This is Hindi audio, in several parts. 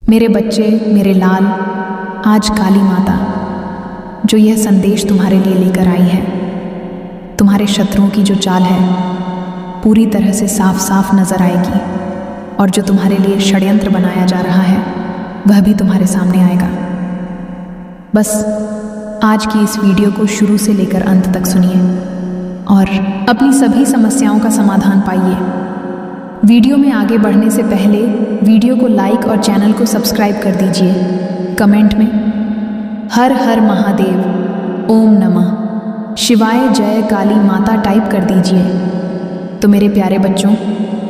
मेरे बच्चे, मेरे लाल, आज काली माता जो यह संदेश तुम्हारे लिए लेकर आई है, तुम्हारे शत्रुओं की जो चाल है पूरी तरह से साफ साफ नजर आएगी, और जो तुम्हारे लिए षड्यंत्र बनाया जा रहा है वह भी तुम्हारे सामने आएगा। बस आज की इस वीडियो को शुरू से लेकर अंत तक सुनिए और अपनी सभी समस्याओं का समाधान पाइए। वीडियो में आगे बढ़ने से पहले वीडियो को लाइक और चैनल को सब्सक्राइब कर दीजिए। कमेंट में हर हर महादेव, ओम नमः शिवाय, जय काली माता टाइप कर दीजिए। तो मेरे प्यारे बच्चों,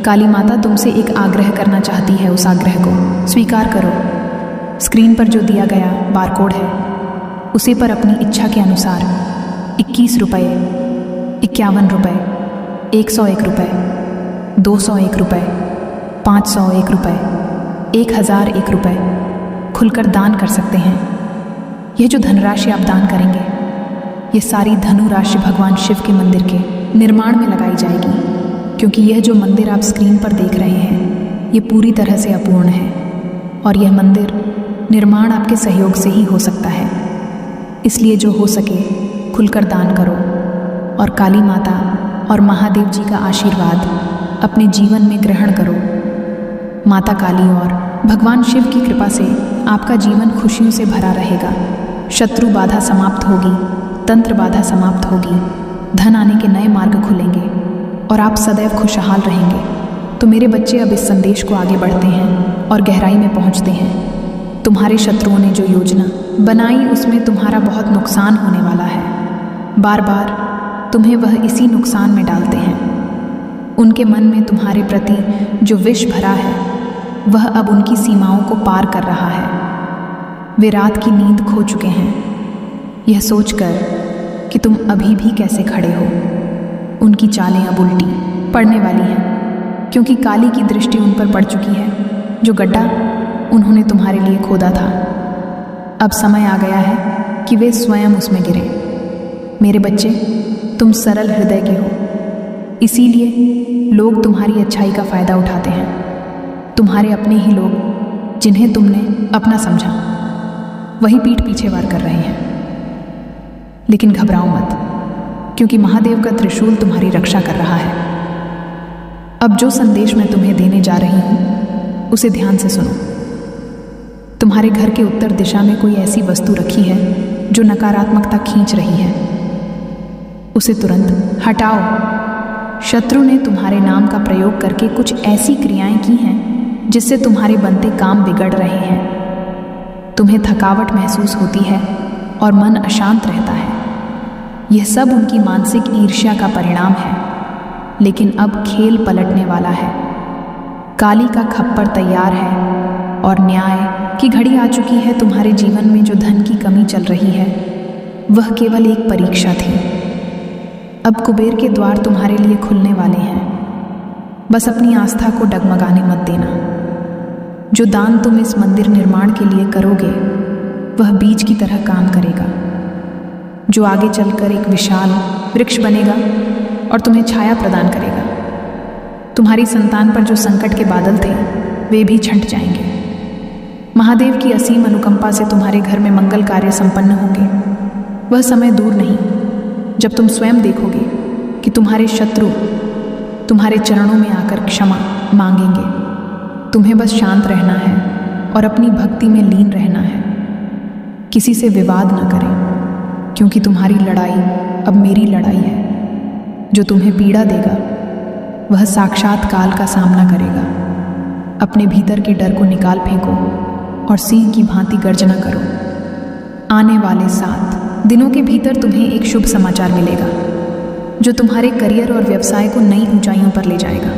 काली माता तुमसे एक आग्रह करना चाहती है, उस आग्रह को स्वीकार करो। स्क्रीन पर जो दिया गया बारकोड है उसे पर अपनी इच्छा के अनुसार 21 रुपये, 51 रुपये, 101 रुपये, 201 रुपये, 501 रुपये, 1001 रुपये खुलकर दान कर सकते हैं। यह जो धनराशि आप दान करेंगे ये सारी धनु राशि भगवान शिव के मंदिर के निर्माण में लगाई जाएगी, क्योंकि यह जो मंदिर आप स्क्रीन पर देख रहे हैं ये पूरी तरह से अपूर्ण है और यह मंदिर निर्माण आपके सहयोग से ही हो सकता है। इसलिए जो हो सके खुलकर दान करो और काली माता और महादेव जी का आशीर्वाद अपने जीवन में ग्रहण करो। माता काली और भगवान शिव की कृपा से आपका जीवन खुशियों से भरा रहेगा। शत्रु बाधा समाप्त होगी, तंत्र बाधा समाप्त होगी, धन आने के नए मार्ग खुलेंगे और आप सदैव खुशहाल रहेंगे। तो मेरे बच्चे, अब इस संदेश को आगे बढ़ते हैं और गहराई में पहुंचते हैं। तुम्हारे शत्रुओं ने जो योजना बनाई उसमें तुम्हारा बहुत नुकसान होने वाला है। बार बार तुम्हें वह इसी नुकसान में डालते हैं। उनके मन में तुम्हारे प्रति जो विष भरा है वह अब उनकी सीमाओं को पार कर रहा है। वे रात की नींद खो चुके हैं, यह सोचकर कि तुम अभी भी कैसे खड़े हो। उनकी चालें अब उल्टी पड़ने वाली हैं, क्योंकि काली की दृष्टि उन पर पड़ चुकी है। जो गड्ढा उन्होंने तुम्हारे लिए खोदा था, अब समय आ गया है कि वे स्वयं उसमें गिरे। मेरे बच्चे, तुम सरल हृदय के हो, इसीलिए लोग तुम्हारी अच्छाई का फायदा उठाते हैं। तुम्हारे अपने ही लोग जिन्हें तुमने अपना समझा वही पीठ पीछे वार कर रहे हैं। लेकिन घबराओ मत, क्योंकि महादेव का त्रिशूल तुम्हारी रक्षा कर रहा है। अब जो संदेश मैं तुम्हें देने जा रही हूं उसे ध्यान से सुनो। तुम्हारे घर के उत्तर दिशा में कोई ऐसी वस्तु रखी है जो नकारात्मकता खींच रही है, उसे तुरंत हटाओ। शत्रु ने तुम्हारे नाम का प्रयोग करके कुछ ऐसी क्रियाएं की हैं जिससे तुम्हारे बनते काम बिगड़ रहे हैं। तुम्हें थकावट महसूस होती है और मन अशांत रहता है। यह सब उनकी मानसिक ईर्ष्या का परिणाम है। लेकिन अब खेल पलटने वाला है। काली का खप्पर तैयार है और न्याय की घड़ी आ चुकी है। तुम्हारे जीवन में जो धन की कमी चल रही है वह केवल एक परीक्षा थी। अब कुबेर के द्वार तुम्हारे लिए खुलने वाले हैं। बस अपनी आस्था को डगमगाने मत देना। जो दान तुम इस मंदिर निर्माण के लिए करोगे वह बीज की तरह काम करेगा, जो आगे चलकर एक विशाल वृक्ष बनेगा और तुम्हें छाया प्रदान करेगा। तुम्हारी संतान पर जो संकट के बादल थे वे भी छंट जाएंगे। महादेव की असीम अनुकंपा से तुम्हारे घर में मंगल कार्य संपन्न होंगे। वह समय दूर नहीं जब तुम स्वयं देखोगे कि तुम्हारे शत्रु तुम्हारे चरणों में आकर क्षमा मांगेंगे। तुम्हें बस शांत रहना है और अपनी भक्ति में लीन रहना है। किसी से विवाद न करें, क्योंकि तुम्हारी लड़ाई अब मेरी लड़ाई है। जो तुम्हें पीड़ा देगा वह साक्षात काल का सामना करेगा। अपने भीतर के डर को निकाल फेंको और सिंह की भांति गर्जना करो। आने वाले 7 दिनों के भीतर तुम्हें एक शुभ समाचार मिलेगा जो तुम्हारे करियर और व्यवसाय को नई ऊंचाइयों पर ले जाएगा।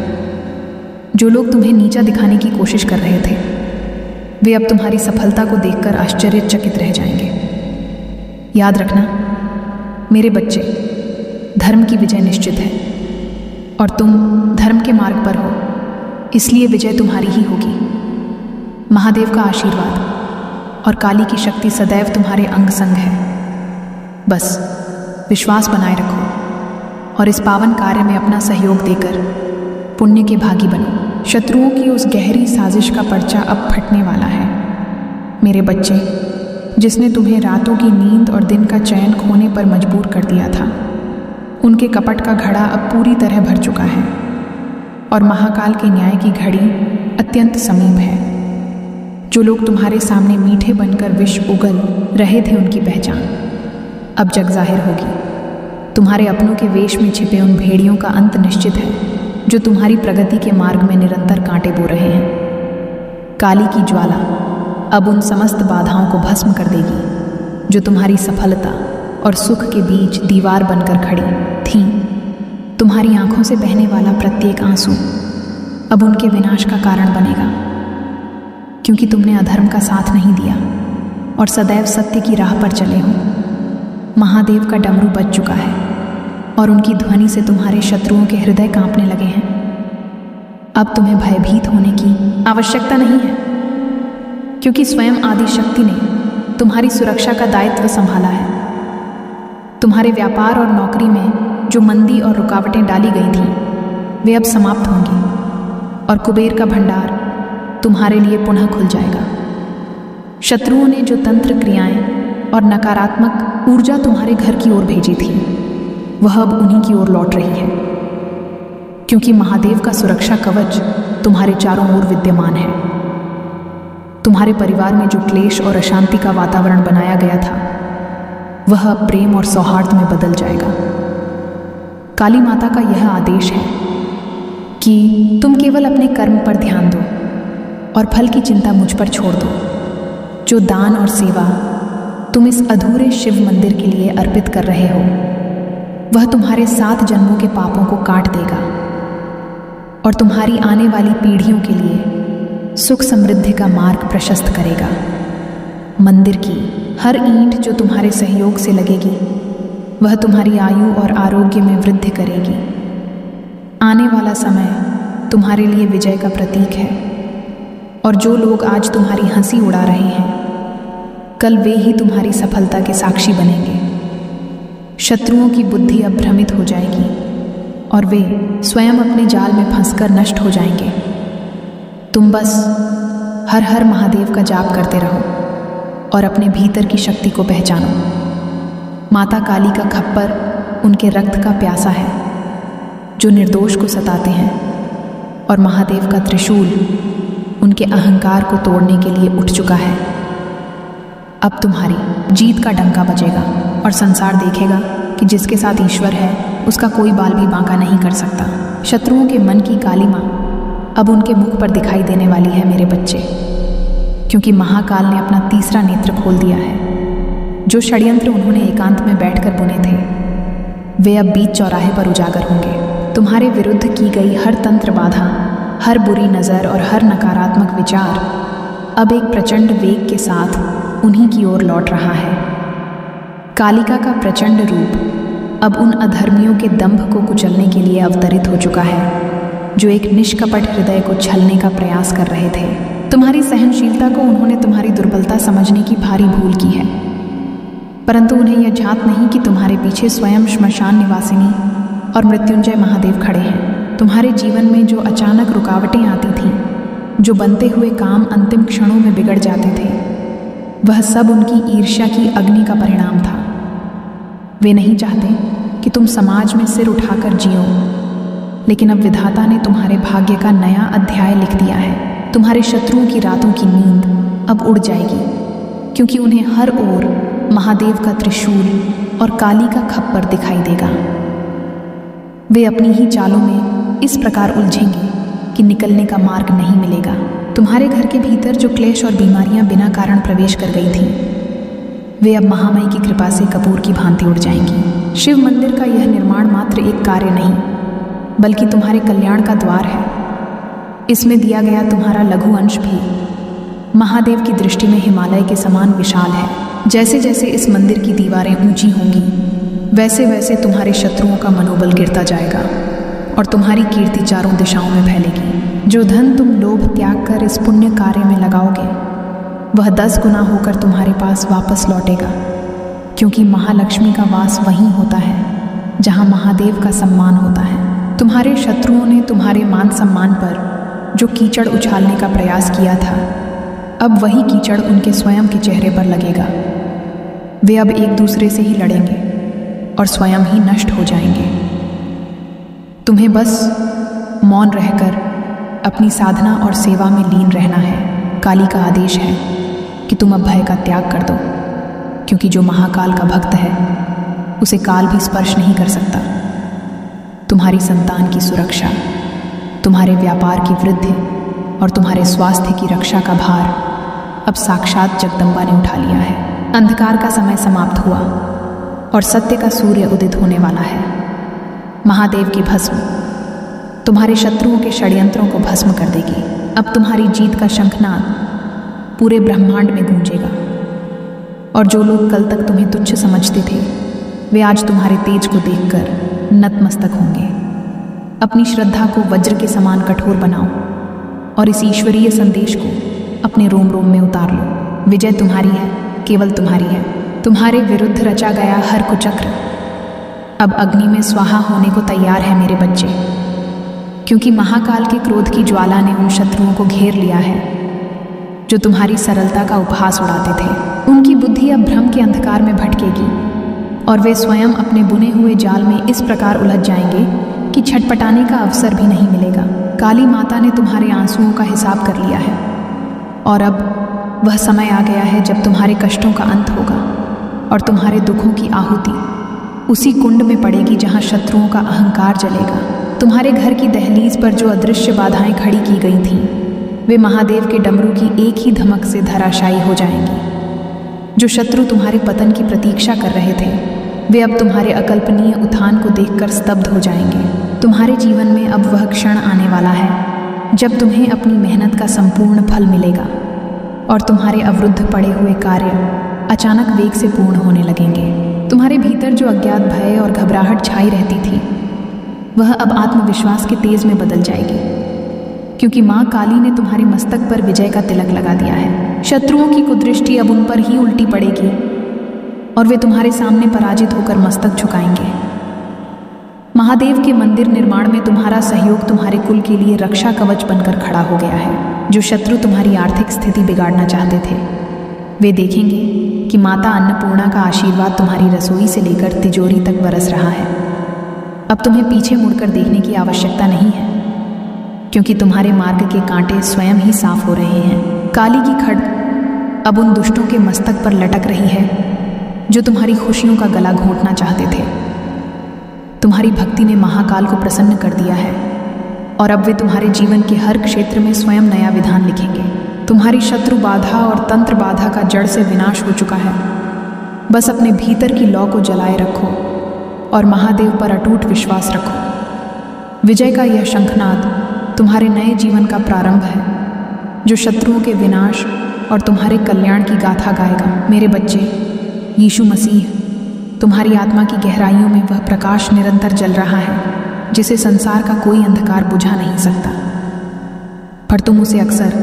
जो लोग तुम्हें नीचा दिखाने की कोशिश कर रहे थे वे अब तुम्हारी सफलता को देखकर आश्चर्यचकित रह जाएंगे। याद रखना मेरे बच्चे, धर्म की विजय निश्चित है और तुम धर्म के मार्ग पर हो, इसलिए विजय तुम्हारी ही होगी। महादेव का आशीर्वाद और काली की शक्ति सदैव तुम्हारे अंग संग है। बस विश्वास बनाए रखो और इस पावन कार्य में अपना सहयोग देकर पुण्य के भागी बनो। शत्रुओं की उस गहरी साजिश का पर्चा अब फटने वाला है। मेरे बच्चे, जिसने तुम्हें रातों की नींद और दिन का चैन खोने पर मजबूर कर दिया था, उनके कपट का घड़ा अब पूरी तरह भर चुका है और महाकाल के न्याय की घड़ी अत्यंत समीप है। जो लोग तुम्हारे सामने मीठे बनकर विष उगल रहे थे, उनकी पहचान अब जग जाहिर होगी। तुम्हारे अपनों के वेश में छिपे उन भेड़ियों का अंत निश्चित है, जो तुम्हारी प्रगति के मार्ग में निरंतर कांटे बो रहे हैं। काली की ज्वाला अब उन समस्त बाधाओं को भस्म कर देगी, जो तुम्हारी सफलता और सुख के बीच दीवार बनकर खड़ी थीं। तुम्हारी आंखों से बहने वाला प्रत्येक आंसू अब उनके विनाश का कारण बनेगा, क्योंकि तुमने अधर्म का साथ नहीं दिया और सदैव सत्य की राह पर चले हो। महादेव का डमरू बज चुका है और उनकी ध्वनि से तुम्हारे शत्रुओं के हृदय कांपने लगे हैं। अब तुम्हें भयभीत होने की आवश्यकता नहीं है, क्योंकि स्वयं आदि शक्ति ने तुम्हारी सुरक्षा का दायित्व संभाला है। तुम्हारे व्यापार और नौकरी में जो मंदी और रुकावटें डाली गई थीं, वे अब समाप्त होंगी और कुबेर का भंडार तुम्हारे लिए पुनः खुल जाएगा। शत्रुओं ने जो तंत्र क्रियाएं और नकारात्मक ऊर्जा तुम्हारे घर की ओर भेजी थी, वह अब उन्हीं की ओर लौट रही है, क्योंकि महादेव का सुरक्षा कवच तुम्हारे चारों ओर विद्यमान है। तुम्हारे परिवार में जो क्लेश और अशांति का वातावरण बनाया गया था, वह अब प्रेम और सौहार्द में बदल जाएगा। काली माता का यह आदेश है कि तुम केवल अपने कर्म पर ध्यान दो और फल की चिंता मुझ पर छोड़ दो। जो दान और सेवा तुम इस अधूरे शिव मंदिर के लिए अर्पित कर रहे हो, वह तुम्हारे 7 जन्मों के पापों को काट देगा और तुम्हारी आने वाली पीढ़ियों के लिए सुख समृद्धि का मार्ग प्रशस्त करेगा। मंदिर की हर ईंट जो तुम्हारे सहयोग से लगेगी, वह तुम्हारी आयु और आरोग्य में वृद्धि करेगी। आने वाला समय तुम्हारे लिए विजय का प्रतीक है और जो लोग आज तुम्हारी हंसी उड़ा रहे हैं, कल वे ही तुम्हारी सफलता के साक्षी बनेंगे। शत्रुओं की बुद्धि अब भ्रमित हो जाएगी और वे स्वयं अपने जाल में फंसकर नष्ट हो जाएंगे। तुम बस हर हर महादेव का जाप करते रहो और अपने भीतर की शक्ति को पहचानो। माता काली का खप्पर उनके रक्त का प्यासा है, जो निर्दोष को सताते हैं, और महादेव का त्रिशूल उनके अहंकार को तोड़ने के लिए उठ चुका है। अब तुम्हारी जीत का डंका बजेगा और संसार देखेगा कि जिसके साथ ईश्वर है, उसका कोई बाल भी बांका नहीं कर सकता। शत्रुओं के मन की काली मां अब उनके मुख पर दिखाई देने वाली है, मेरे बच्चे, क्योंकि महाकाल ने अपना तीसरा नेत्र खोल दिया है। जो षड्यंत्र उन्होंने एकांत में बैठकर बुने थे, वे अब बीच चौराहे पर उजागर होंगे। तुम्हारे विरुद्ध की गई हर तंत्र बाधा, हर बुरी नज़र और हर नकारात्मक विचार अब एक प्रचंड वेग के साथ उन्हीं की ओर लौट रहा है। कालिका का प्रचंड रूप अब उन अधर्मियों के दंभ को कुचलने के लिए अवतरित हो चुका है, जो एक निष्कपट हृदय को छलने का प्रयास कर रहे थे। तुम्हारी सहनशीलता को उन्होंने तुम्हारी दुर्बलता समझने की भारी भूल की है, परंतु उन्हें यह ज्ञात नहीं कि तुम्हारे पीछे स्वयं श्मशान निवासिनी और मृत्युंजय महादेव खड़े हैं। तुम्हारे जीवन में जो अचानक रुकावटें आती थीं, जो बनते हुए काम अंतिम क्षणों में बिगड़ जाते थे, वह सब उनकी ईर्ष्या की अग्नि का परिणाम था। वे नहीं चाहते कि तुम समाज में सिर उठाकर जियो, लेकिन अब विधाता ने तुम्हारे भाग्य का नया अध्याय लिख दिया है। तुम्हारे शत्रुओं की रातों की नींद अब उड़ जाएगी, क्योंकि उन्हें हर ओर महादेव का त्रिशूल और काली का खप्पर दिखाई देगा। वे अपनी ही चालों में इस प्रकार उलझेंगे कि निकलने का मार्ग नहीं मिलेगा। तुम्हारे घर के भीतर जो क्लेश और बीमारियां बिना कारण प्रवेश कर गई थीं, वे अब महामाई की कृपा से कपूर की भांति उड़ जाएंगी। शिव मंदिर का यह निर्माण मात्र एक कार्य नहीं, बल्कि तुम्हारे कल्याण का द्वार है। इसमें दिया गया तुम्हारा लघु अंश भी महादेव की दृष्टि में हिमालय के समान विशाल है। जैसे जैसे इस मंदिर की दीवारें ऊंची होंगी, वैसे वैसे तुम्हारे शत्रुओं का मनोबल गिरता जाएगा और तुम्हारी कीर्ति चारों दिशाओं में फैलेगी। जो धन तुम लोभ त्याग कर इस पुण्य कार्य में लगाओगे, वह 10 गुना होकर तुम्हारे पास वापस लौटेगा, क्योंकि महालक्ष्मी का वास वहीं होता है जहां महादेव का सम्मान होता है। तुम्हारे शत्रुओं ने तुम्हारे मान सम्मान पर जो कीचड़ उछालने का प्रयास किया था, अब वही कीचड़ उनके स्वयं के चेहरे पर लगेगा। वे अब एक दूसरे से ही लड़ेंगे और स्वयं ही नष्ट हो जाएंगे। तुम्हें बस मौन रहकर अपनी साधना और सेवा में लीन रहना है। काली का आदेश है कि तुम अब भय का त्याग कर दो, क्योंकि जो महाकाल का भक्त है उसे काल भी स्पर्श नहीं कर सकता। तुम्हारी संतान की सुरक्षा, तुम्हारे व्यापार की वृद्धि और तुम्हारे स्वास्थ्य की रक्षा का भार अब साक्षात जगदम्बा ने उठा लिया है। अंधकार का समय समाप्त हुआ और सत्य का सूर्य उदित होने वाला है। महादेव की भस्म तुम्हारे शत्रुओं के षड्यंत्रों को भस्म कर देगी। अब तुम्हारी जीत का शंखनाद पूरे ब्रह्मांड में गूंजेगा, और जो लोग कल तक तुम्हें तुच्छ समझते थे वे आज तुम्हारे तेज को देखकर नतमस्तक होंगे। अपनी श्रद्धा को वज्र के समान कठोर बनाओ और इस ईश्वरीय संदेश को अपने रोम रोम में उतार लो। विजय तुम्हारी है, केवल तुम्हारी है। तुम्हारे विरुद्ध रचा गया हर कुचक्र अब अग्नि में स्वाहा होने को तैयार है मेरे बच्चे, क्योंकि महाकाल के क्रोध की ज्वाला ने उन शत्रुओं को घेर लिया है जो तुम्हारी सरलता का उपहास उड़ाते थे। उनकी बुद्धि अब भ्रम के अंधकार में भटकेगी और वे स्वयं अपने बुने हुए जाल में इस प्रकार उलझ जाएंगे कि छटपटाने का अवसर भी नहीं मिलेगा। काली माता ने तुम्हारे आंसुओं का हिसाब कर लिया है और अब वह समय आ गया है जब तुम्हारे कष्टों का अंत होगा और तुम्हारे दुखों की आहुति उसी कुंड में पड़ेगी जहां शत्रुओं का अहंकार जलेगा। तुम्हारे घर की दहलीज पर जो अदृश्य बाधाएं खड़ी की गई थीं, वे महादेव के डमरू की एक ही धमक से धराशायी हो जाएंगी। जो शत्रु तुम्हारे पतन की प्रतीक्षा कर रहे थे वे अब तुम्हारे अकल्पनीय उत्थान को देखकर स्तब्ध हो जाएंगे। तुम्हारे जीवन में अब वह क्षण आने वाला है जब तुम्हें अपनी मेहनत का संपूर्ण फल मिलेगा और तुम्हारे अवरुद्ध पड़े हुए कार्य अचानक वेग से पूर्ण होने लगेंगे। तुम्हारे भीतर जो अज्ञात भय और घबराहट छाई रहती थी वह अब आत्मविश्वास के तेज में बदल जाएगी, क्योंकि माँ काली ने तुम्हारे मस्तक पर विजय का तिलक लगा दिया है। शत्रुओं की कुदृष्टि अब उन पर ही उल्टी पड़ेगी और वे तुम्हारे सामने पराजित होकर मस्तक झुकाएंगे। महादेव के मंदिर निर्माण में तुम्हारा सहयोग तुम्हारे कुल के लिए रक्षा कवच बनकर खड़ा हो गया है। जो शत्रु तुम्हारी आर्थिक स्थिति बिगाड़ना चाहते थे वे देखेंगे कि माता अन्नपूर्णा का आशीर्वाद तुम्हारी रसोई से लेकर तिजोरी तक बरस रहा है। अब तुम्हें पीछे मुड़कर देखने की आवश्यकता नहीं है, क्योंकि तुम्हारे मार्ग के कांटे स्वयं ही साफ हो रहे हैं। काली की खड्ग अब उन दुष्टों के मस्तक पर लटक रही है जो तुम्हारी खुशियों का गला घोंटना चाहते थे। तुम्हारी भक्ति ने महाकाल को प्रसन्न कर दिया है और अब वे तुम्हारे जीवन के हर क्षेत्र में स्वयं नया विधान लिखेंगे। तुम्हारी शत्रु बाधा और तंत्र बाधा का जड़ से विनाश हो चुका है। बस अपने भीतर की लौ को जलाए रखो और महादेव पर अटूट विश्वास रखो। विजय का यह शंखनाद तुम्हारे नए जीवन का प्रारंभ है, जो शत्रुओं के विनाश और तुम्हारे कल्याण की गाथा गाएगा। मेरे बच्चे, यीशु मसीह तुम्हारी आत्मा की गहराइयों में वह प्रकाश निरंतर जल रहा है जिसे संसार का कोई अंधकार बुझा नहीं सकता, पर तुम उसे अक्सर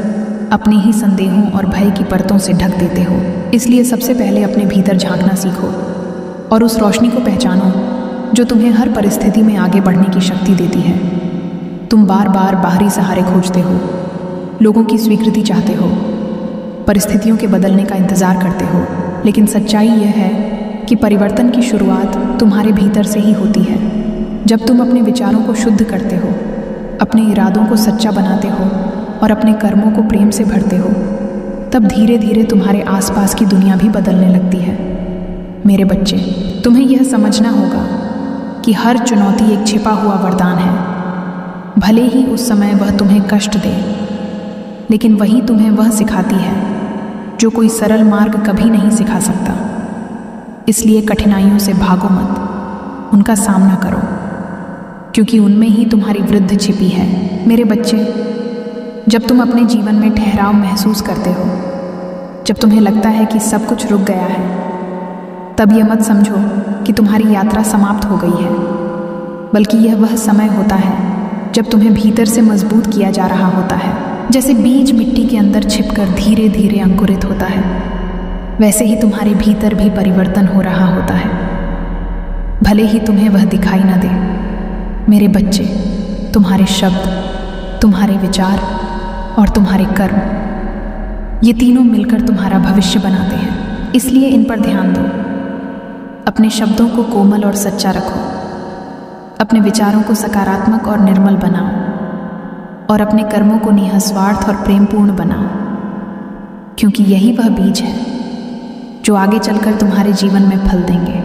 अपने ही संदेहों और भय की परतों से ढक देते हो। इसलिए सबसे पहले अपने भीतर झांकना सीखो और उस रोशनी को पहचानो जो तुम्हें हर परिस्थिति में आगे बढ़ने की शक्ति देती है। तुम बार बार बाहरी सहारे खोजते हो, लोगों की स्वीकृति चाहते हो, परिस्थितियों के बदलने का इंतजार करते हो, लेकिन सच्चाई यह है कि परिवर्तन की शुरुआत तुम्हारे भीतर से ही होती है। जब तुम अपने विचारों को शुद्ध करते हो, अपने इरादों को सच्चा बनाते हो और अपने कर्मों को प्रेम से भरते हो, तब धीरे धीरे तुम्हारे आसपास की दुनिया भी बदलने लगती है। मेरे बच्चे, तुम्हें यह समझना होगा कि हर चुनौती एक छिपा हुआ वरदान है। भले ही उस समय वह तुम्हें कष्ट दे, लेकिन वही तुम्हें वह सिखाती है जो कोई सरल मार्ग कभी नहीं सिखा सकता। इसलिए कठिनाइयों से भागो मत, उनका सामना करो, क्योंकि उनमें ही तुम्हारी वृद्धि छिपी है। मेरे बच्चे, जब तुम अपने जीवन में ठहराव महसूस करते हो, जब तुम्हें लगता है कि सब कुछ रुक गया है, तब यह मत समझो कि तुम्हारी यात्रा समाप्त हो गई है, बल्कि यह वह समय होता है जब तुम्हें भीतर से मजबूत किया जा रहा होता है। जैसे बीज मिट्टी के अंदर छिपकर धीरे धीरे अंकुरित होता है, वैसे ही तुम्हारे भीतर भी परिवर्तन हो रहा होता है, भले ही तुम्हें वह दिखाई न दे। मेरे बच्चे, तुम्हारे शब्द, तुम्हारे विचार और तुम्हारे कर्म ये तीनों मिलकर तुम्हारा भविष्य बनाते हैं, इसलिए इन पर ध्यान दो। अपने शब्दों को कोमल और सच्चा रखो, अपने विचारों को सकारात्मक और निर्मल बनाओ और अपने कर्मों को निःस्वार्थ और प्रेमपूर्ण बनाओ, क्योंकि यही वह बीज है जो आगे चलकर तुम्हारे जीवन में फल देंगे।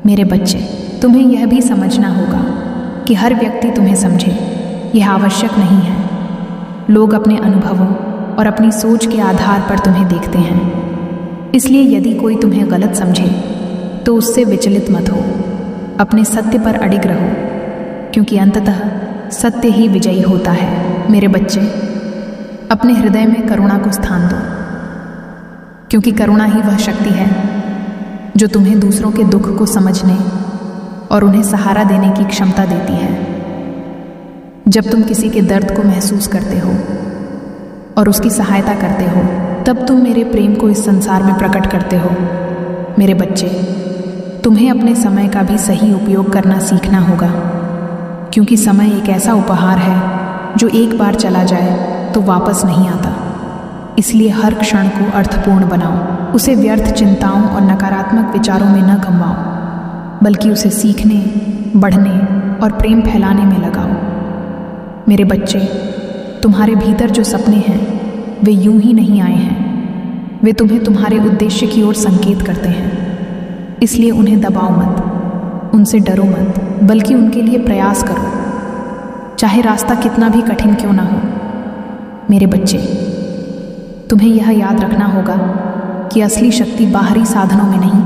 मेरे बच्चे, तुम्हें यह भी समझना होगा कि हर व्यक्ति तुम्हें समझे यह आवश्यक नहीं है। लोग अपने अनुभवों और अपनी सोच के आधार पर तुम्हें देखते हैं, इसलिए यदि कोई तुम्हें गलत समझे तो उससे विचलित मत हो। अपने सत्य पर अडिग रहो, क्योंकि अंततः सत्य ही विजयी होता है। मेरे बच्चे, अपने हृदय में करुणा को स्थान दो, क्योंकि करुणा ही वह शक्ति है जो तुम्हें दूसरों के दुख को समझने और उन्हें सहारा देने की क्षमता देती है। जब तुम किसी के दर्द को महसूस करते हो और उसकी सहायता करते हो, तब तुम मेरे प्रेम को इस संसार में प्रकट करते हो। मेरे बच्चे, तुम्हें अपने समय का भी सही उपयोग करना सीखना होगा, क्योंकि समय एक ऐसा उपहार है जो एक बार चला जाए तो वापस नहीं आता। इसलिए हर क्षण को अर्थपूर्ण बनाओ, उसे व्यर्थ चिंताओं और नकारात्मक विचारों में न गंवाओ, बल्कि उसे सीखने, बढ़ने और प्रेम फैलाने में लगाओ। मेरे बच्चे, तुम्हारे भीतर जो सपने हैं वे यूं ही नहीं आए हैं, वे तुम्हें तुम्हारे उद्देश्य की ओर संकेत करते हैं। इसलिए उन्हें दबाओ मत, उनसे डरो मत, बल्कि उनके लिए प्रयास करो, चाहे रास्ता कितना भी कठिन क्यों ना हो। मेरे बच्चे, तुम्हें यह याद रखना होगा कि असली शक्ति बाहरी साधनों में नहीं,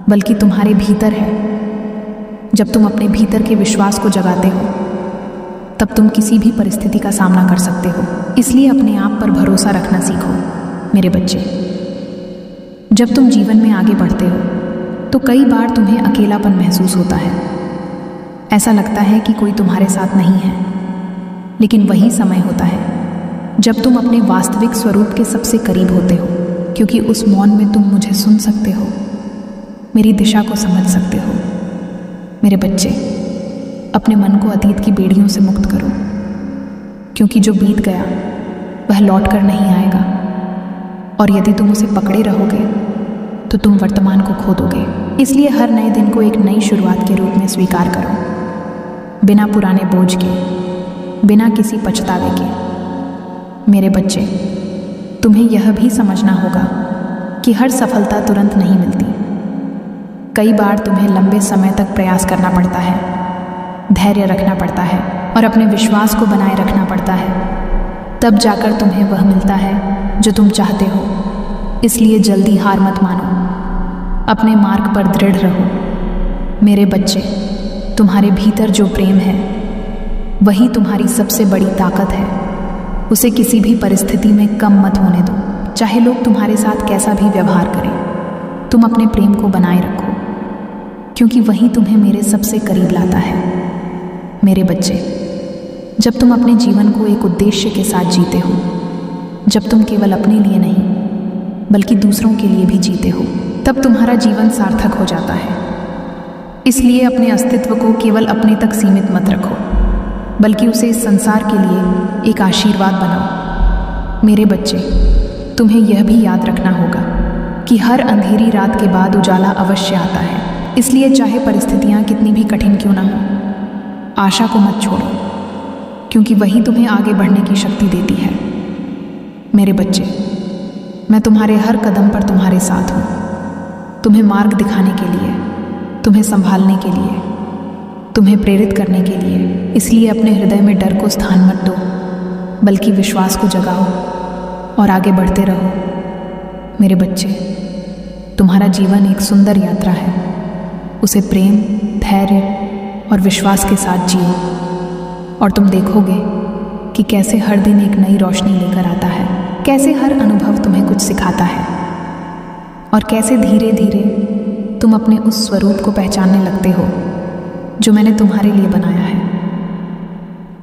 बल्कि तुम्हारे भीतर है। जब तुम अपने भीतर के विश्वास को जगाते हो, तब तुम किसी भी परिस्थिति का सामना कर सकते हो। इसलिए अपने आप पर भरोसा रखना सीखो। मेरे बच्चे, जब तुम जीवन में आगे बढ़ते हो तो कई बार तुम्हें अकेलापन महसूस होता है। ऐसा लगता है कि कोई तुम्हारे साथ नहीं है, लेकिन वही समय होता है जब तुम अपने वास्तविक स्वरूप के सबसे करीब होते हो, क्योंकि उस मौन में तुम मुझे सुन सकते हो, मेरी दिशा को समझ सकते हो। मेरे बच्चे, अपने मन को अतीत की बेड़ियों से मुक्त करो, क्योंकि जो बीत गया वह लौट कर नहीं आएगा, और यदि तुम उसे पकड़े रहोगे तो तुम वर्तमान को खो दोगे। इसलिए हर नए दिन को एक नई शुरुआत के रूप में स्वीकार करो, बिना पुराने बोझ के, बिना किसी पछतावे के। मेरे बच्चे, तुम्हें यह भी समझना होगा कि हर सफलता तुरंत नहीं मिलती। कई बार तुम्हें लंबे समय तक प्रयास करना पड़ता है, धैर्य रखना पड़ता है और अपने विश्वास को बनाए रखना पड़ता है, तब जाकर तुम्हें वह मिलता है जो तुम चाहते हो। इसलिए जल्दी हार मत मानो, अपने मार्ग पर दृढ़ रहो। मेरे बच्चे, तुम्हारे भीतर जो प्रेम है वही तुम्हारी सबसे बड़ी ताकत है। उसे किसी भी परिस्थिति में कम मत होने दो, चाहे लोग तुम्हारे साथ कैसा भी व्यवहार करें। तुम अपने प्रेम को बनाए रखो, क्योंकि वही तुम्हें मेरे सबसे करीब लाता है। मेरे बच्चे, जब तुम अपने जीवन को एक उद्देश्य के साथ जीते हो, जब तुम केवल अपने लिए नहीं बल्कि दूसरों के लिए भी जीते हो, तब तुम्हारा जीवन सार्थक हो जाता है। इसलिए अपने अस्तित्व को केवल अपने तक सीमित मत रखो, बल्कि उसे इस संसार के लिए एक आशीर्वाद बनाओ। मेरे बच्चे, तुम्हें यह भी याद रखना होगा कि हर अंधेरी रात के बाद उजाला अवश्य आता है। इसलिए चाहे परिस्थितियां कितनी भी कठिन क्यों ना हो, आशा को मत छोड़ो, क्योंकि वही तुम्हें आगे बढ़ने की शक्ति देती है। मेरे बच्चे, मैं तुम्हारे हर कदम पर तुम्हारे साथ हूँ, तुम्हें मार्ग दिखाने के लिए, तुम्हें संभालने के लिए, तुम्हें प्रेरित करने के लिए। इसलिए अपने हृदय में डर को स्थान मत दो, बल्कि विश्वास को जगाओ और आगे बढ़ते रहो। मेरे बच्चे, तुम्हारा जीवन एक सुंदर यात्रा है, उसे प्रेम, धैर्य और विश्वास के साथ जियो, और तुम देखोगे कि कैसे हर दिन एक नई रोशनी लेकर आता है, कैसे हर अनुभव तुम्हें कुछ सिखाता है, और कैसे धीरे धीरे तुम अपने उस स्वरूप को पहचानने लगते हो जो मैंने तुम्हारे लिए बनाया है।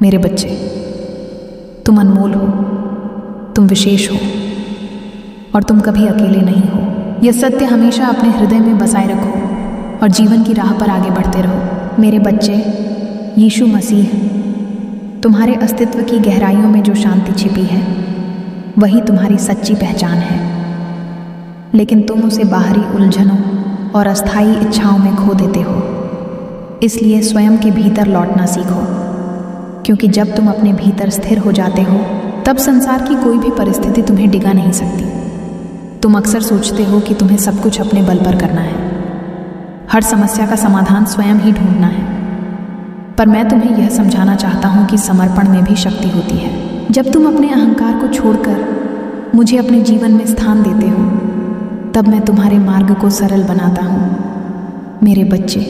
मेरे बच्चे, तुम अनमोल हो, तुम विशेष हो, और तुम कभी अकेले नहीं हो। यह सत्य हमेशा अपने हृदय में बसाए रखो और जीवन की राह पर आगे बढ़ते रहो। मेरे बच्चे, यीशु मसीह तुम्हारे अस्तित्व की गहराइयों में जो शांति छिपी है वही तुम्हारी सच्ची पहचान है। लेकिन तुम उसे बाहरी उलझनों और अस्थायी इच्छाओं में खो देते हो। इसलिए स्वयं के भीतर लौटना सीखो, क्योंकि जब तुम अपने भीतर स्थिर हो जाते हो तब संसार की कोई भी परिस्थिति तुम्हें डिगा नहीं सकती। तुम अक्सर सोचते हो कि तुम्हें सब कुछ अपने बल पर करना है, हर समस्या का समाधान स्वयं ही ढूंढना है। पर मैं तुम्हें यह समझाना चाहता हूँ कि समर्पण में भी शक्ति होती है। जब तुम अपने अहंकार को छोड़कर मुझे अपने जीवन में स्थान देते हो, तब मैं तुम्हारे मार्ग को सरल बनाता हूँ। मेरे बच्चे,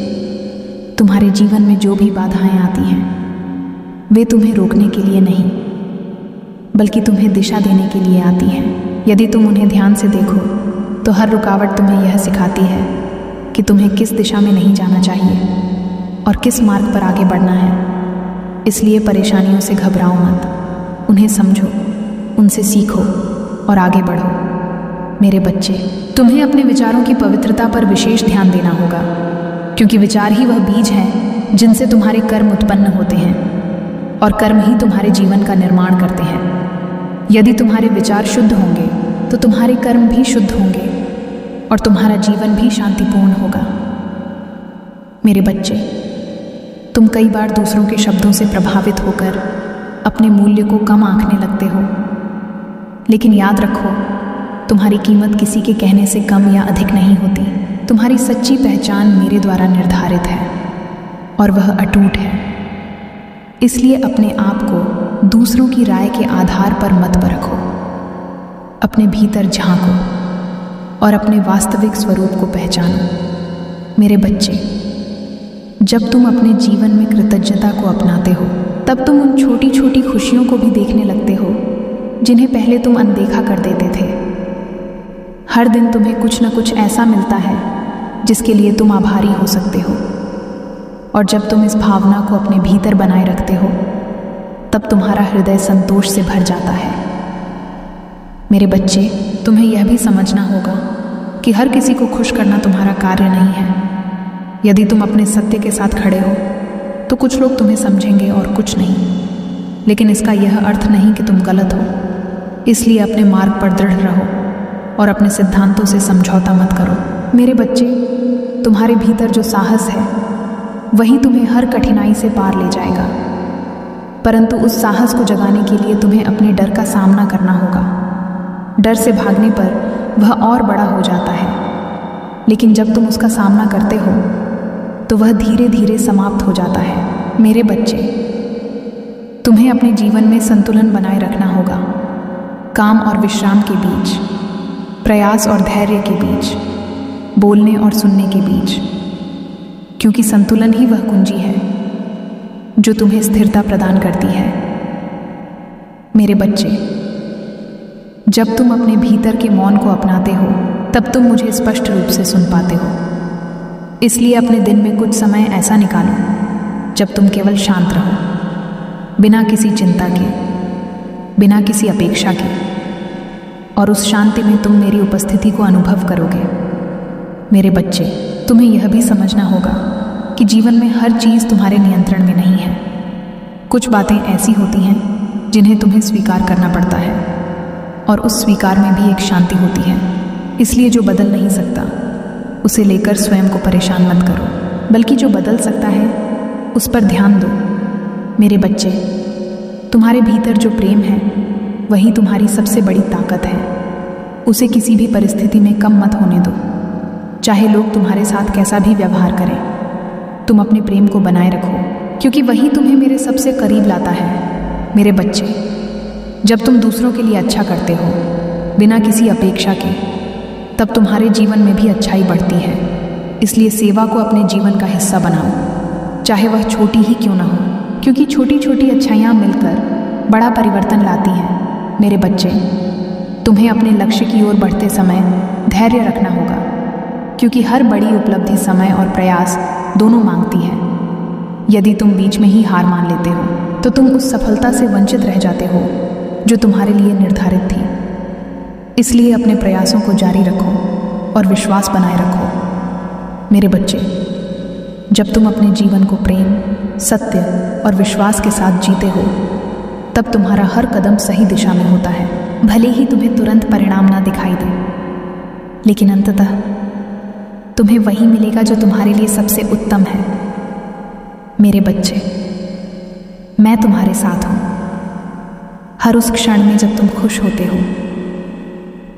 तुम्हारे जीवन में जो भी बाधाएं आती हैं, वे तुम्हें रोकने के लिए नहीं, बल्कि तुम्हें दिशा देने के लिए आती हैं। यदि तुम उन्हें ध्यान से देखो तो हर रुकावट तुम्हें यह सिखाती है कि तुम्हें किस दिशा में नहीं जाना चाहिए और किस मार्ग पर आगे बढ़ना है। इसलिए परेशानियों से घबराओ मत, उन्हें समझो, उनसे सीखो और आगे बढ़ो। मेरे बच्चे, तुम्हें अपने विचारों की पवित्रता पर विशेष ध्यान देना होगा, क्योंकि विचार ही वह बीज हैं जिनसे तुम्हारे कर्म उत्पन्न होते हैं और कर्म ही तुम्हारे जीवन का निर्माण करते हैं। यदि तुम्हारे विचार शुद्ध होंगे तो तुम्हारे कर्म भी शुद्ध होंगे और तुम्हारा जीवन भी शांतिपूर्ण होगा। मेरे बच्चे, तुम कई बार दूसरों के शब्दों से प्रभावित होकर अपने मूल्य को कम आंकने लगते हो, लेकिन याद रखो, तुम्हारी कीमत किसी के कहने से कम या अधिक नहीं होती। तुम्हारी सच्ची पहचान मेरे द्वारा निर्धारित है और वह अटूट है। इसलिए अपने आप को दूसरों की राय के आधार पर मत परखो। अपने भीतर झांको और अपने वास्तविक स्वरूप को पहचानो। मेरे बच्चे, जब तुम अपने जीवन में कृतज्ञता को अपनाते हो, तब तुम उन छोटी छोटी खुशियों को भी देखने लगते हो जिन्हें पहले तुम अनदेखा कर देते थे। हर दिन तुम्हें कुछ न कुछ ऐसा मिलता है जिसके लिए तुम आभारी हो सकते हो, और जब तुम इस भावना को अपने भीतर बनाए रखते हो तब तुम्हारा हृदय संतोष से भर जाता है। मेरे बच्चे, तुम्हें यह भी समझना होगा कि हर किसी को खुश करना तुम्हारा कार्य नहीं है। यदि तुम अपने सत्य के साथ खड़े हो तो कुछ लोग तुम्हें समझेंगे और कुछ नहीं, लेकिन इसका यह अर्थ नहीं कि तुम गलत हो। इसलिए अपने मार्ग पर दृढ़ रहो और अपने सिद्धांतों से समझौता मत करो। मेरे बच्चे, तुम्हारे भीतर जो साहस है वही तुम्हें हर कठिनाई से पार ले जाएगा, परंतु उस साहस को जगाने के लिए तुम्हें अपने डर का सामना करना होगा। डर से भागने पर वह और बड़ा हो जाता है, लेकिन जब तुम उसका सामना करते हो तो वह धीरे धीरे समाप्त हो जाता है। मेरे बच्चे, तुम्हें अपने जीवन में संतुलन बनाए रखना होगा, काम और विश्राम के बीच, प्रयास और धैर्य के बीच, बोलने और सुनने के बीच, क्योंकि संतुलन ही वह कुंजी है जो तुम्हें स्थिरता प्रदान करती है। मेरे बच्चे, जब तुम अपने भीतर के मौन को अपनाते हो तब तुम मुझे स्पष्ट रूप से सुन पाते हो। इसलिए अपने दिन में कुछ समय ऐसा निकालो जब तुम केवल शांत रहो, बिना किसी चिंता के, बिना किसी अपेक्षा के, और उस शांति में तुम मेरी उपस्थिति को अनुभव करोगे। मेरे बच्चे, तुम्हें यह भी समझना होगा कि जीवन में हर चीज़ तुम्हारे नियंत्रण में नहीं है। कुछ बातें ऐसी होती हैं जिन्हें तुम्हें स्वीकार करना पड़ता है, और उस स्वीकार में भी एक शांति होती है। इसलिए जो बदल नहीं सकता उसे लेकर स्वयं को परेशान मत करो, बल्कि जो बदल सकता है उस पर ध्यान दो। मेरे बच्चे, तुम्हारे भीतर जो प्रेम है वही तुम्हारी सबसे बड़ी ताकत है। उसे किसी भी परिस्थिति में कम मत होने दो, चाहे लोग तुम्हारे साथ कैसा भी व्यवहार करें। तुम अपने प्रेम को बनाए रखो, क्योंकि वही तुम्हें मेरे सबसे करीब लाता है। मेरे बच्चे, जब तुम दूसरों के लिए अच्छा करते हो बिना किसी अपेक्षा के, तब तुम्हारे जीवन में भी अच्छाई बढ़ती है। इसलिए सेवा को अपने जीवन का हिस्सा बनाओ, चाहे वह छोटी ही क्यों ना हो, क्योंकि छोटी छोटी अच्छाइयाँ मिलकर बड़ा परिवर्तन लाती हैं। मेरे बच्चे, तुम्हें अपने लक्ष्य की ओर बढ़ते समय धैर्य रखना होगा, क्योंकि हर बड़ी उपलब्धि समय और प्रयास दोनों मांगती है। यदि तुम बीच में ही हार मान लेते हो तो तुम उस सफलता से वंचित रह जाते हो जो तुम्हारे लिए निर्धारित थी। इसलिए अपने प्रयासों को जारी रखो और विश्वास बनाए रखो। मेरे बच्चे, जब तुम अपने जीवन को प्रेम, सत्य और विश्वास के साथ जीते हो, तब तुम्हारा हर कदम सही दिशा में होता है। भले ही तुम्हें तुरंत परिणाम ना दिखाई दे, लेकिन अंततः तुम्हें वही मिलेगा जो तुम्हारे लिए सबसे उत्तम है। मेरे बच्चे, मैं तुम्हारे साथ हूं। हर उस क्षण में जब तुम खुश होते हो,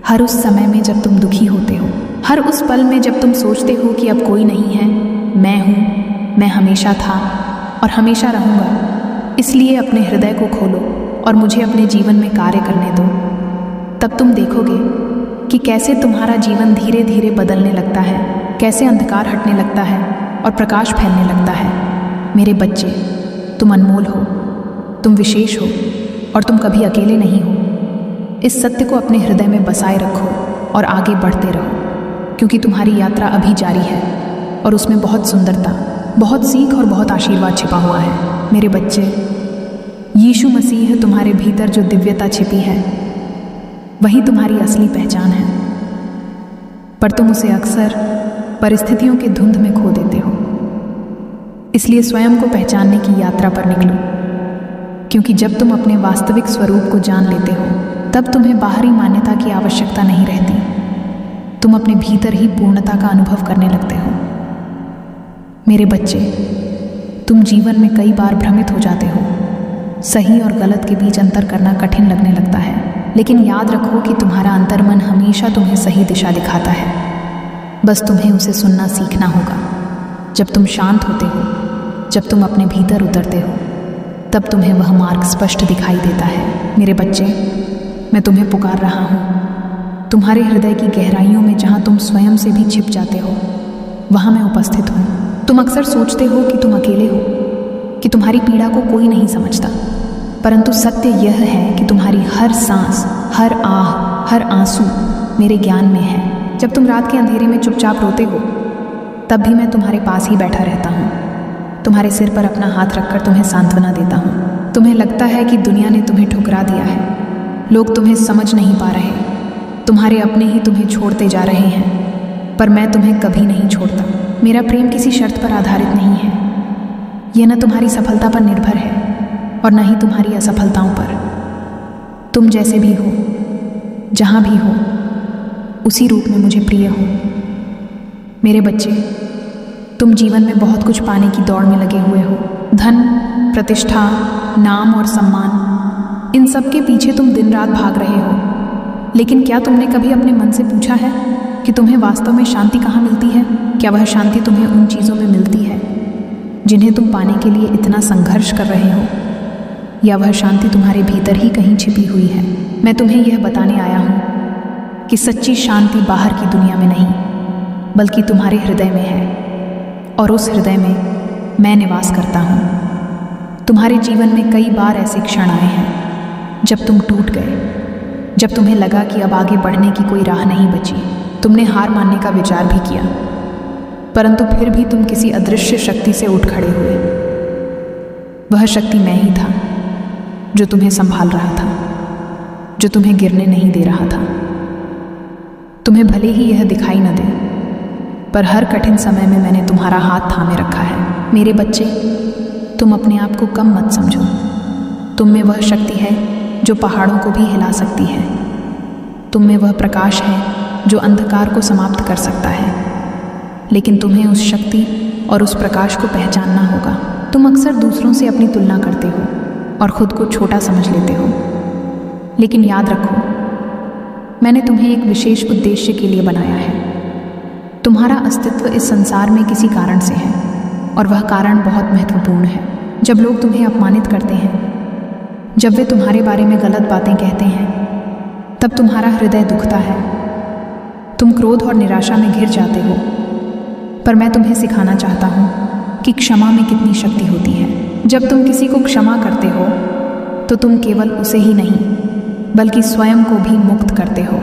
हर उस समय में जब तुम दुखी होते हो, हर उस पल में जब तुम सोचते हो कि अब कोई नहीं है, मैं हूं, मैं हमेशा था और हमेशा रहूंगा। इसलिए अपने हृदय को खोलो और मुझे अपने जीवन में कार्य करने दो। तब तुम देखोगे कि कैसे तुम्हारा जीवन धीरे धीरे बदलने लगता है, कैसे अंधकार हटने लगता है और प्रकाश फैलने लगता है। मेरे बच्चे, तुम अनमोल हो, तुम विशेष हो और तुम कभी अकेले नहीं हो। इस सत्य को अपने हृदय में बसाए रखो और आगे बढ़ते रहो, क्योंकि तुम्हारी यात्रा अभी जारी है और उसमें बहुत सुंदरता, बहुत सीख और बहुत आशीर्वाद छिपा हुआ है। मेरे बच्चे, यीशु मसीह तुम्हारे भीतर जो दिव्यता छिपी है, वही तुम्हारी असली पहचान है, पर तुम उसे अक्सर परिस्थितियों के धुंध में खो देते हो। इसलिए स्वयं को पहचानने की यात्रा पर निकलो, क्योंकि जब तुम अपने वास्तविक स्वरूप को जान लेते हो, तब तुम्हें बाहरी मान्यता की आवश्यकता नहीं रहती। तुम अपने भीतर ही पूर्णता का अनुभव करने लगते हो। मेरे बच्चे, तुम जीवन में कई बार भ्रमित हो जाते हो। सही और गलत के बीच अंतर करना कठिन लगने लगता है, लेकिन याद रखो कि तुम्हारा अंतर्मन हमेशा तुम्हें सही दिशा दिखाता है। बस तुम्हें उसे सुनना सीखना होगा। जब तुम शांत होते हो, जब तुम अपने भीतर उतरते हो, तब तुम्हें वह मार्ग स्पष्ट दिखाई देता है। मेरे बच्चे, मैं तुम्हें पुकार रहा हूँ। तुम्हारे हृदय की गहराइयों में जहाँ तुम स्वयं से भी छिप जाते हो, वहाँ मैं उपस्थित हूँ। तुम अक्सर सोचते हो कि तुम अकेले हो, कि तुम्हारी पीड़ा को कोई नहीं समझता, परंतु सत्य यह है कि तुम्हारी हर सांस, हर आह, हर आंसू मेरे ज्ञान में है। जब तुम रात के अंधेरे में चुपचाप रोते हो, तब भी मैं तुम्हारे पास ही बैठा रहता हूँ। तुम्हारे सिर पर अपना हाथ रखकर तुम्हें सांत्वना देता हूँ। तुम्हें लगता है कि दुनिया ने तुम्हें ठुकरा दिया है, लोग तुम्हें समझ नहीं पा रहे, तुम्हारे अपने ही तुम्हें छोड़ते जा रहे हैं, पर मैं तुम्हें कभी नहीं छोड़ता। मेरा प्रेम किसी शर्त पर आधारित नहीं है। यह न तुम्हारी सफलता पर निर्भर है और न ही तुम्हारी असफलताओं पर। तुम जैसे भी हो, जहाँ भी हो, उसी रूप में मुझे प्रिय हो। मेरे बच्चे, तुम जीवन में बहुत कुछ पाने की दौड़ में लगे हुए हो। धन, प्रतिष्ठा, नाम और सम्मान, इन सब के पीछे तुम दिन रात भाग रहे हो। लेकिन क्या तुमने कभी अपने मन से पूछा है कि तुम्हें वास्तव में शांति कहाँ मिलती है? क्या वह शांति तुम्हें उन चीज़ों में मिलती है जिन्हें तुम पाने के लिए इतना संघर्ष कर रहे हो, या वह शांति तुम्हारे भीतर ही कहीं छिपी हुई है? मैं तुम्हें यह बताने आया हूँ कि सच्ची शांति बाहर की दुनिया में नहीं, बल्कि तुम्हारे हृदय में है, और उस हृदय में मैं निवास करता हूँ। तुम्हारे जीवन में कई बार ऐसे क्षण आए हैं जब तुम टूट गए, जब तुम्हें लगा कि अब आगे बढ़ने की कोई राह नहीं बची। तुमने हार मानने का विचार भी किया, परंतु फिर भी तुम किसी अदृश्य शक्ति से उठ खड़े हुए। वह शक्ति मैं ही था, जो तुम्हें संभाल रहा था, जो तुम्हें गिरने नहीं दे रहा था। तुम्हें भले ही यह दिखाई न दे, पर हर कठिन समय में मैंने तुम्हारा हाथ थामे रखा है। मेरे बच्चे, तुम अपने आप को कम मत समझो। तुम में वह शक्ति है जो पहाड़ों को भी हिला सकती है। तुम में वह प्रकाश है जो अंधकार को समाप्त कर सकता है, लेकिन तुम्हें उस शक्ति और उस प्रकाश को पहचानना होगा। तुम अक्सर दूसरों से अपनी तुलना करते हो और खुद को छोटा समझ लेते हो, लेकिन याद रखो, मैंने तुम्हें एक विशेष उद्देश्य के लिए बनाया है। तुम्हारा अस्तित्व इस संसार में किसी कारण से है, और वह कारण बहुत महत्वपूर्ण है। जब लोग तुम्हें अपमानित करते हैं, जब वे तुम्हारे बारे में गलत बातें कहते हैं, तब तुम्हारा हृदय दुखता है। तुम क्रोध और निराशा में घिर जाते हो, पर मैं तुम्हें सिखाना चाहता हूँ कि क्षमा में कितनी शक्ति होती है। जब तुम किसी को क्षमा करते हो, तो तुम केवल उसे ही नहीं, बल्कि स्वयं को भी मुक्त करते हो।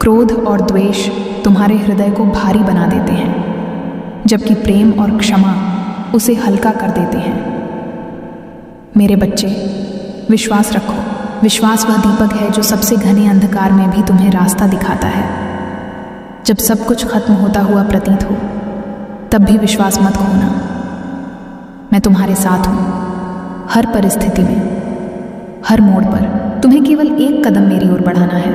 क्रोध और द्वेष तुम्हारे हृदय को भारी बना देते हैं, जबकि प्रेम और क्षमा उसे हल्का कर देते हैं। मेरे बच्चे, विश्वास रखो। विश्वास वह दीपक है जो सबसे घने अंधकार में भी तुम्हें रास्ता दिखाता है। जब सब कुछ खत्म होता हुआ प्रतीत हो, तब भी विश्वास मत खोना। मैं तुम्हारे साथ हूँ, हर परिस्थिति में, हर मोड़ पर। तुम्हें केवल एक कदम मेरी ओर बढ़ाना है।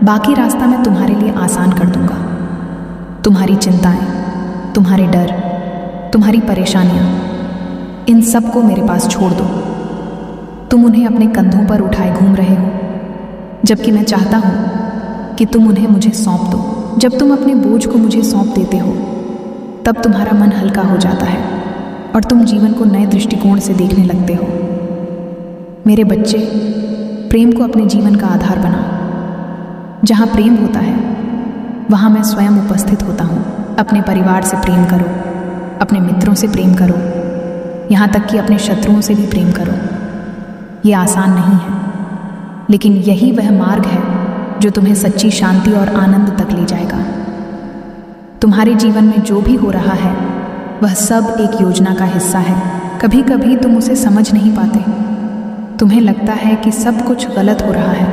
बाकी रास्ता मैं तुम्हारे लिए आसान कर दूंगा। तुम्हारी चिंताएं, तुम्हारे डर, तुम्हारी परेशानियां, इन सब को मेरे पास छोड़ दो। तुम उन्हें अपने कंधों पर उठाए घूम रहे हो, जबकि मैं चाहता हूं कि तुम उन्हें मुझे सौंप दो। जब तुम अपने बोझ को मुझे सौंप देते हो, तब तुम्हारा मन हल्का हो जाता है और तुम जीवन को नए दृष्टिकोण से देखने लगते हो। मेरे बच्चे, प्रेम को अपने जीवन का आधार बनाओ। जहाँ प्रेम होता है, वहाँ मैं स्वयं उपस्थित होता हूँ। अपने परिवार से प्रेम करो, अपने मित्रों से प्रेम करो, यहाँ तक कि अपने शत्रुओं से भी प्रेम करो। ये आसान नहीं है, लेकिन यही वह मार्ग है जो तुम्हें सच्ची शांति और आनंद तक ले जाएगा। तुम्हारे जीवन में जो भी हो रहा है, वह सब एक योजना का हिस्सा है। कभी कभी तुम उसे समझ नहीं पाते। तुम्हें लगता है कि सब कुछ गलत हो रहा है,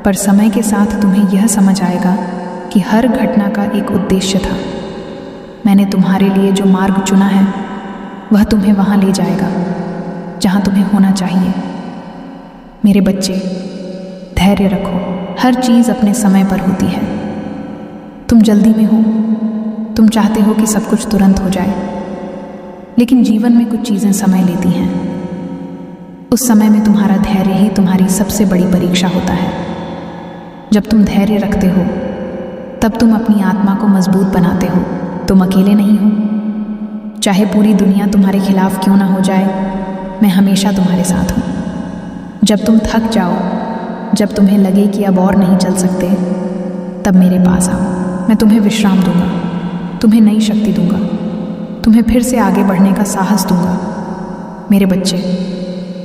पर समय के साथ तुम्हें यह समझ आएगा कि हर घटना का एक उद्देश्य था। मैंने तुम्हारे लिए जो मार्ग चुना है, वह तुम्हें वहाँ ले जाएगा जहाँ तुम्हें होना चाहिए। मेरे बच्चे, धैर्य रखो। हर चीज़ अपने समय पर होती है। तुम जल्दी में हो, तुम चाहते हो कि सब कुछ तुरंत हो जाए, लेकिन जीवन में कुछ चीज़ें समय लेती हैं। उस समय में तुम्हारा धैर्य ही तुम्हारी सबसे बड़ी परीक्षा होता है। जब तुम धैर्य रखते हो, तब तुम अपनी आत्मा को मजबूत बनाते हो। तुम अकेले नहीं हो। चाहे पूरी दुनिया तुम्हारे खिलाफ क्यों ना हो जाए, मैं हमेशा तुम्हारे साथ हूँ। जब तुम थक जाओ, जब तुम्हें लगे कि अब और नहीं चल सकते, तब मेरे पास आओ। मैं तुम्हें विश्राम दूंगा, तुम्हें नई शक्ति दूंगा, तुम्हें फिर से आगे बढ़ने का साहस दूंगा। मेरे बच्चे,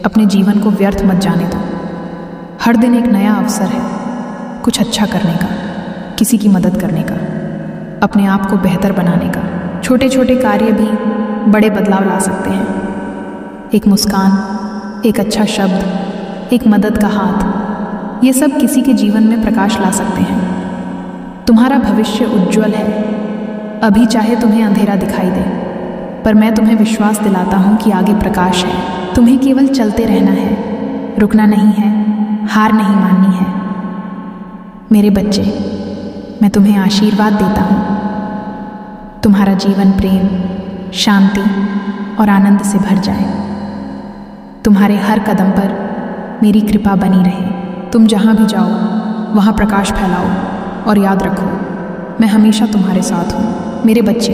अपने जीवन को व्यर्थ मत जाने दो। हर दिन एक नया अवसर है कुछ अच्छा करने का, किसी की मदद करने का, अपने आप को बेहतर बनाने का। छोटे छोटे कार्य भी बड़े बदलाव ला सकते हैं। एक मुस्कान, एक अच्छा शब्द, एक मदद का हाथ, ये सब किसी के जीवन में प्रकाश ला सकते हैं। तुम्हारा भविष्य उज्जवल है। अभी चाहे तुम्हें अंधेरा दिखाई दे, पर मैं तुम्हें विश्वास दिलाता हूँ कि आगे प्रकाश है। तुम्हें केवल चलते रहना है, रुकना नहीं है, हार नहीं माननी है। मेरे बच्चे, मैं तुम्हें आशीर्वाद देता हूँ। तुम्हारा जीवन प्रेम, शांति और आनंद से भर जाए। तुम्हारे हर कदम पर मेरी कृपा बनी रहे। तुम जहाँ भी जाओ, वहाँ प्रकाश फैलाओ और याद रखो, मैं हमेशा तुम्हारे साथ हूँ। मेरे बच्चे,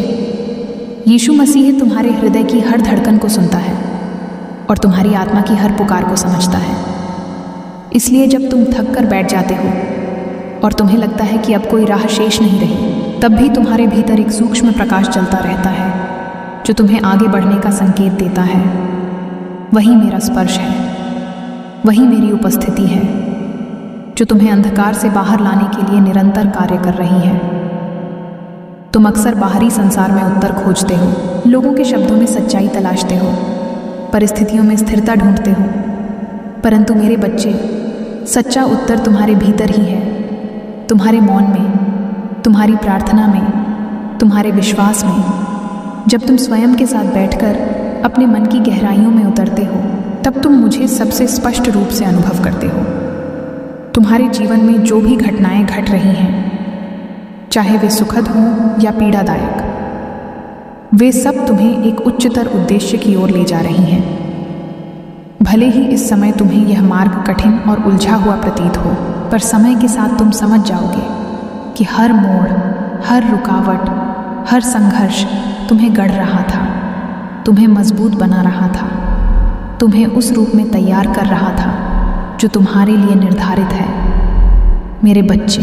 यीशु मसीह तुम्हारे हृदय की हर धड़कन को सुनता है और तुम्हारी आत्मा की हर पुकार को समझता है। इसलिए जब तुम थक कर बैठ जाते हो और तुम्हें लगता है कि अब कोई राह शेष नहीं रही, तब भी तुम्हारे भीतर एक सूक्ष्म प्रकाश चलता रहता है जो तुम्हें आगे बढ़ने का संकेत देता है। वही मेरा स्पर्श है, वही मेरी उपस्थिति है जो तुम्हें अंधकार से बाहर लाने के लिए निरंतर कार्य कर रही है। तुम अक्सर बाहरी संसार में उत्तर खोजते हो, लोगों के शब्दों में सच्चाई तलाशते हो, परिस्थितियों में स्थिरता ढूंढते हो, परंतु मेरे बच्चे, सच्चा उत्तर तुम्हारे भीतर ही है। तुम्हारे मौन में, तुम्हारी प्रार्थना में, तुम्हारे विश्वास में। जब तुम स्वयं के साथ बैठकर अपने मन की गहराइयों में उतरते हो, तब तुम मुझे सबसे स्पष्ट रूप से अनुभव करते हो। तुम्हारे जीवन में जो भी घटनाएं घट रही हैं, चाहे वे सुखद हों या पीड़ादायक, वे सब तुम्हें एक उच्चतर उद्देश्य की ओर ले जा रही हैं। भले ही इस समय तुम्हें यह मार्ग कठिन और उलझा हुआ प्रतीत हो, पर समय के साथ तुम समझ जाओगे कि हर मोड़, हर रुकावट, हर संघर्ष तुम्हें गढ़ रहा था, तुम्हें मजबूत बना रहा था, तुम्हें उस रूप में तैयार कर रहा था जो तुम्हारे लिए निर्धारित है। मेरे बच्चे,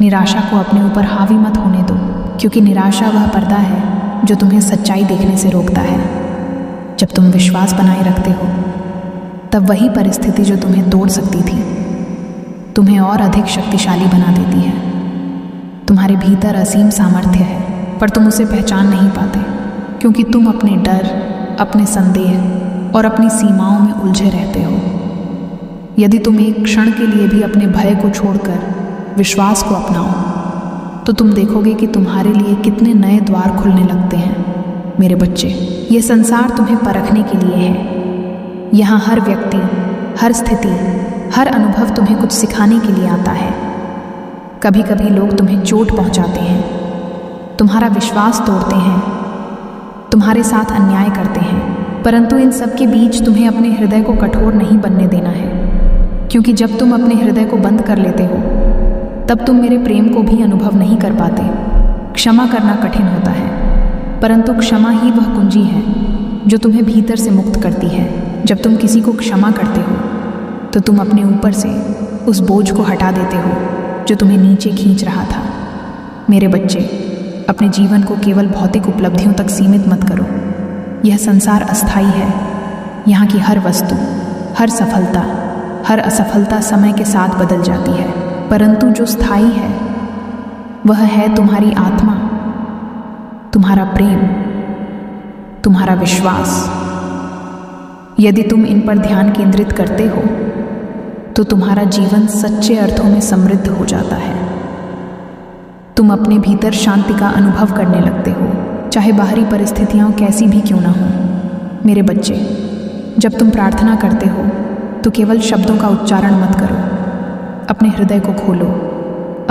निराशा को अपने ऊपर हावी मत होने दो, क्योंकि निराशा वह पर्दा है जो तुम्हें सच्चाई देखने से रोकता है। जब तुम विश्वास बनाए रखते हो, तब वही परिस्थिति जो तुम्हें तोड़ सकती थी, तुम्हें और अधिक शक्तिशाली बना देती है। तुम्हारे भीतर असीम सामर्थ्य है, पर तुम उसे पहचान नहीं पाते, क्योंकि तुम अपने डर, अपने संदेह और अपनी सीमाओं में उलझे रहते हो। यदि तुम एक क्षण के लिए भी अपने भय को छोड़कर विश्वास को अपनाओ, तो तुम देखोगे कि तुम्हारे लिए कितने नए द्वार खुलने लगते हैं। मेरे बच्चे, ये संसार तुम्हें परखने के लिए है। यहाँ हर व्यक्ति, हर स्थिति हर अनुभव तुम्हें कुछ सिखाने के लिए आता है। कभी कभी लोग तुम्हें चोट पहुंचाते हैं, तुम्हारा विश्वास तोड़ते हैं, तुम्हारे साथ अन्याय करते हैं, परंतु इन सब के बीच तुम्हें अपने हृदय को कठोर नहीं बनने देना है, क्योंकि जब तुम अपने हृदय को बंद कर लेते हो तब तुम मेरे प्रेम को भी अनुभव नहीं कर पाते। क्षमा करना कठिन होता है, परंतु क्षमा ही वह कुंजी है जो तुम्हें भीतर से मुक्त करती है। जब तुम किसी को क्षमा करते हो तो तुम अपने ऊपर से उस बोझ को हटा देते हो जो तुम्हें नीचे खींच रहा था। मेरे बच्चे, अपने जीवन को केवल भौतिक उपलब्धियों तक सीमित मत करो। यह संसार अस्थायी है। यहाँ की हर वस्तु, हर सफलता, हर असफलता समय के साथ बदल जाती है, परंतु जो स्थायी है वह है तुम्हारी आत्मा, तुम्हारा प्रेम, तुम्हारा विश्वास। यदि तुम इन पर ध्यान केंद्रित करते हो तो तुम्हारा जीवन सच्चे अर्थों में समृद्ध हो जाता है। तुम अपने भीतर शांति का अनुभव करने लगते हो, चाहे बाहरी परिस्थितियां कैसी भी क्यों ना हो। मेरे बच्चे, जब तुम प्रार्थना करते हो तो केवल शब्दों का उच्चारण मत करो, अपने हृदय को खोलो,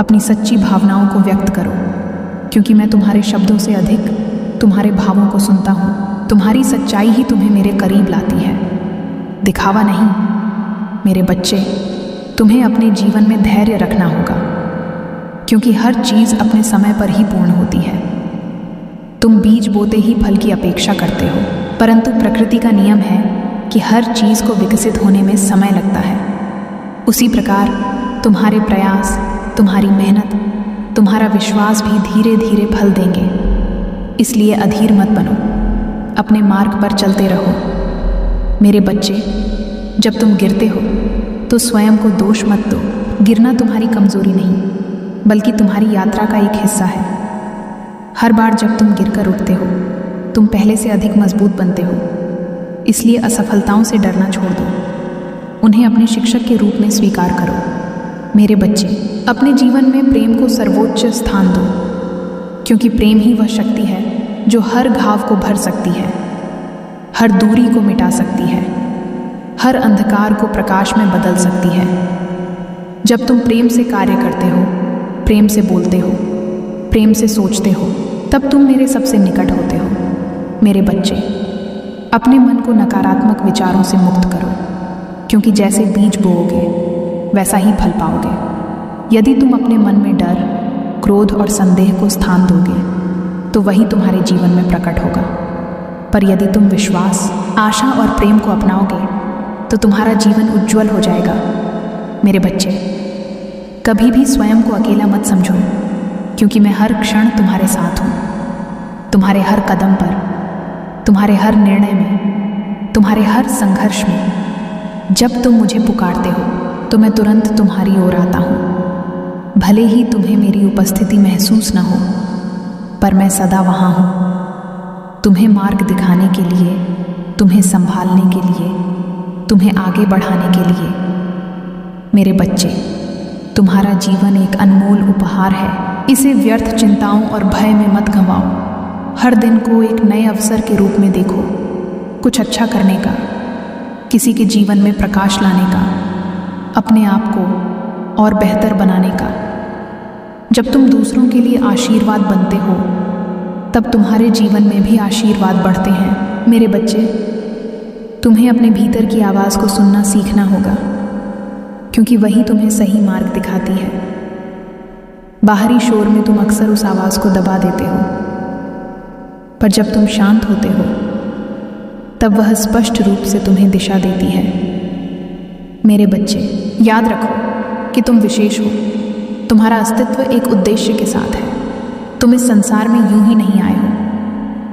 अपनी सच्ची भावनाओं को व्यक्त करो, क्योंकि मैं तुम्हारे शब्दों से अधिक तुम्हारे भावों को सुनता हूँ। तुम्हारी सच्चाई ही तुम्हें मेरे करीब लाती है, दिखावा नहीं। मेरे बच्चे, तुम्हें अपने जीवन में धैर्य रखना होगा, क्योंकि हर चीज़ अपने समय पर ही पूर्ण होती है। तुम बीज बोते ही फल की अपेक्षा करते हो, परंतु प्रकृति का नियम है कि हर चीज़ को विकसित होने में समय लगता है। उसी प्रकार तुम्हारे प्रयास, तुम्हारी मेहनत, तुम्हारा विश्वास भी धीरे धीरे फल देंगे। इसलिए अधीर मत बनो, अपने मार्ग पर चलते रहो। मेरे बच्चे, जब तुम गिरते हो तो स्वयं को दोष मत दो। गिरना तुम्हारी कमजोरी नहीं, बल्कि तुम्हारी यात्रा का एक हिस्सा है। हर बार जब तुम गिरकर उठते हो तुम पहले से अधिक मजबूत बनते हो। इसलिए असफलताओं से डरना छोड़ दो, उन्हें अपने शिक्षक के रूप में स्वीकार करो। मेरे बच्चे, अपने जीवन में प्रेम को सर्वोच्च स्थान दो, क्योंकि प्रेम ही वह शक्ति है जो हर घाव को भर सकती है, हर दूरी को मिटा सकती है, हर अंधकार को प्रकाश में बदल सकती है। जब तुम प्रेम से कार्य करते हो, प्रेम से बोलते हो, प्रेम से सोचते हो, तब तुम मेरे सबसे निकट होते हो। मेरे बच्चे, अपने मन को नकारात्मक विचारों से मुक्त करो, क्योंकि जैसे बीज बोओगे वैसा ही फल पाओगे। यदि तुम अपने मन में डर, क्रोध और संदेह को स्थान दोगे तो वही तुम्हारे जीवन में प्रकट होगा। पर यदि तुम विश्वास, आशा और प्रेम को अपनाओगे तो तुम्हारा जीवन उज्जवल हो जाएगा। मेरे बच्चे, कभी भी स्वयं को अकेला मत समझो, क्योंकि मैं हर क्षण तुम्हारे साथ हूँ। तुम्हारे हर कदम पर, तुम्हारे हर निर्णय में, तुम्हारे हर संघर्ष में। जब तुम मुझे पुकारते हो तो मैं तुरंत तुम्हारी ओर आता हूँ। भले ही तुम्हें मेरी उपस्थिति महसूस न हो, पर मैं सदा वहाँ हूँ, तुम्हें मार्ग दिखाने के लिए, तुम्हें संभालने के लिए, तुम्हें आगे बढ़ाने के लिए। मेरे बच्चे, तुम्हारा जीवन एक अनमोल उपहार है। इसे व्यर्थ चिंताओं और भय में मत गंवाओ। हर दिन को एक नए अवसर के रूप में देखो, कुछ अच्छा करने का, किसी के जीवन में प्रकाश लाने का, अपने आप को और बेहतर बनाने का। जब तुम दूसरों के लिए आशीर्वाद बनते हो तब तुम्हारे जीवन में भी आशीर्वाद बढ़ते हैं। मेरे बच्चे, तुम्हें अपने भीतर की आवाज़ को सुनना सीखना होगा, क्योंकि वही तुम्हें सही मार्ग दिखाती है। बाहरी शोर में तुम अक्सर उस आवाज़ को दबा देते हो, पर जब तुम शांत होते हो तब वह स्पष्ट रूप से तुम्हें दिशा देती है। मेरे बच्चे, याद रखो कि तुम विशेष हो। तुम्हारा अस्तित्व एक उद्देश्य के साथ है। तुम इस संसार में यूं ही नहीं आए हो।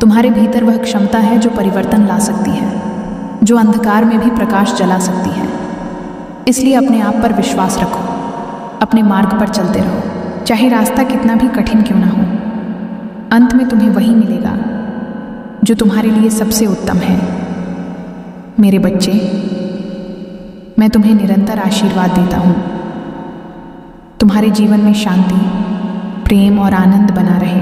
तुम्हारे भीतर वह क्षमता है जो परिवर्तन ला सकती है, जो अंधकार में भी प्रकाश जला सकती है। इसलिए अपने आप पर विश्वास रखो, अपने मार्ग पर चलते रहो, चाहे रास्ता कितना भी कठिन क्यों ना हो। अंत में तुम्हें वही मिलेगा जो तुम्हारे लिए सबसे उत्तम है। मेरे बच्चे, मैं तुम्हें निरंतर आशीर्वाद देता हूँ। तुम्हारे जीवन में शांति, प्रेम और आनंद बना रहे।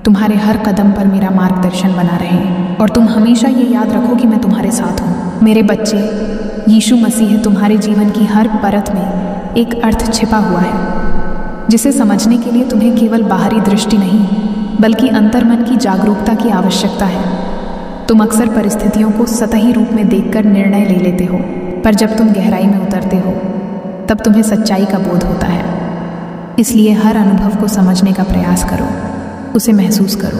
तुम्हारे हर कदम पर मेरा मार्गदर्शन बना रहे और तुम हमेशा ये याद रखो कि मैं तुम्हारे साथ हूँ। मेरे बच्चे, यीशु मसीह तुम्हारे जीवन की हर परत में एक अर्थ छिपा हुआ है, जिसे समझने के लिए तुम्हें केवल बाहरी दृष्टि नहीं बल्कि अंतर्मन की जागरूकता की आवश्यकता है। तुम अक्सर परिस्थितियों को सतही रूप में देखकर निर्णय ले लेते हो, पर जब तुम गहराई में उतरते हो तब तुम्हें सच्चाई का बोध होता है। इसलिए हर अनुभव को समझने का प्रयास करो, उसे महसूस करो,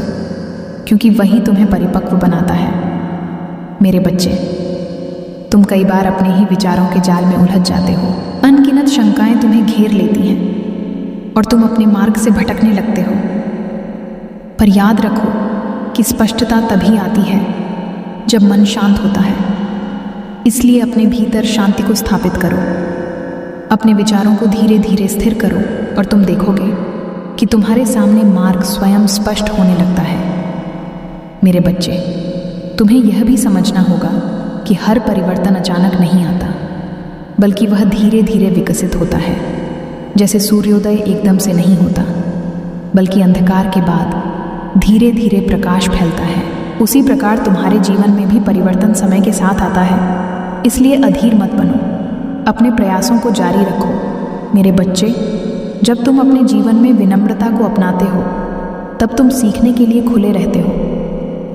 क्योंकि वही तुम्हें परिपक्व बनाता है। मेरे बच्चे, तुम कई बार अपने ही विचारों के जाल में उलझ जाते हो। अनगिनत शंकाएं तुम्हें घेर लेती हैं और तुम अपने मार्ग से भटकने लगते हो। पर याद रखो कि स्पष्टता तभी आती है जब मन शांत होता है। इसलिए अपने भीतर शांति को स्थापित करो, अपने विचारों को धीरे धीरे स्थिर करो और तुम देखोगे कि तुम्हारे सामने मार्ग स्वयं स्पष्ट होने लगता है। मेरे बच्चे, तुम्हें यह भी समझना होगा कि हर परिवर्तन अचानक नहीं आता, बल्कि वह धीरे धीरे विकसित होता है। जैसे सूर्योदय एकदम से नहीं होता, बल्कि अंधकार के बाद धीरे धीरे प्रकाश फैलता है। उसी प्रकार तुम्हारे जीवन में भी परिवर्तन समय के साथ आता है। इसलिए अधीर मत बनो, अपने प्रयासों को जारी रखो। मेरे बच्चे, जब तुम अपने जीवन में विनम्रता को अपनाते हो तब तुम सीखने के लिए खुले रहते हो।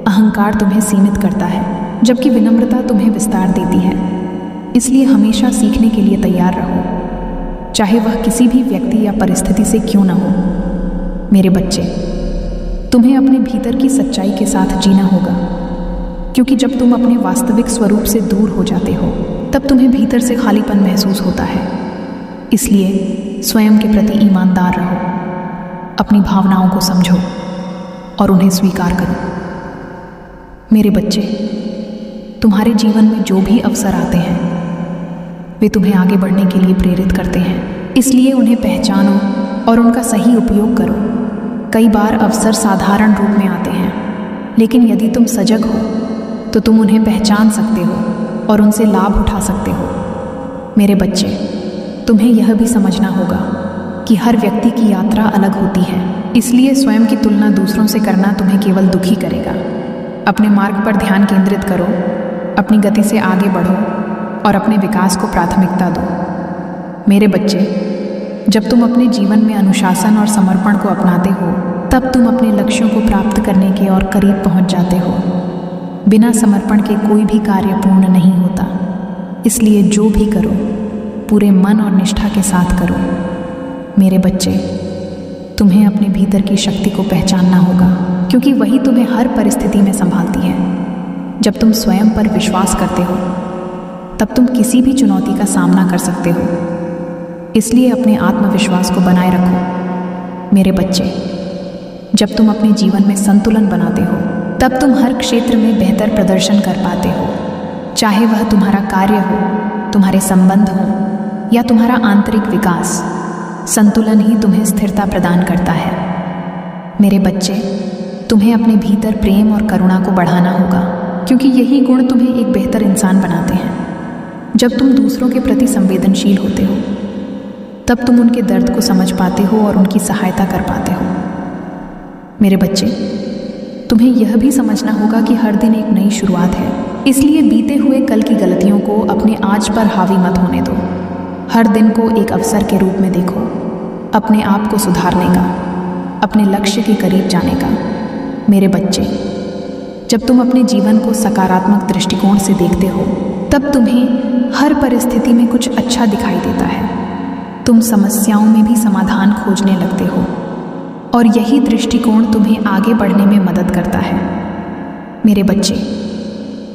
अहंकार तुम्हें सीमित करता है, जबकि विनम्रता तुम्हें विस्तार देती है। इसलिए हमेशा सीखने के लिए तैयार रहो, चाहे वह किसी भी व्यक्ति या परिस्थिति से क्यों न हो। मेरे बच्चे, तुम्हें अपने भीतर की सच्चाई के साथ जीना होगा, क्योंकि जब तुम अपने वास्तविक स्वरूप से दूर हो जाते हो तब तुम्हें भीतर से खालीपन महसूस होता है। इसलिए स्वयं के प्रति ईमानदार रहो, अपनी भावनाओं को समझो और उन्हें स्वीकार करो। मेरे बच्चे, तुम्हारे जीवन में जो भी अवसर आते हैं वे तुम्हें आगे बढ़ने के लिए प्रेरित करते हैं। इसलिए उन्हें पहचानो और उनका सही उपयोग करो। कई बार अवसर साधारण रूप में आते हैं, लेकिन यदि तुम सजग हो तो तुम उन्हें पहचान सकते हो और उनसे लाभ उठा सकते हो। मेरे बच्चे, तुम्हें यह भी समझना होगा कि हर व्यक्ति की यात्रा अलग होती है। इसलिए स्वयं की तुलना दूसरों से करना तुम्हें केवल दुखी करेगा। अपने मार्ग पर ध्यान केंद्रित करो, अपनी गति से आगे बढ़ो और अपने विकास को प्राथमिकता दो। मेरे बच्चे, जब तुम अपने जीवन में अनुशासन और समर्पण को अपनाते हो तब तुम अपने लक्ष्यों को प्राप्त करने के और करीब पहुंच जाते हो। बिना समर्पण के कोई भी कार्य पूर्ण नहीं होता। इसलिए जो भी करो पूरे मन और निष्ठा के साथ करो। मेरे बच्चे, तुम्हें अपने भीतर की शक्ति को पहचानना होगा, क्योंकि वही तुम्हें हर परिस्थिति में संभालती है। जब तुम स्वयं पर विश्वास करते हो तब तुम किसी भी चुनौती का सामना कर सकते हो। इसलिए अपने आत्मविश्वास को बनाए रखो। मेरे बच्चे, जब तुम अपने जीवन में संतुलन बनाते हो तब तुम हर क्षेत्र में बेहतर प्रदर्शन कर पाते हो, चाहे वह तुम्हारा कार्य हो, तुम्हारे संबंध हो या तुम्हारा आंतरिक विकास। संतुलन ही तुम्हें स्थिरता प्रदान करता है। मेरे बच्चे, तुम्हें अपने भीतर प्रेम और करुणा को बढ़ाना होगा, क्योंकि यही गुण तुम्हें एक बेहतर इंसान बनाते हैं। जब तुम दूसरों के प्रति संवेदनशील होते हो तब तुम उनके दर्द को समझ पाते हो और उनकी सहायता कर पाते हो। मेरे बच्चे, तुम्हें यह भी समझना होगा कि हर दिन एक नई शुरुआत है। इसलिए बीते हुए कल की गलतियों को अपने आज पर हावी मत होने दो। हर दिन को एक अवसर के रूप में देखो, अपने आप को सुधारने का, अपने लक्ष्य के करीब जाने का। मेरे बच्चे, जब तुम अपने जीवन को सकारात्मक दृष्टिकोण से देखते हो तब तुम्हें हर परिस्थिति में कुछ अच्छा दिखाई देता है। तुम समस्याओं में भी समाधान खोजने लगते हो और यही दृष्टिकोण तुम्हें आगे बढ़ने में मदद करता है। मेरे बच्चे,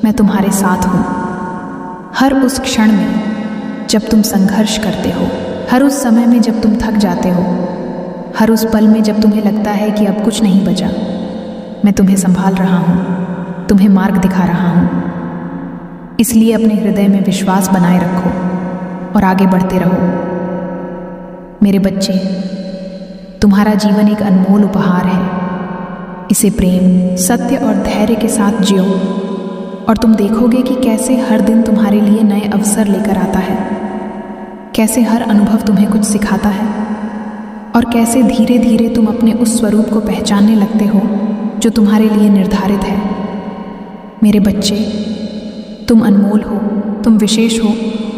मैं तुम्हारे साथ हूँ। हर उस क्षण में जब तुम संघर्ष करते हो, हर उस समय में जब तुम थक जाते हो, हर उस पल में जब तुम्हें लगता है कि अब कुछ नहीं बचा, मैं तुम्हें संभाल रहा हूँ, तुम्हें मार्ग दिखा रहा हूँ। इसलिए अपने हृदय में विश्वास बनाए रखो और आगे बढ़ते रहो। मेरे बच्चे, तुम्हारा जीवन एक अनमोल उपहार है। इसे प्रेम, सत्य और धैर्य के साथ जियो और तुम देखोगे कि कैसे हर दिन तुम्हारे लिए नए अवसर लेकर आता है, कैसे हर अनुभव तुम्हें कुछ सिखाता है और कैसे धीरे धीरे तुम अपने उस स्वरूप को पहचानने लगते हो जो तुम्हारे लिए निर्धारित है। मेरे बच्चे, तुम अनमोल हो तुम विशेष हो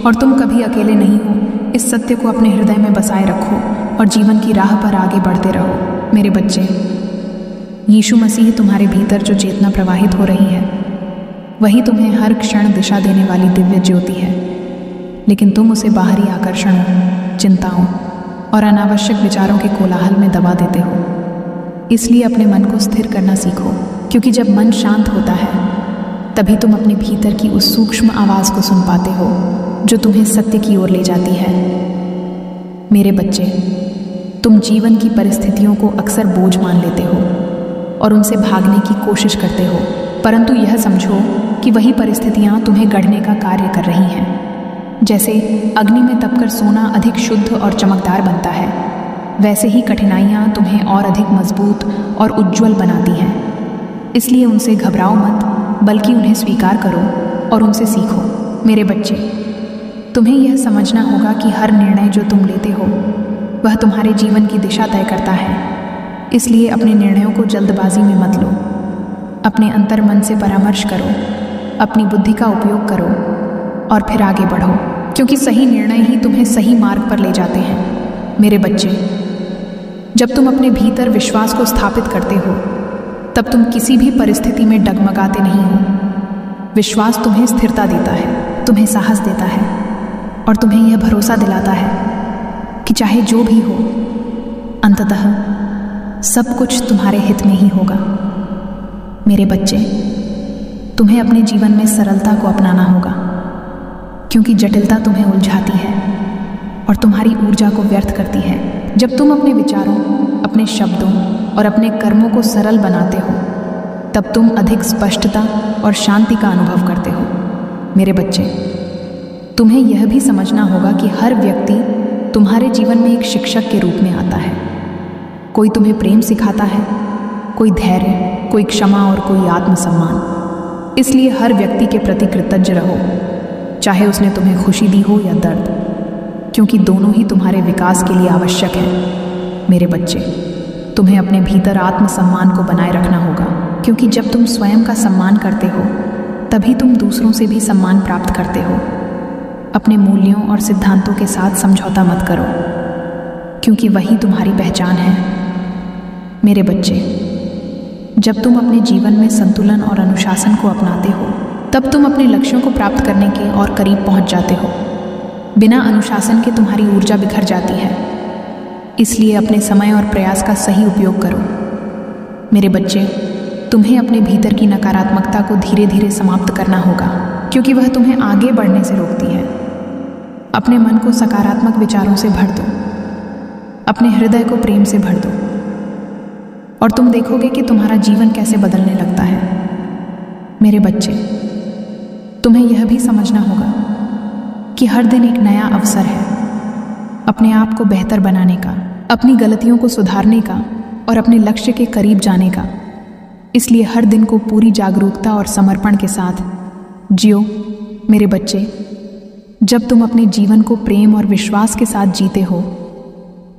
और तुम कभी अकेले नहीं हो। इस सत्य को अपने हृदय में बसाए रखो और जीवन की राह पर आगे बढ़ते रहो। मेरे बच्चे, यीशु मसीह तुम्हारे भीतर जो चेतना प्रवाहित हो रही है, वही तुम्हें हर क्षण दिशा देने वाली दिव्य ज्योति है। लेकिन तुम उसे बाहरी आकर्षणों, चिंताओं और अनावश्यक विचारों के कोलाहल में दबा देते हो। इसलिए अपने मन को स्थिर करना सीखो, क्योंकि जब मन शांत होता है तभी तुम अपने भीतर की उस सूक्ष्म आवाज़ को सुन पाते हो जो तुम्हें सत्य की ओर ले जाती है। मेरे बच्चे, तुम जीवन की परिस्थितियों को अक्सर बोझ मान लेते हो और उनसे भागने की कोशिश करते हो, परंतु यह समझो कि वही परिस्थितियाँ तुम्हें गढ़ने का कार्य कर रही हैं। जैसे अग्नि में तपकर सोना अधिक शुद्ध और चमकदार बनता है, वैसे ही कठिनाइयाँ तुम्हें और अधिक मजबूत और उज्ज्वल बनाती हैं। इसलिए उनसे घबराओ मत, बल्कि उन्हें स्वीकार करो और उनसे सीखो। मेरे बच्चे, तुम्हें यह समझना होगा कि हर निर्णय जो तुम लेते हो वह तुम्हारे जीवन की दिशा तय करता है। इसलिए अपने निर्णयों को जल्दबाजी में मत लो। अपने अंतर मन से परामर्श करो, अपनी बुद्धि का उपयोग करो और फिर आगे बढ़ो, क्योंकि सही निर्णय ही तुम्हें सही मार्ग पर ले जाते हैं। मेरे बच्चे, जब तुम अपने भीतर विश्वास को स्थापित करते हो तब तुम किसी भी परिस्थिति में डगमगाते नहीं हो। विश्वास तुम्हें स्थिरता देता है, तुम्हें साहस देता है और तुम्हें यह भरोसा दिलाता है कि चाहे जो भी हो, अंततः सब कुछ तुम्हारे हित में ही होगा। मेरे बच्चे, तुम्हें अपने जीवन में सरलता को अपनाना होगा, क्योंकि जटिलता तुम्हें उलझाती है और तुम्हारी ऊर्जा को व्यर्थ करती है। जब तुम अपने विचारों, अपने शब्दों और अपने कर्मों को सरल बनाते हो, तब तुम अधिक स्पष्टता और शांति का अनुभव करते हो। मेरे बच्चे, तुम्हें यह भी समझना होगा कि हर व्यक्ति तुम्हारे जीवन में एक शिक्षक के रूप में आता है। कोई तुम्हें प्रेम सिखाता है, कोई धैर्य, कोई क्षमा और कोई आत्मसम्मान। इसलिए हर व्यक्ति के प्रति कृतज्ञ रहो, चाहे उसने तुम्हें खुशी दी हो या दर्द, क्योंकि दोनों ही तुम्हारे विकास के लिए आवश्यक है। मेरे बच्चे, तुम्हें अपने भीतर आत्मसम्मान को बनाए रखना होगा, क्योंकि जब तुम स्वयं का सम्मान करते हो तभी तुम दूसरों से भी सम्मान प्राप्त करते हो। अपने मूल्यों और सिद्धांतों के साथ समझौता मत करो, क्योंकि वही तुम्हारी पहचान है। मेरे बच्चे, जब तुम अपने जीवन में संतुलन और अनुशासन को अपनाते हो तब तुम अपने लक्ष्यों को प्राप्त करने के और करीब पहुंच जाते हो। बिना अनुशासन के तुम्हारी ऊर्जा बिखर जाती है। इसलिए अपने समय और प्रयास का सही उपयोग करो। मेरे बच्चे, तुम्हें अपने भीतर की नकारात्मकता को धीरे धीरे समाप्त करना होगा, क्योंकि वह तुम्हें आगे बढ़ने से रोकती है। अपने मन को सकारात्मक विचारों से भर दो, अपने हृदय को प्रेम से भर दो और तुम देखोगे कि तुम्हारा जीवन कैसे बदलने लगता है। मेरे बच्चे, तुम्हें यह भी समझना होगा कि हर दिन एक नया अवसर है अपने आप को बेहतर बनाने का, अपनी गलतियों को सुधारने का और अपने लक्ष्य के करीब जाने का। इसलिए हर दिन को पूरी जागरूकता और समर्पण के साथ जियो। मेरे बच्चे, जब तुम अपने जीवन को प्रेम और विश्वास के साथ जीते हो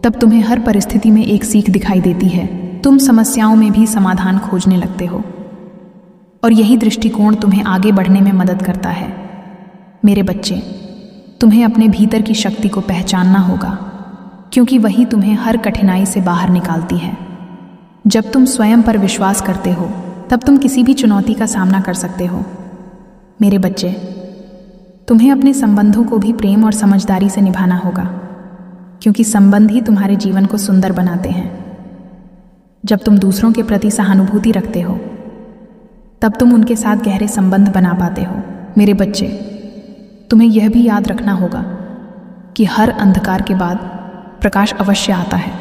तब तुम्हें हर परिस्थिति में एक सीख दिखाई देती है। तुम समस्याओं में भी समाधान खोजने लगते हो और यही दृष्टिकोण तुम्हें आगे बढ़ने में मदद करता है। मेरे बच्चे, तुम्हें अपने भीतर की शक्ति को पहचानना होगा, क्योंकि वही तुम्हें हर कठिनाई से बाहर निकालती है। जब तुम स्वयं पर विश्वास करते हो तब तुम किसी भी चुनौती का सामना कर सकते हो। मेरे बच्चे, तुम्हें अपने संबंधों को भी प्रेम और समझदारी से निभाना होगा, क्योंकि संबंध ही तुम्हारे जीवन को सुंदर बनाते हैं। जब तुम दूसरों के प्रति सहानुभूति रखते हो तब तुम उनके साथ गहरे संबंध बना पाते हो। मेरे बच्चे, तुम्हें यह भी याद रखना होगा कि हर अंधकार के बाद प्रकाश अवश्य आता है।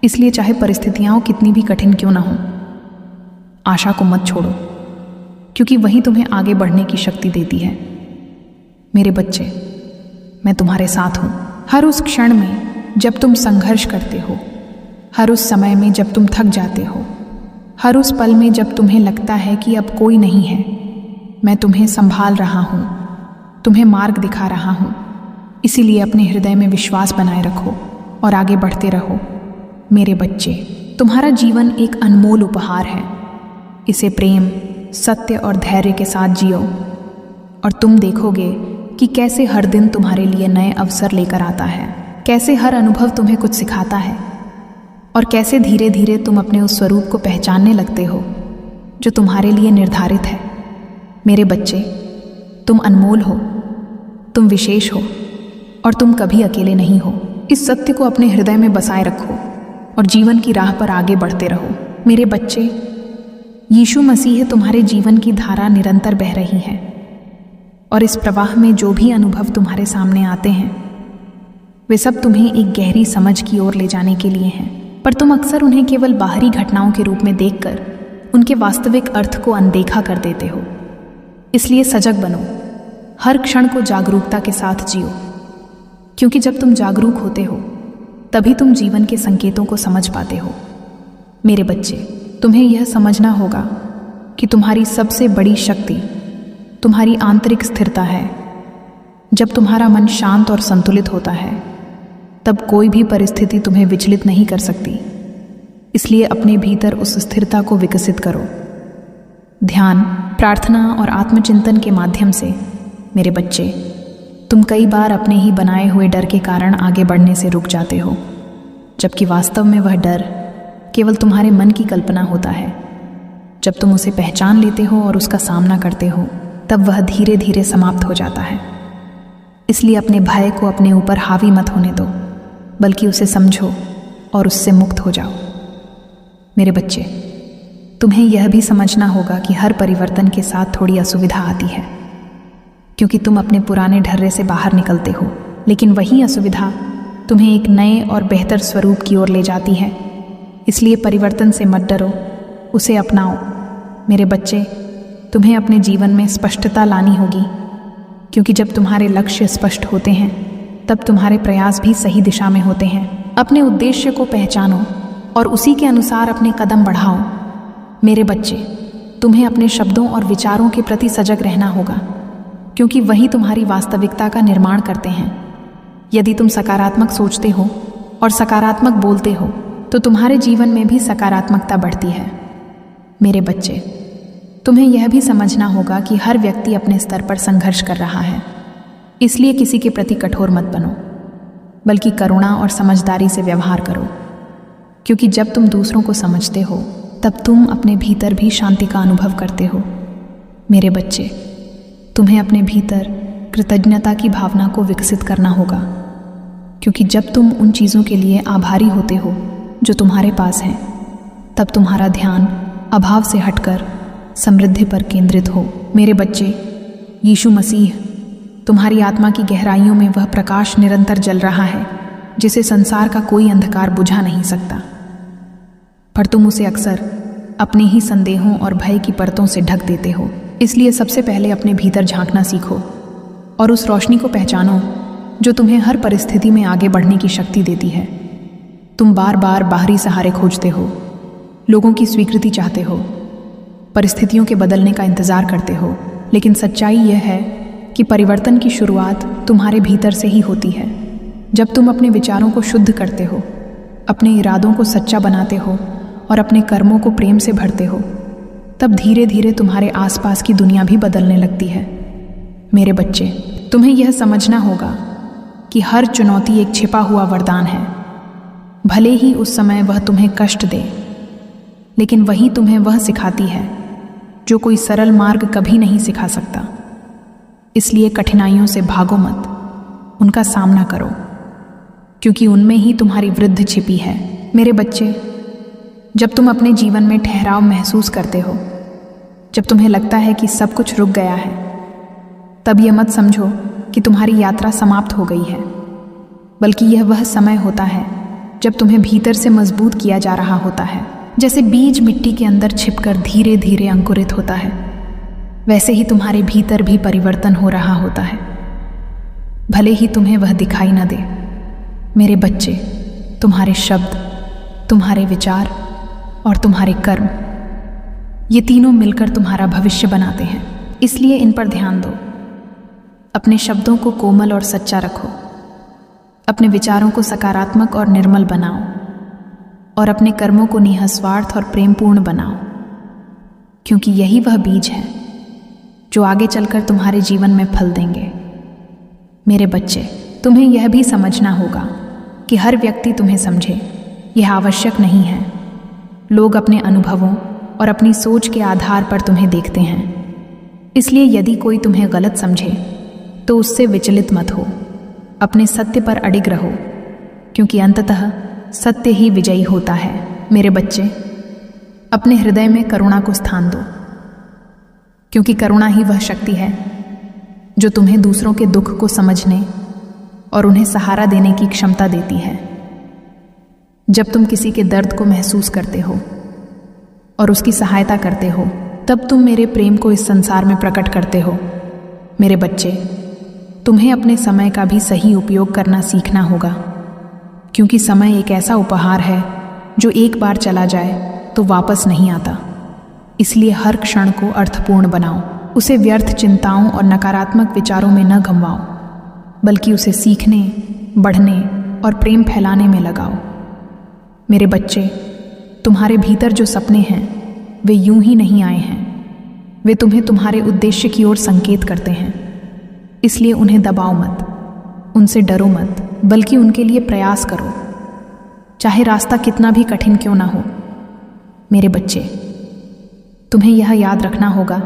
इसलिए चाहे परिस्थितियां कितनी भी कठिन क्यों ना हो, आशा को मत छोड़ो, क्योंकि वही तुम्हें आगे बढ़ने की शक्ति देती है। मेरे बच्चे, मैं तुम्हारे साथ हूँ। हर उस क्षण में जब तुम संघर्ष करते हो, हर उस समय में जब तुम थक जाते हो, हर उस पल में जब तुम्हें लगता है कि अब कोई नहीं है, मैं तुम्हें संभाल रहा हूँ, तुम्हें मार्ग दिखा रहा हूँ। इसीलिए अपने हृदय में विश्वास बनाए रखो और आगे बढ़ते रहो। मेरे बच्चे, तुम्हारा जीवन एक अनमोल उपहार है। इसे प्रेम, सत्य और धैर्य के साथ जियो और तुम देखोगे कि कैसे हर दिन तुम्हारे लिए नए अवसर लेकर आता है, कैसे हर अनुभव तुम्हें कुछ सिखाता है और कैसे धीरे धीरे तुम अपने उस स्वरूप को पहचानने लगते हो जो तुम्हारे लिए निर्धारित है। मेरे बच्चे, तुम अनमोल हो, तुम विशेष हो और तुम कभी अकेले नहीं हो। इस सत्य को अपने हृदय में बसाए रखो और जीवन की राह पर आगे बढ़ते रहो। मेरे बच्चे, यीशु मसीह तुम्हारे जीवन की धारा निरंतर बह रही है और इस प्रवाह में जो भी अनुभव तुम्हारे सामने आते हैं वे सब तुम्हें एक गहरी समझ की ओर ले जाने के लिए हैं, पर तुम अक्सर उन्हें केवल बाहरी घटनाओं के रूप में देखकर उनके वास्तविक अर्थ को अनदेखा कर देते हो। इसलिए सजग बनो, हर क्षण को जागरूकता के साथ जियो, क्योंकि जब तुम जागरूक होते हो तभी तुम जीवन के संकेतों को समझ पाते हो। मेरे बच्चे, तुम्हें यह समझना होगा कि तुम्हारी सबसे बड़ी शक्ति तुम्हारी आंतरिक स्थिरता है। जब तुम्हारा मन शांत और संतुलित होता है तब कोई भी परिस्थिति तुम्हें विचलित नहीं कर सकती। इसलिए अपने भीतर उस स्थिरता को विकसित करो। ध्यान, प्रार्थना और आत्मचिंतन के माध्यम से मेरे बच्चे, तुम कई बार अपने ही बनाए हुए डर के कारण आगे बढ़ने से रुक जाते हो, जबकि वास्तव में वह डर केवल तुम्हारे मन की कल्पना होता है। जब तुम उसे पहचान लेते हो और उसका सामना करते हो तब वह धीरे धीरे समाप्त हो जाता है। इसलिए अपने भय को अपने ऊपर हावी मत होने दो, बल्कि उसे समझो और उससे मुक्त हो जाओ। मेरे बच्चे, तुम्हें यह भी समझना होगा कि हर परिवर्तन के साथ थोड़ी असुविधा आती है, क्योंकि तुम अपने पुराने ढर्रे से बाहर निकलते हो, लेकिन वही असुविधा तुम्हें एक नए और बेहतर स्वरूप की ओर ले जाती है। इसलिए परिवर्तन से मत डरो, उसे अपनाओ। मेरे बच्चे, तुम्हें अपने जीवन में स्पष्टता लानी होगी, क्योंकि जब तुम्हारे लक्ष्य स्पष्ट होते हैं तब तुम्हारे प्रयास भी सही दिशा में होते हैं। अपने उद्देश्य को पहचानो और उसी के अनुसार अपने कदम बढ़ाओ। मेरे बच्चे, तुम्हें अपने शब्दों और विचारों के प्रति सजग रहना होगा, क्योंकि वही तुम्हारी वास्तविकता का निर्माण करते हैं। यदि तुम सकारात्मक सोचते हो और सकारात्मक बोलते हो तो तुम्हारे जीवन में भी सकारात्मकता बढ़ती है। मेरे बच्चे, तुम्हें यह भी समझना होगा कि हर व्यक्ति अपने स्तर पर संघर्ष कर रहा है। इसलिए किसी के प्रति कठोर मत बनो, बल्कि करुणा और समझदारी से व्यवहार करो, क्योंकि जब तुम दूसरों को समझते हो तब तुम अपने भीतर भी शांति का अनुभव करते हो। मेरे बच्चे, तुम्हें अपने भीतर कृतज्ञता की भावना को विकसित करना होगा, क्योंकि जब तुम उन चीज़ों के लिए आभारी होते हो जो तुम्हारे पास हैं, तब तुम्हारा ध्यान अभाव से हटकर समृद्धि पर केंद्रित हो। मेरे बच्चे, यीशु मसीह तुम्हारी आत्मा की गहराइयों में वह प्रकाश निरंतर जल रहा है जिसे संसार का कोई अंधकार बुझा नहीं सकता, पर तुम उसे अक्सर अपने ही संदेहों और भय की परतों से ढक देते हो। इसलिए सबसे पहले अपने भीतर झांकना सीखो और उस रोशनी को पहचानो जो तुम्हें हर परिस्थिति में आगे बढ़ने की शक्ति देती है। तुम बार बार बाहरी सहारे खोजते हो, लोगों की स्वीकृति चाहते हो, परिस्थितियों के बदलने का इंतजार करते हो, लेकिन सच्चाई यह है कि परिवर्तन की शुरुआत तुम्हारे भीतर से ही होती है। जब तुम अपने विचारों को शुद्ध करते हो, अपने इरादों को सच्चा बनाते हो और अपने कर्मों को प्रेम से भरते हो, तब धीरे धीरे तुम्हारे आसपास की दुनिया भी बदलने लगती है। मेरे बच्चे, तुम्हें यह समझना होगा कि हर चुनौती एक छिपा हुआ वरदान है। भले ही उस समय वह तुम्हें कष्ट दे, लेकिन वही तुम्हें वह सिखाती है जो कोई सरल मार्ग कभी नहीं सिखा सकता। इसलिए कठिनाइयों से भागो मत, उनका सामना करो, क्योंकि उनमें ही तुम्हारी वृद्धि छिपी है। मेरे बच्चे, जब तुम अपने जीवन में ठहराव महसूस करते हो, जब तुम्हें लगता है कि सब कुछ रुक गया है, तब यह मत समझो कि तुम्हारी यात्रा समाप्त हो गई है, बल्कि यह वह समय होता है जब तुम्हें भीतर से मजबूत किया जा रहा होता है। जैसे बीज मिट्टी के अंदर छिपकर धीरे धीरे अंकुरित होता है, वैसे ही तुम्हारे भीतर भी परिवर्तन हो रहा होता है, भले ही तुम्हें वह दिखाई न दे। मेरे बच्चे, तुम्हारे शब्द, तुम्हारे विचार और तुम्हारे कर्म, ये तीनों मिलकर तुम्हारा भविष्य बनाते हैं। इसलिए इन पर ध्यान दो। अपने शब्दों को कोमल और सच्चा रखो, अपने विचारों को सकारात्मक और निर्मल बनाओ और अपने कर्मों को निःस्वार्थ और प्रेमपूर्ण बनाओ, क्योंकि यही वह बीज है जो आगे चलकर तुम्हारे जीवन में फल देंगे। मेरे बच्चे, तुम्हें यह भी समझना होगा कि हर व्यक्ति तुम्हें समझे यह आवश्यक नहीं है। लोग अपने अनुभवों और अपनी सोच के आधार पर तुम्हें देखते हैं। इसलिए यदि कोई तुम्हें गलत समझे तो उससे विचलित मत हो। अपने सत्य पर अडिग रहो, क्योंकि अंततः सत्य ही विजयी होता है। मेरे बच्चे, अपने हृदय में करुणा को स्थान दो, क्योंकि करुणा ही वह शक्ति है जो तुम्हें दूसरों के दुख को समझने और उन्हें सहारा देने की क्षमता देती है। जब तुम किसी के दर्द को महसूस करते हो और उसकी सहायता करते हो, तब तुम मेरे प्रेम को इस संसार में प्रकट करते हो। मेरे बच्चे, तुम्हें अपने समय का भी सही उपयोग करना सीखना होगा, क्योंकि समय एक ऐसा उपहार है जो एक बार चला जाए तो वापस नहीं आता। इसलिए हर क्षण को अर्थपूर्ण बनाओ। उसे व्यर्थ चिंताओं और नकारात्मक विचारों में न गंवाओ, बल्कि उसे सीखने, बढ़ने और प्रेम फैलाने में लगाओ। मेरे बच्चे, तुम्हारे भीतर जो सपने हैं वे यूं ही नहीं आए हैं। वे तुम्हें तुम्हारे उद्देश्य की ओर संकेत करते हैं। इसलिए उन्हें दबाओ मत, उनसे डरो मत, बल्कि उनके लिए प्रयास करो, चाहे रास्ता कितना भी कठिन क्यों ना हो। मेरे बच्चे, तुम्हें यह याद रखना होगा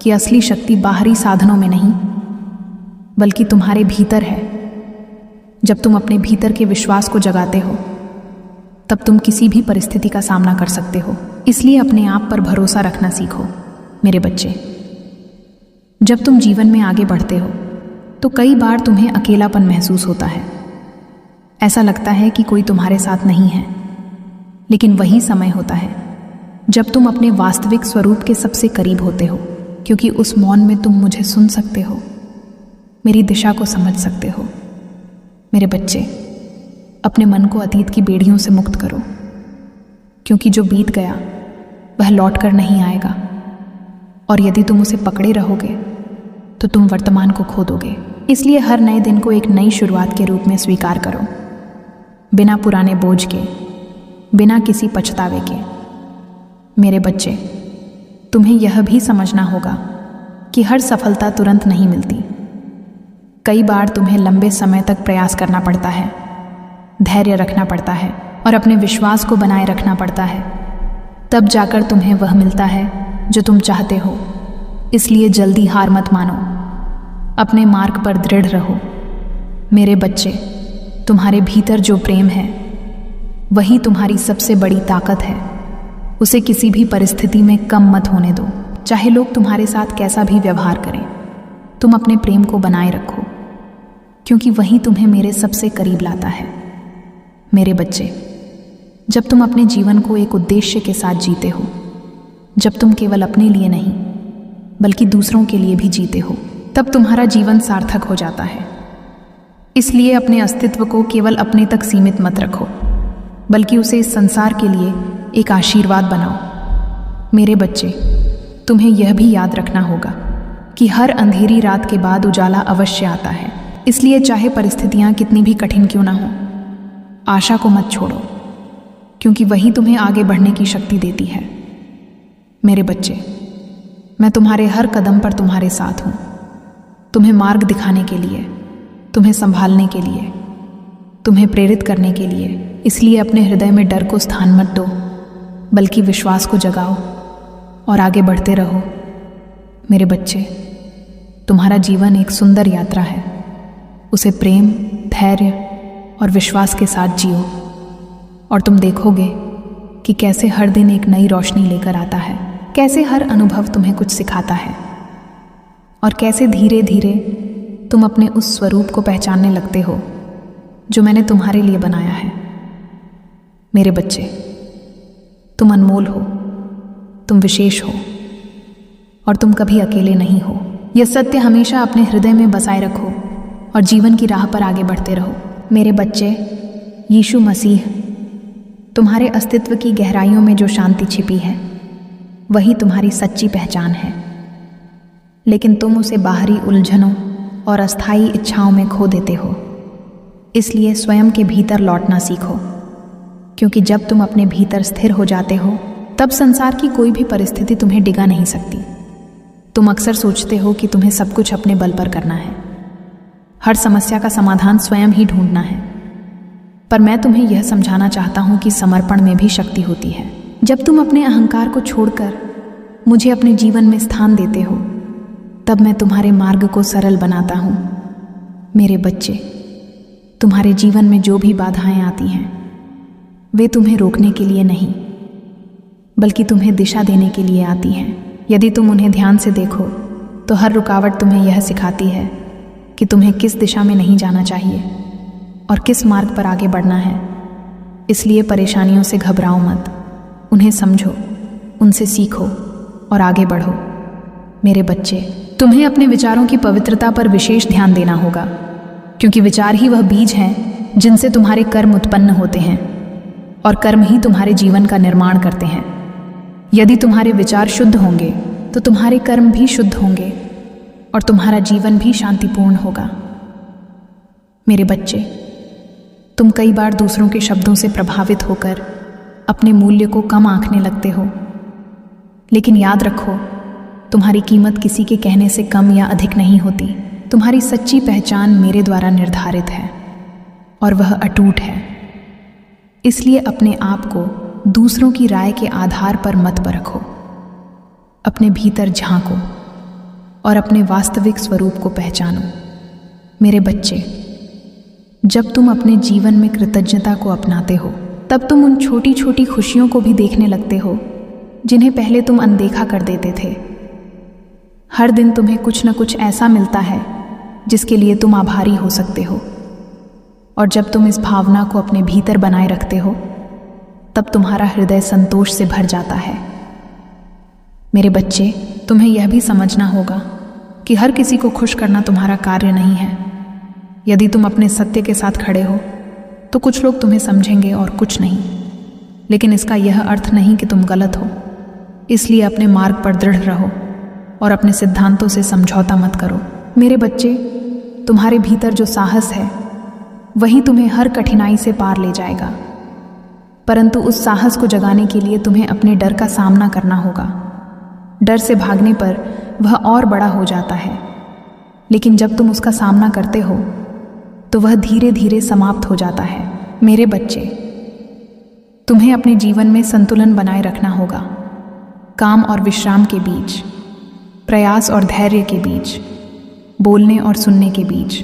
कि असली शक्ति बाहरी साधनों में नहीं, बल्कि तुम्हारे भीतर है। जब तुम अपने भीतर के विश्वास को जगाते हो, तब तुम किसी भी परिस्थिति का सामना कर सकते हो। इसलिए अपने आप पर भरोसा रखना सीखो। मेरे बच्चे, जब तुम जीवन में आगे बढ़ते हो तो कई बार तुम्हें अकेलापन महसूस होता है। ऐसा लगता है कि कोई तुम्हारे साथ नहीं है, लेकिन वही समय होता है जब तुम अपने वास्तविक स्वरूप के सबसे करीब होते हो, क्योंकि उस मौन में तुम मुझे सुन सकते हो, मेरी दिशा को समझ सकते हो। मेरे बच्चे, अपने मन को अतीत की बेड़ियों से मुक्त करो, क्योंकि जो बीत गया वह लौट कर नहीं आएगा, और यदि तुम उसे पकड़े रहोगे तो तुम वर्तमान को खो दोगे। इसलिए हर नए दिन को एक नई शुरुआत के रूप में स्वीकार करो, बिना पुराने बोझ के, बिना किसी पछतावे के। मेरे बच्चे, तुम्हें यह भी समझना होगा कि हर सफलता तुरंत नहीं मिलती। कई बार तुम्हें लंबे समय तक प्रयास करना पड़ता है, धैर्य रखना पड़ता है और अपने विश्वास को बनाए रखना पड़ता है। तब जाकर तुम्हें वह मिलता है जो तुम चाहते हो। इसलिए जल्दी हार मत मानो, अपने मार्ग पर दृढ़ रहो। मेरे बच्चे, तुम्हारे भीतर जो प्रेम है वही तुम्हारी सबसे बड़ी ताकत है। उसे किसी भी परिस्थिति में कम मत होने दो। चाहे लोग तुम्हारे साथ कैसा भी व्यवहार करें, तुम अपने प्रेम को बनाए रखो, क्योंकि वही तुम्हें मेरे सबसे करीब लाता है। मेरे बच्चे, जब तुम अपने जीवन को एक उद्देश्य के साथ जीते हो, जब तुम केवल अपने लिए नहीं बल्कि दूसरों के लिए भी जीते हो, तब तुम्हारा जीवन सार्थक हो जाता है। इसलिए अपने अस्तित्व को केवल अपने तक सीमित मत रखो, बल्कि उसे इस संसार के लिए एक आशीर्वाद बनाओ। मेरे बच्चे, तुम्हें यह भी याद रखना होगा कि हर अंधेरी रात के बाद उजाला अवश्य आता है। इसलिए चाहे परिस्थितियां कितनी भी कठिन क्यों ना हो, आशा को मत छोड़ो, क्योंकि वही तुम्हें आगे बढ़ने की शक्ति देती है। मेरे बच्चे, मैं तुम्हारे हर कदम पर तुम्हारे साथ हूँ, तुम्हें मार्ग दिखाने के लिए, तुम्हें संभालने के लिए, तुम्हें प्रेरित करने के लिए। इसलिए अपने हृदय में डर को स्थान मत दो, बल्कि विश्वास को जगाओ और आगे बढ़ते रहो। मेरे बच्चे, तुम्हारा जीवन एक सुंदर यात्रा है। उसे प्रेम, धैर्य और विश्वास के साथ जियो, और तुम देखोगे कि कैसे हर दिन एक नई रोशनी लेकर आता है, कैसे हर अनुभव तुम्हें कुछ सिखाता है, और कैसे धीरे धीरे तुम अपने उस स्वरूप को पहचानने लगते हो जो मैंने तुम्हारे लिए बनाया है। मेरे बच्चे, तुम अनमोल हो, तुम विशेष हो, और तुम कभी अकेले नहीं हो। यह सत्य हमेशा अपने हृदय में बसाए रखो और जीवन की राह पर आगे बढ़ते रहो। मेरे बच्चे, यीशु मसीह तुम्हारे अस्तित्व की गहराइयों में जो शांति छिपी है वही तुम्हारी सच्ची पहचान है, लेकिन तुम उसे बाहरी उलझनों और अस्थायी इच्छाओं में खो देते हो। इसलिए स्वयं के भीतर लौटना सीखो, क्योंकि जब तुम अपने भीतर स्थिर हो जाते हो, तब संसार की कोई भी परिस्थिति तुम्हें डिगा नहीं सकती। तुम अक्सर सोचते हो कि तुम्हें सब कुछ अपने बल पर करना है, हर समस्या का समाधान स्वयं ही ढूंढना है। पर मैं तुम्हें यह समझाना चाहता हूं कि समर्पण में भी शक्ति होती है। जब तुम अपने अहंकार को छोड़कर मुझे अपने जीवन में स्थान देते हो, तब मैं तुम्हारे मार्ग को सरल बनाता हूं। मेरे बच्चे, तुम्हारे जीवन में जो भी बाधाएं आती हैं, वे तुम्हें रोकने के लिए नहीं, बल्कि तुम्हें दिशा देने के लिए आती हैं। यदि तुम उन्हें ध्यान से देखो तो हर रुकावट तुम्हें यह सिखाती है कि तुम्हें किस दिशा में नहीं जाना चाहिए और किस मार्ग पर आगे बढ़ना है। इसलिए परेशानियों से घबराओ मत, उन्हें समझो, उनसे सीखो और आगे बढ़ो। मेरे बच्चे, तुम्हें अपने विचारों की पवित्रता पर विशेष ध्यान देना होगा, क्योंकि विचार ही वह बीज हैं जिनसे तुम्हारे कर्म उत्पन्न होते हैं और कर्म ही तुम्हारे जीवन का निर्माण करते हैं। यदि तुम्हारे विचार शुद्ध होंगे तो तुम्हारे कर्म भी शुद्ध होंगे और तुम्हारा जीवन भी शांतिपूर्ण होगा। मेरे बच्चे, तुम कई बार दूसरों के शब्दों से प्रभावित होकर अपने मूल्य को कम आंकने लगते हो, लेकिन याद रखो, तुम्हारी कीमत किसी के कहने से कम या अधिक नहीं होती। तुम्हारी सच्ची पहचान मेरे द्वारा निर्धारित है और वह अटूट है। इसलिए अपने आप को दूसरों की राय के आधार पर मत परखो। अपने भीतर झांको और अपने वास्तविक स्वरूप को पहचानो। मेरे बच्चे, जब तुम अपने जीवन में कृतज्ञता को अपनाते हो, तब तुम उन छोटी छोटी खुशियों को भी देखने लगते हो जिन्हें पहले तुम अनदेखा कर देते थे। हर दिन तुम्हें कुछ न कुछ ऐसा मिलता है जिसके लिए तुम आभारी हो सकते हो, और जब तुम इस भावना को अपने भीतर बनाए रखते हो, तब तुम्हारा हृदय संतोष से भर जाता है। मेरे बच्चे, तुम्हें यह भी समझना होगा कि हर किसी को खुश करना तुम्हारा कार्य नहीं है। यदि तुम अपने सत्य के साथ खड़े हो तो कुछ लोग तुम्हें समझेंगे और कुछ नहीं, लेकिन इसका यह अर्थ नहीं कि तुम गलत हो। इसलिए अपने मार्ग पर दृढ़ रहो और अपने सिद्धांतों से समझौता मत करो। मेरे बच्चे, तुम्हारे भीतर जो साहस है वही तुम्हें हर कठिनाई से पार ले जाएगा, परंतु उस साहस को जगाने के लिए तुम्हें अपने डर का सामना करना होगा। डर से भागने पर वह और बड़ा हो जाता है, लेकिन जब तुम उसका सामना करते हो तो वह धीरे धीरे समाप्त हो जाता है। मेरे बच्चे, तुम्हें अपने जीवन में संतुलन बनाए रखना होगा, काम और विश्राम के बीच, प्रयास और धैर्य के बीच, बोलने और सुनने के बीच,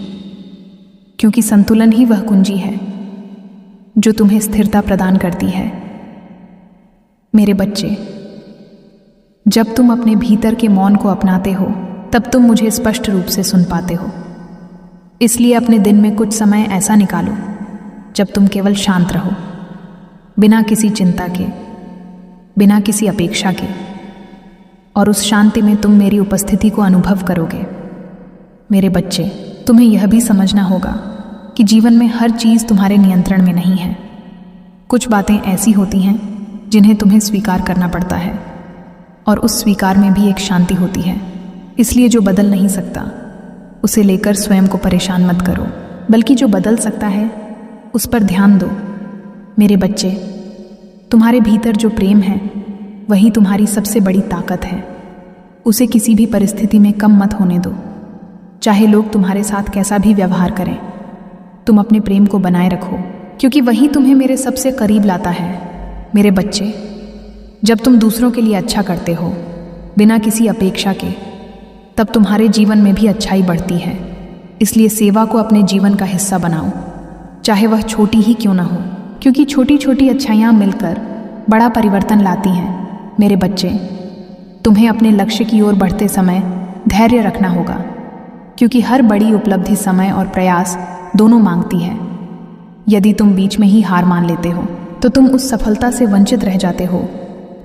क्योंकि संतुलन ही वह कुंजी है जो तुम्हें स्थिरता प्रदान करती है। मेरे बच्चे, जब तुम अपने भीतर के मौन को अपनाते हो, तब तुम मुझे स्पष्ट रूप से सुन पाते हो। इसलिए अपने दिन में कुछ समय ऐसा निकालो जब तुम केवल शांत रहो, बिना किसी चिंता के, बिना किसी अपेक्षा के, और उस शांति में तुम मेरी उपस्थिति को अनुभव करोगे। मेरे बच्चे, तुम्हें यह भी समझना होगा कि जीवन में हर चीज़ तुम्हारे नियंत्रण में नहीं है। कुछ बातें ऐसी होती हैं जिन्हें तुम्हें स्वीकार करना पड़ता है, और उस स्वीकार में भी एक शांति होती है। इसलिए जो बदल नहीं सकता उसे लेकर स्वयं को परेशान मत करो, बल्कि जो बदल सकता है उस पर ध्यान दो। मेरे बच्चे, तुम्हारे भीतर जो प्रेम है वही तुम्हारी सबसे बड़ी ताकत है। उसे किसी भी परिस्थिति में कम मत होने दो। चाहे लोग तुम्हारे साथ कैसा भी व्यवहार करें, तुम अपने प्रेम को बनाए रखो, क्योंकि वही तुम्हें मेरे सबसे करीब लाता है। मेरे बच्चे, जब तुम दूसरों के लिए अच्छा करते हो बिना किसी अपेक्षा के, तब तुम्हारे जीवन में भी अच्छाई बढ़ती है। इसलिए सेवा को अपने जीवन का हिस्सा बनाओ, चाहे वह छोटी ही क्यों ना हो, क्योंकि छोटी छोटी अच्छाइयाँ मिलकर बड़ा परिवर्तन लाती हैं। मेरे बच्चे, तुम्हें अपने लक्ष्य की ओर बढ़ते समय धैर्य रखना होगा, क्योंकि हर बड़ी उपलब्धि समय और प्रयास दोनों मांगती है। यदि तुम बीच में ही हार मान लेते हो तो तुम उस सफलता से वंचित रह जाते हो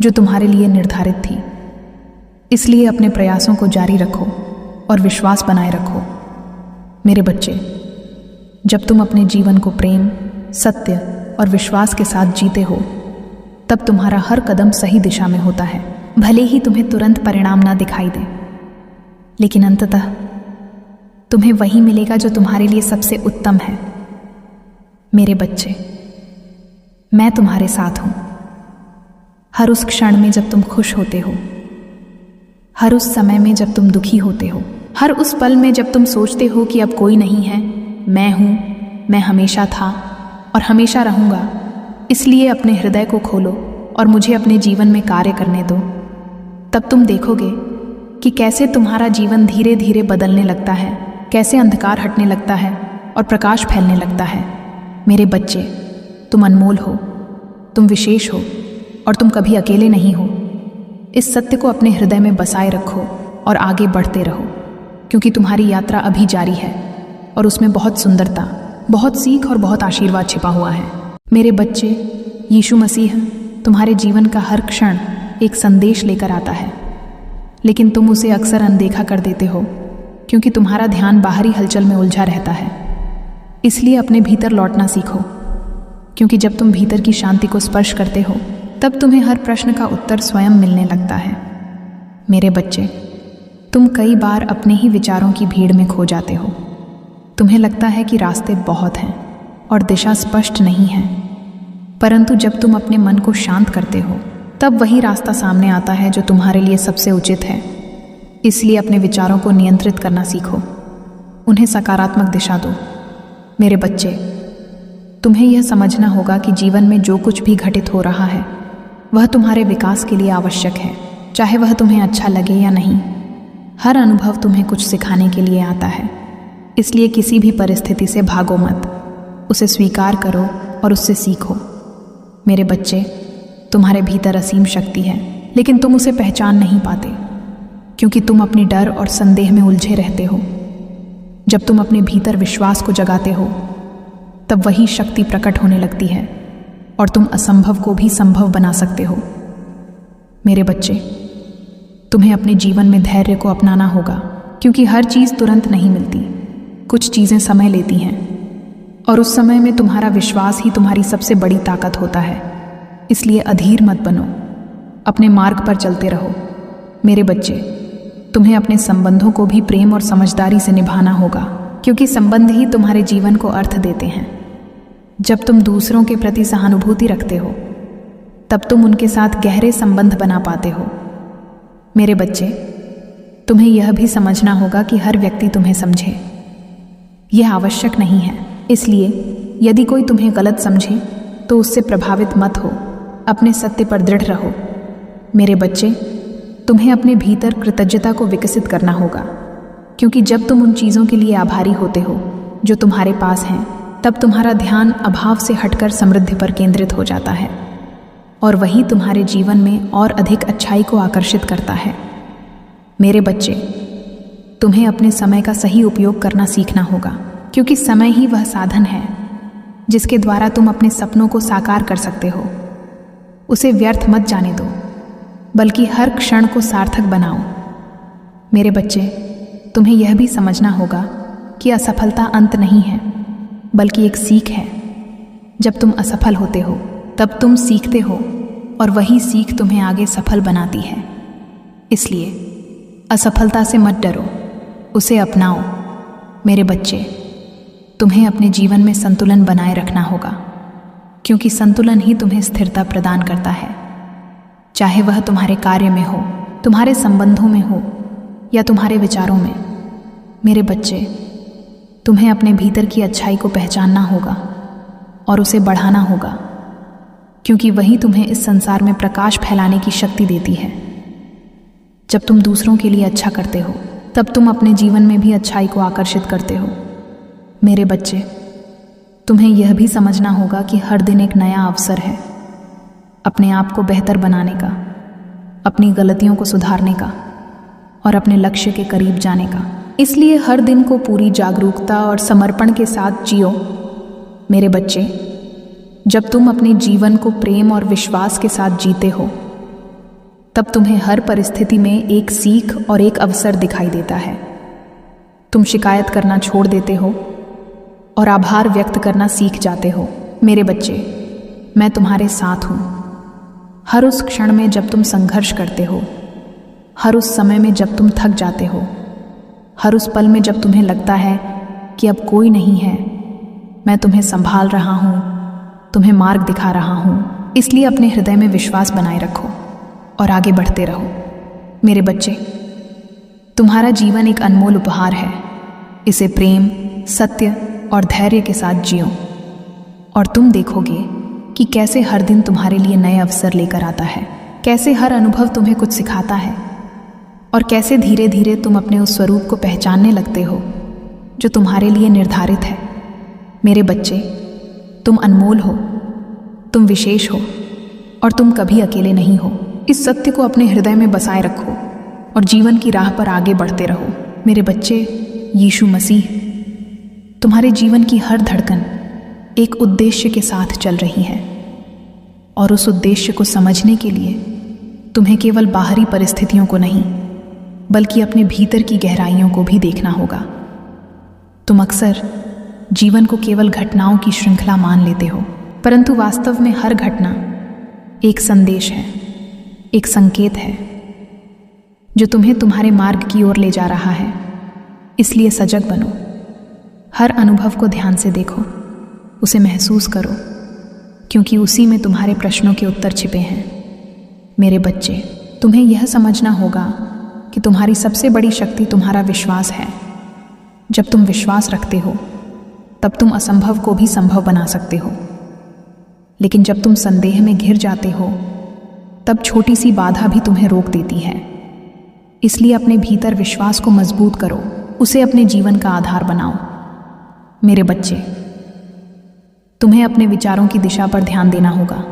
जो तुम्हारे लिए निर्धारित थी। इसलिए अपने प्रयासों को जारी रखो और विश्वास बनाए रखो। मेरे बच्चे, जब तुम अपने जीवन को प्रेम, सत्य और विश्वास के साथ जीते हो, तब तुम्हारा हर कदम सही दिशा में होता है। भले ही तुम्हें तुरंत परिणाम ना दिखाई दे, लेकिन अंततः तुम्हें वही मिलेगा जो तुम्हारे लिए सबसे उत्तम है। मेरे बच्चे, मैं तुम्हारे साथ हूं। हर उस क्षण में जब तुम खुश होते हो, हर उस समय में जब तुम दुखी होते हो, हर उस पल में जब तुम सोचते हो कि अब कोई नहीं है, मैं हूँ, मैं हमेशा था और हमेशा रहूँगा। इसलिए अपने हृदय को खोलो और मुझे अपने जीवन में कार्य करने दो। तब तुम देखोगे कि कैसे तुम्हारा जीवन धीरे धीरे बदलने लगता है, कैसे अंधकार हटने लगता है और प्रकाश फैलने लगता है। मेरे बच्चे, तुम अनमोल हो, तुम विशेष हो और तुम कभी अकेले नहीं हो। इस सत्य को अपने हृदय में बसाए रखो और आगे बढ़ते रहो, क्योंकि तुम्हारी यात्रा अभी जारी है और उसमें बहुत सुंदरता, बहुत सीख और बहुत आशीर्वाद छिपा हुआ है। मेरे बच्चे, यीशु मसीह तुम्हारे जीवन का हर क्षण एक संदेश लेकर आता है, लेकिन तुम उसे अक्सर अनदेखा कर देते हो क्योंकि तुम्हारा ध्यान बाहरी हलचल में उलझा रहता है। इसलिए अपने भीतर लौटना सीखो, क्योंकि जब तुम भीतर की शांति को स्पर्श करते हो तब तुम्हें हर प्रश्न का उत्तर स्वयं मिलने लगता है। मेरे बच्चे, तुम कई बार अपने ही विचारों की भीड़ में खो जाते हो। तुम्हें लगता है कि रास्ते बहुत हैं और दिशा स्पष्ट नहीं है, परंतु जब तुम अपने मन को शांत करते हो तब वही रास्ता सामने आता है जो तुम्हारे लिए सबसे उचित है। इसलिए अपने विचारों को नियंत्रित करना सीखो, उन्हें सकारात्मक दिशा दो। मेरे बच्चे, तुम्हें यह समझना होगा कि जीवन में जो कुछ भी घटित हो रहा है वह तुम्हारे विकास के लिए आवश्यक है, चाहे वह तुम्हें अच्छा लगे या नहीं। हर अनुभव तुम्हें कुछ सिखाने के लिए आता है, इसलिए किसी भी परिस्थिति से भागो मत, उसे स्वीकार करो और उससे सीखो। मेरे बच्चे, तुम्हारे भीतर असीम शक्ति है, लेकिन तुम उसे पहचान नहीं पाते क्योंकि तुम अपने डर और संदेह में उलझे रहते हो। जब तुम अपने भीतर विश्वास को जगाते हो तब वही शक्ति प्रकट होने लगती है और तुम असंभव को भी संभव बना सकते हो। मेरे बच्चे, तुम्हें अपने जीवन में धैर्य को अपनाना होगा, क्योंकि हर चीज़ तुरंत नहीं मिलती। कुछ चीज़ें समय लेती हैं और उस समय में तुम्हारा विश्वास ही तुम्हारी सबसे बड़ी ताकत होता है। इसलिए अधीर मत बनो, अपने मार्ग पर चलते रहो। मेरे बच्चे, तुम्हें अपने संबंधों को भी प्रेम और समझदारी से निभाना होगा, क्योंकि संबंध ही तुम्हारे जीवन को अर्थ देते हैं। जब तुम दूसरों के प्रति सहानुभूति रखते हो तब तुम उनके साथ गहरे संबंध बना पाते हो। मेरे बच्चे, तुम्हें यह भी समझना होगा कि हर व्यक्ति तुम्हें समझे, यह आवश्यक नहीं है। इसलिए यदि कोई तुम्हें गलत समझे तो उससे प्रभावित मत हो, अपने सत्य पर दृढ़ रहो। मेरे बच्चे, तुम्हें अपने भीतर कृतज्ञता को विकसित करना होगा, क्योंकि जब तुम उन चीज़ों के लिए आभारी होते हो जो तुम्हारे पास हैं, तब तुम्हारा ध्यान अभाव से हटकर समृद्धि पर केंद्रित हो जाता है और वही तुम्हारे जीवन में और अधिक अच्छाई को आकर्षित करता है। मेरे बच्चे, तुम्हें अपने समय का सही उपयोग करना सीखना होगा, क्योंकि समय ही वह साधन है जिसके द्वारा तुम अपने सपनों को साकार कर सकते हो। उसे व्यर्थ मत जाने दो, बल्कि हर क्षण को सार्थक बनाओ। मेरे बच्चे, तुम्हें यह भी समझना होगा कि असफलता अंत नहीं है, बल्कि एक सीख है। जब तुम असफल होते हो तब तुम सीखते हो और वही सीख तुम्हें आगे सफल बनाती है। इसलिए असफलता से मत डरो, उसे अपनाओ। मेरे बच्चे, तुम्हें अपने जीवन में संतुलन बनाए रखना होगा, क्योंकि संतुलन ही तुम्हें स्थिरता प्रदान करता है। चाहे वह तुम्हारे कार्य में हो, तुम्हारे संबंधों में हो या तुम्हारे विचारों में। मेरे बच्चे, तुम्हें अपने भीतर की अच्छाई को पहचानना होगा और उसे बढ़ाना होगा, क्योंकि वही तुम्हें इस संसार में प्रकाश फैलाने की शक्ति देती है। जब तुम दूसरों के लिए अच्छा करते हो तब तुम अपने जीवन में भी अच्छाई को आकर्षित करते हो। मेरे बच्चे, तुम्हें यह भी समझना होगा कि हर दिन एक नया अवसर है अपने आप को बेहतर बनाने का, अपनी गलतियों को सुधारने का और अपने लक्ष्य के करीब जाने का। इसलिए हर दिन को पूरी जागरूकता और समर्पण के साथ जियो। मेरे बच्चे, जब तुम अपने जीवन को प्रेम और विश्वास के साथ जीते हो तब तुम्हें हर परिस्थिति में एक सीख और एक अवसर दिखाई देता है। तुम शिकायत करना छोड़ देते हो और आभार व्यक्त करना सीख जाते हो। मेरे बच्चे, मैं तुम्हारे साथ हूँ। हर उस क्षण में जब तुम संघर्ष करते हो, हर उस समय में जब तुम थक जाते हो, हर उस पल में जब तुम्हें लगता है कि अब कोई नहीं है, मैं तुम्हें संभाल रहा हूँ, तुम्हें मार्ग दिखा रहा हूँ। इसलिए अपने हृदय में विश्वास बनाए रखो और आगे बढ़ते रहो। मेरे बच्चे, तुम्हारा जीवन एक अनमोल उपहार है। इसे प्रेम, सत्य और धैर्य के साथ जियो और तुम देखोगे कि कैसे हर दिन तुम्हारे लिए नए अवसर लेकर आता है, कैसे हर अनुभव तुम्हें कुछ सिखाता है और कैसे धीरे धीरे तुम अपने उस स्वरूप को पहचानने लगते हो जो तुम्हारे लिए निर्धारित है। मेरे बच्चे, तुम अनमोल हो, तुम विशेष हो और तुम कभी अकेले नहीं हो। इस सत्य को अपने हृदय में बसाए रखो और जीवन की राह पर आगे बढ़ते रहो। मेरे बच्चे, यीशु मसीह तुम्हारे जीवन की हर धड़कन एक उद्देश्य के साथ चल रही है और उस उद्देश्य को समझने के लिए तुम्हें केवल बाहरी परिस्थितियों को नहीं बल्कि अपने भीतर की गहराइयों को भी देखना होगा। तुम अक्सर जीवन को केवल घटनाओं की श्रृंखला मान लेते हो, परंतु वास्तव में हर घटना एक संदेश है, एक संकेत है जो तुम्हें तुम्हारे मार्ग की ओर ले जा रहा है। इसलिए सजग बनो, हर अनुभव को ध्यान से देखो, उसे महसूस करो, क्योंकि उसी में तुम्हारे प्रश्नों के उत्तर छिपे हैं। मेरे बच्चे, तुम्हें यह समझना होगा कि तुम्हारी सबसे बड़ी शक्ति तुम्हारा विश्वास है। जब तुम विश्वास रखते हो तब तुम असंभव को भी संभव बना सकते हो, लेकिन जब तुम संदेह में घिर जाते हो तब छोटी सी बाधा भी तुम्हें रोक देती है। इसलिए अपने भीतर विश्वास को मजबूत करो, उसे अपने जीवन का आधार बनाओ। मेरे बच्चे, तुम्हें अपने विचारों की दिशा पर ध्यान देना होगा,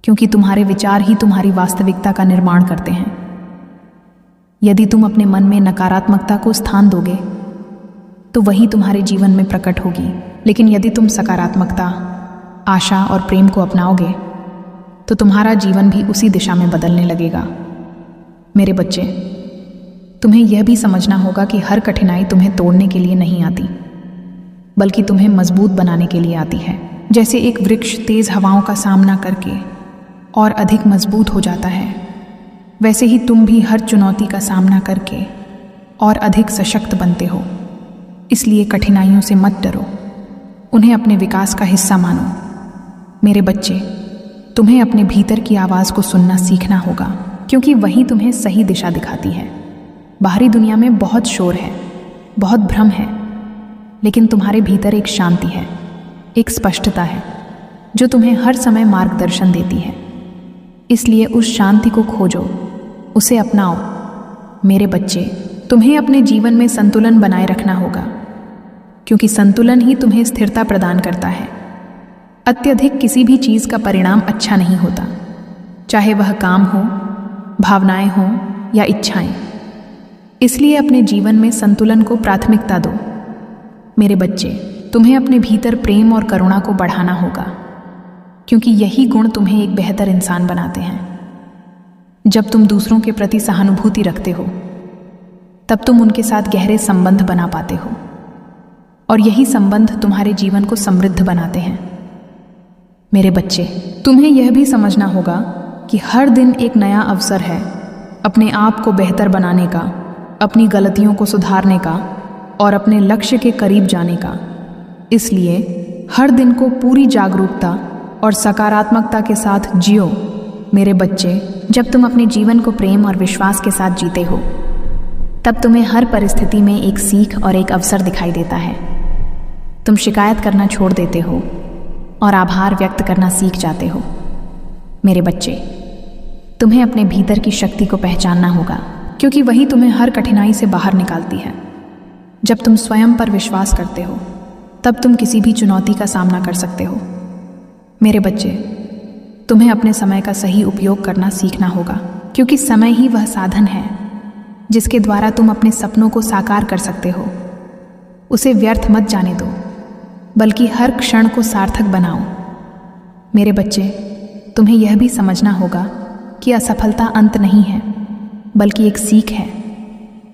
क्योंकि तुम्हारे विचार ही तुम्हारी वास्तविकता का निर्माण करते हैं। यदि तुम अपने मन में नकारात्मकता को स्थान दोगे तो वही तुम्हारे जीवन में प्रकट होगी, लेकिन यदि तुम सकारात्मकता, आशा और प्रेम को अपनाओगे तो तुम्हारा जीवन भी उसी दिशा में बदलने लगेगा। मेरे बच्चे, तुम्हें यह भी समझना होगा कि हर कठिनाई तुम्हें तोड़ने के लिए नहीं आती, बल्कि तुम्हें मजबूत बनाने के लिए आती है। जैसे एक वृक्ष तेज हवाओं का सामना करके और अधिक मजबूत हो जाता है, वैसे ही तुम भी हर चुनौती का सामना करके और अधिक सशक्त बनते हो। इसलिए कठिनाइयों से मत डरो, उन्हें अपने विकास का हिस्सा मानो। मेरे बच्चे, तुम्हें अपने भीतर की आवाज़ को सुनना सीखना होगा, क्योंकि वही तुम्हें सही दिशा दिखाती है। बाहरी दुनिया में बहुत शोर है, बहुत भ्रम है, लेकिन तुम्हारे भीतर एक शांति है, एक स्पष्टता है जो तुम्हें हर समय मार्गदर्शन देती है। इसलिए उस शांति को खोजो, उसे अपनाओ। मेरे बच्चे, तुम्हें अपने जीवन में संतुलन बनाए रखना होगा, क्योंकि संतुलन ही तुम्हें स्थिरता प्रदान करता है। अत्यधिक किसी भी चीज़ का परिणाम अच्छा नहीं होता, चाहे वह काम हो, भावनाएं हों या इच्छाएं। इसलिए अपने जीवन में संतुलन को प्राथमिकता दो। मेरे बच्चे, तुम्हें अपने भीतर प्रेम और करुणा को बढ़ाना होगा, क्योंकि यही गुण तुम्हें एक बेहतर इंसान बनाते हैं। जब तुम दूसरों के प्रति सहानुभूति रखते हो तब तुम उनके साथ गहरे संबंध बना पाते हो और यही संबंध तुम्हारे जीवन को समृद्ध बनाते हैं। मेरे बच्चे, तुम्हें यह भी समझना होगा कि हर दिन एक नया अवसर है अपने आप को बेहतर बनाने का, अपनी गलतियों को सुधारने का और अपने लक्ष्य के करीब जाने का। इसलिए हर दिन को पूरी जागरूकता और सकारात्मकता के साथ जियो। मेरे बच्चे, जब तुम अपने जीवन को प्रेम और विश्वास के साथ जीते हो तब तुम्हें हर परिस्थिति में एक सीख और एक अवसर दिखाई देता है। तुम शिकायत करना छोड़ देते हो और आभार व्यक्त करना सीख जाते हो। मेरे बच्चे, तुम्हें अपने भीतर की शक्ति को पहचानना होगा, क्योंकि वही तुम्हें हर कठिनाई से बाहर निकालती है। जब तुम स्वयं पर विश्वास करते हो तब तुम किसी भी चुनौती का सामना कर सकते हो। मेरे बच्चे, तुम्हें अपने समय का सही उपयोग करना सीखना होगा, क्योंकि समय ही वह साधन है जिसके द्वारा तुम अपने सपनों को साकार कर सकते हो। उसे व्यर्थ मत जाने दो, बल्कि हर क्षण को सार्थक बनाओ। मेरे बच्चे, तुम्हें यह भी समझना होगा कि असफलता अंत नहीं है, बल्कि एक सीख है।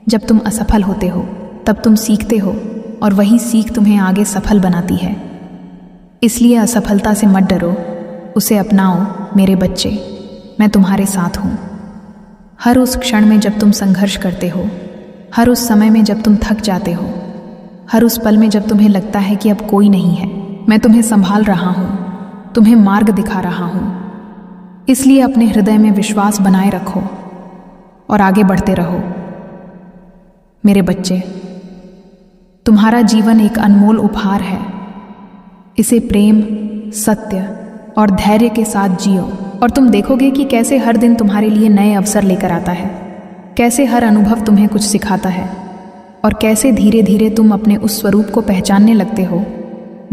जब तुम असफल होते हो तब तुम सीखते हो और वही सीख तुम्हें आगे सफल बनाती है। इसलिए असफलता से मत डरो, उसे अपनाओ। मेरे बच्चे, मैं तुम्हारे साथ हूँ। हर उस क्षण में जब तुम संघर्ष करते हो, हर उस समय में जब तुम थक जाते हो, हर उस पल में जब तुम्हें लगता है कि अब कोई नहीं है, मैं तुम्हें संभाल रहा हूँ, तुम्हें मार्ग दिखा रहा हूँ। इसलिए अपने हृदय में विश्वास बनाए रखो और आगे बढ़ते रहो। मेरे बच्चे, तुम्हारा जीवन एक अनमोल उपहार है। इसे प्रेम, सत्य और धैर्य के साथ जियो और तुम देखोगे कि कैसे हर दिन तुम्हारे लिए नए अवसर लेकर आता है, कैसे हर अनुभव तुम्हें कुछ सिखाता है और कैसे धीरे धीरे तुम अपने उस स्वरूप को पहचानने लगते हो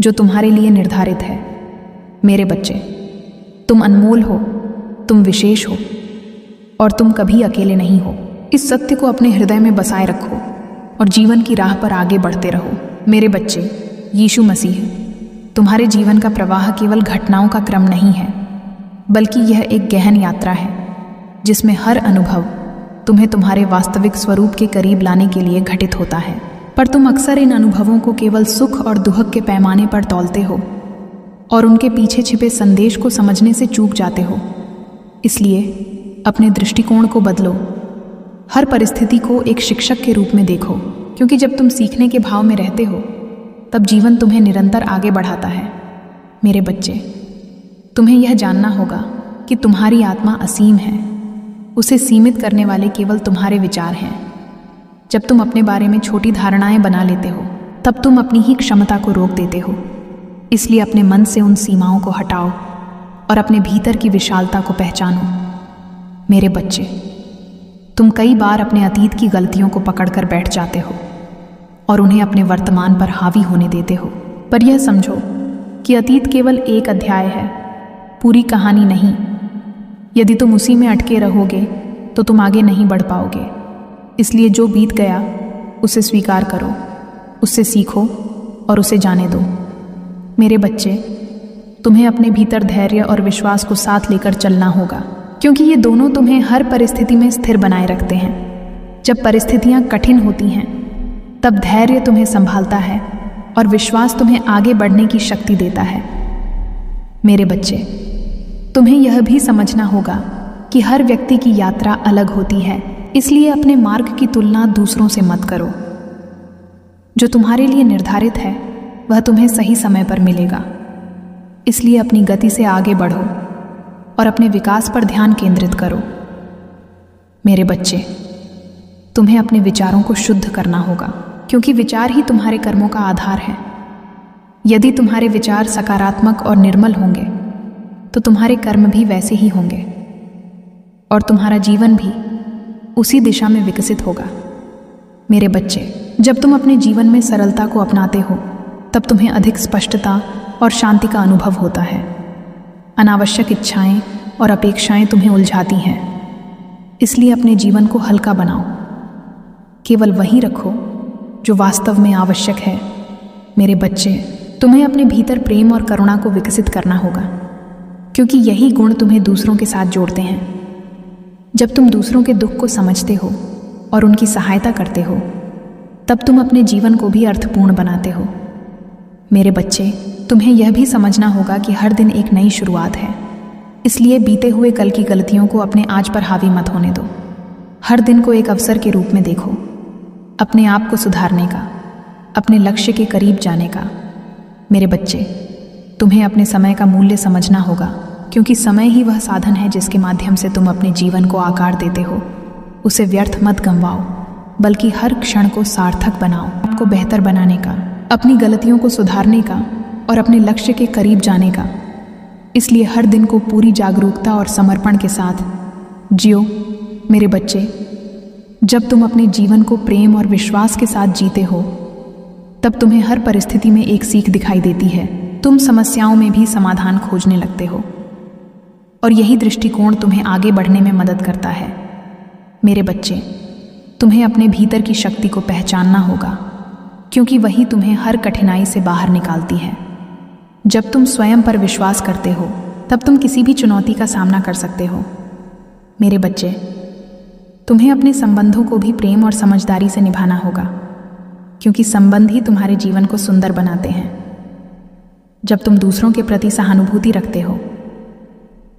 जो तुम्हारे लिए निर्धारित है। मेरे बच्चे, तुम अनमोल हो, तुम विशेष हो और तुम कभी अकेले नहीं हो। इस सत्य को अपने हृदय में बसाए रखो और जीवन की राह पर आगे बढ़ते रहो। मेरे बच्चे, यीशु मसीह तुम्हारे जीवन का प्रवाह केवल घटनाओं का क्रम नहीं है, बल्कि यह एक गहन यात्रा है जिसमें हर अनुभव तुम्हें तुम्हारे वास्तविक स्वरूप के करीब लाने के लिए घटित होता है। पर तुम अक्सर इन अनुभवों को केवल सुख और दुख के पैमाने पर तौलते हो और उनके पीछे छिपे संदेश को समझने से चूक जाते हो। इसलिए अपने दृष्टिकोण को बदलो, हर परिस्थिति को एक शिक्षक के रूप में देखो, क्योंकि जब तुम सीखने के भाव में रहते हो तब जीवन तुम्हें निरंतर आगे बढ़ाता है। मेरे बच्चे, तुम्हें यह जानना होगा कि तुम्हारी आत्मा असीम है, उसे सीमित करने वाले केवल तुम्हारे विचार हैं। जब तुम अपने बारे में छोटी धारणाएं बना लेते हो तब तुम अपनी ही क्षमता को रोक देते हो। इसलिए अपने मन से उन सीमाओं को हटाओ और अपने भीतर की विशालता को पहचानो। मेरे बच्चे, तुम कई बार अपने अतीत की गलतियों को पकड़कर बैठ जाते हो और उन्हें अपने वर्तमान पर हावी होने देते हो। पर यह समझो कि अतीत केवल एक अध्याय है, पूरी कहानी नहीं। यदि तुम उसी में अटके रहोगे तो तुम आगे नहीं बढ़ पाओगे। इसलिए जो बीत गया उसे स्वीकार करो, उससे सीखो और उसे जाने दो। मेरे बच्चे, तुम्हें अपने भीतर धैर्य और विश्वास को साथ लेकर चलना होगा, क्योंकि ये दोनों तुम्हें हर परिस्थिति में स्थिर बनाए रखते हैं। जब परिस्थितियां कठिन होती हैं तब धैर्य तुम्हें संभालता है और विश्वास तुम्हें आगे बढ़ने की शक्ति देता है। मेरे बच्चे, तुम्हें यह भी समझना होगा कि हर व्यक्ति की यात्रा अलग होती है, इसलिए अपने मार्ग की तुलना दूसरों से मत करो। जो तुम्हारे लिए निर्धारित है वह तुम्हें सही समय पर मिलेगा। इसलिए अपनी गति से आगे बढ़ो और अपने विकास पर ध्यान केंद्रित करो। मेरे बच्चे, तुम्हें अपने विचारों को शुद्ध करना होगा, क्योंकि विचार ही तुम्हारे कर्मों का आधार है। यदि तुम्हारे विचार सकारात्मक और निर्मल होंगे तो तुम्हारे कर्म भी वैसे ही होंगे और तुम्हारा जीवन भी उसी दिशा में विकसित होगा। मेरे बच्चे, जब तुम अपने जीवन में सरलता को अपनाते हो तब तुम्हें अधिक स्पष्टता और शांति का अनुभव होता है। अनावश्यक इच्छाएं और अपेक्षाएं तुम्हें उलझाती हैं, इसलिए अपने जीवन को हल्का बनाओ। केवल वही रखो जो वास्तव में आवश्यक है। मेरे बच्चे, तुम्हें अपने भीतर प्रेम और करुणा को विकसित करना होगा, क्योंकि यही गुण तुम्हें दूसरों के साथ जोड़ते हैं। जब तुम दूसरों के दुख को समझते हो और उनकी सहायता करते हो तब तुम अपने जीवन को भी अर्थपूर्ण बनाते हो। मेरे बच्चे, तुम्हें यह भी समझना होगा कि हर दिन एक नई शुरुआत है, इसलिए बीते हुए कल की गलतियों को अपने आज पर हावी मत होने दो। हर दिन को एक अवसर के रूप में देखो, अपने आप को सुधारने का, अपने लक्ष्य के करीब जाने का। मेरे बच्चे, तुम्हें अपने समय का मूल्य समझना होगा, क्योंकि समय ही वह साधन है जिसके माध्यम से तुम अपने जीवन को आकार देते हो। उसे व्यर्थ मत गंवाओ, बल्कि हर क्षण को सार्थक बनाओ। आपको बेहतर बनाने का, अपनी गलतियों को सुधारने का और अपने लक्ष्य के करीब जाने का। इसलिए हर दिन को पूरी जागरूकता और समर्पण के साथ जियो। मेरे बच्चे, जब तुम अपने जीवन को प्रेम और विश्वास के साथ जीते हो तब तुम्हें हर परिस्थिति में एक सीख दिखाई देती है। तुम समस्याओं में भी समाधान खोजने लगते हो और यही दृष्टिकोण तुम्हें आगे बढ़ने में मदद करता है। मेरे बच्चे, तुम्हें अपने भीतर की शक्ति को पहचानना होगा, क्योंकि वही तुम्हें हर कठिनाई से बाहर निकालती है। जब तुम स्वयं पर विश्वास करते हो तब तुम किसी भी चुनौती का सामना कर सकते हो। मेरे बच्चे, तुम्हें अपने संबंधों को भी प्रेम और समझदारी से निभाना होगा, क्योंकि संबंध ही तुम्हारे जीवन को सुंदर बनाते हैं। जब तुम दूसरों के प्रति सहानुभूति रखते हो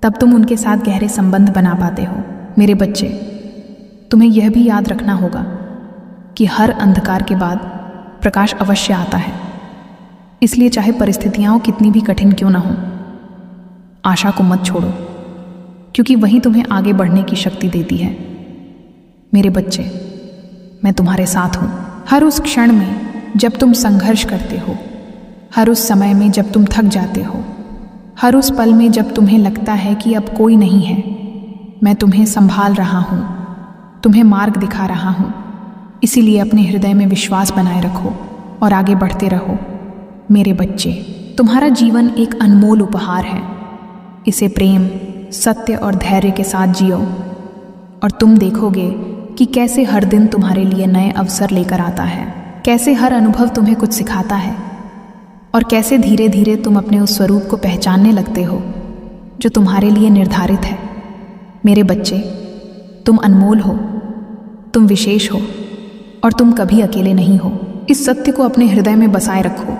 तब तुम उनके साथ गहरे संबंध बना पाते हो। मेरे बच्चे, तुम्हें यह भी याद रखना होगा कि हर अंधकार के बाद प्रकाश अवश्य आता है। इसलिए चाहे परिस्थितियां कितनी भी कठिन क्यों ना हो, आशा को मत छोड़ो, क्योंकि वही तुम्हें आगे बढ़ने की शक्ति देती है। मेरे बच्चे, मैं तुम्हारे साथ हूँ। हर उस क्षण में जब तुम संघर्ष करते हो, हर उस समय में जब तुम थक जाते हो, हर उस पल में जब तुम्हें लगता है कि अब कोई नहीं है, मैं तुम्हें संभाल रहा हूँ, तुम्हें मार्ग दिखा रहा हूँ। इसीलिए अपने हृदय में विश्वास बनाए रखो और आगे बढ़ते रहो। मेरे बच्चे, तुम्हारा जीवन एक अनमोल उपहार है। इसे प्रेम, सत्य और धैर्य के साथ जियो और तुम देखोगे कि कैसे हर दिन तुम्हारे लिए नए अवसर लेकर आता है, कैसे हर अनुभव तुम्हें कुछ सिखाता है और कैसे धीरे धीरे तुम अपने उस स्वरूप को पहचानने लगते हो जो तुम्हारे लिए निर्धारित है। मेरे बच्चे, तुम अनमोल हो, तुम विशेष हो और तुम कभी अकेले नहीं हो। इस सत्य को अपने हृदय में बसाए रखो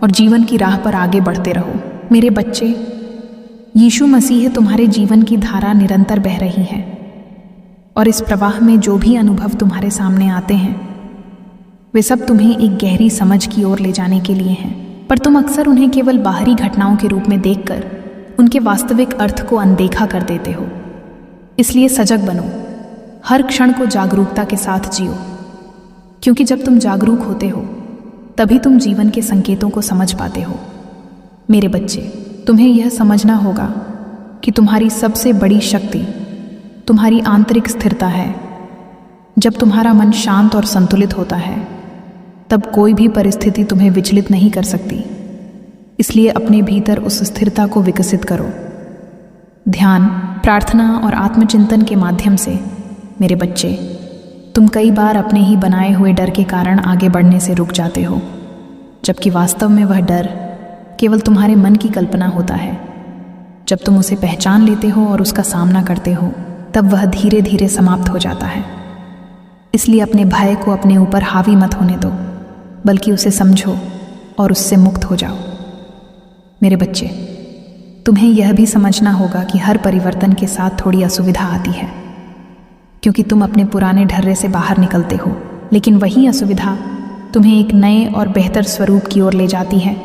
और जीवन की राह पर आगे बढ़ते रहो। मेरे बच्चे, यीशु मसीह तुम्हारे जीवन की धारा निरंतर बह रही है और इस प्रवाह में जो भी अनुभव तुम्हारे सामने आते हैं वे सब तुम्हें एक गहरी समझ की ओर ले जाने के लिए हैं, पर तुम अक्सर उन्हें केवल बाहरी घटनाओं के रूप में देखकर उनके वास्तविक अर्थ को अनदेखा कर देते हो। इसलिए सजग बनो, हर क्षण को जागरूकता के साथ जियो, क्योंकि जब तुम जागरूक होते हो तभी तुम जीवन के संकेतों को समझ पाते हो। मेरे बच्चे, तुम्हें यह समझना होगा कि तुम्हारी सबसे बड़ी शक्ति तुम्हारी आंतरिक स्थिरता है। जब तुम्हारा मन शांत और संतुलित होता है तब कोई भी परिस्थिति तुम्हें विचलित नहीं कर सकती। इसलिए अपने भीतर उस स्थिरता को विकसित करो। ध्यान, प्रार्थना और आत्मचिंतन के माध्यम से मेरे बच्चे, तुम कई बार अपने ही बनाए हुए डर के कारण आगे बढ़ने से रुक जाते हो, जबकि वास्तव में वह डर केवल तुम्हारे मन की कल्पना होता है। जब तुम उसे पहचान लेते हो और उसका सामना करते हो तब वह धीरे धीरे समाप्त हो जाता है। इसलिए अपने भय को अपने ऊपर हावी मत होने दो, बल्कि उसे समझो और उससे मुक्त हो जाओ। मेरे बच्चे, तुम्हें यह भी समझना होगा कि हर परिवर्तन के साथ थोड़ी असुविधा आती है, क्योंकि तुम अपने पुराने ढर्रे से बाहर निकलते हो, लेकिन वही असुविधा तुम्हें एक नए और बेहतर स्वरूप की ओर ले जाती है।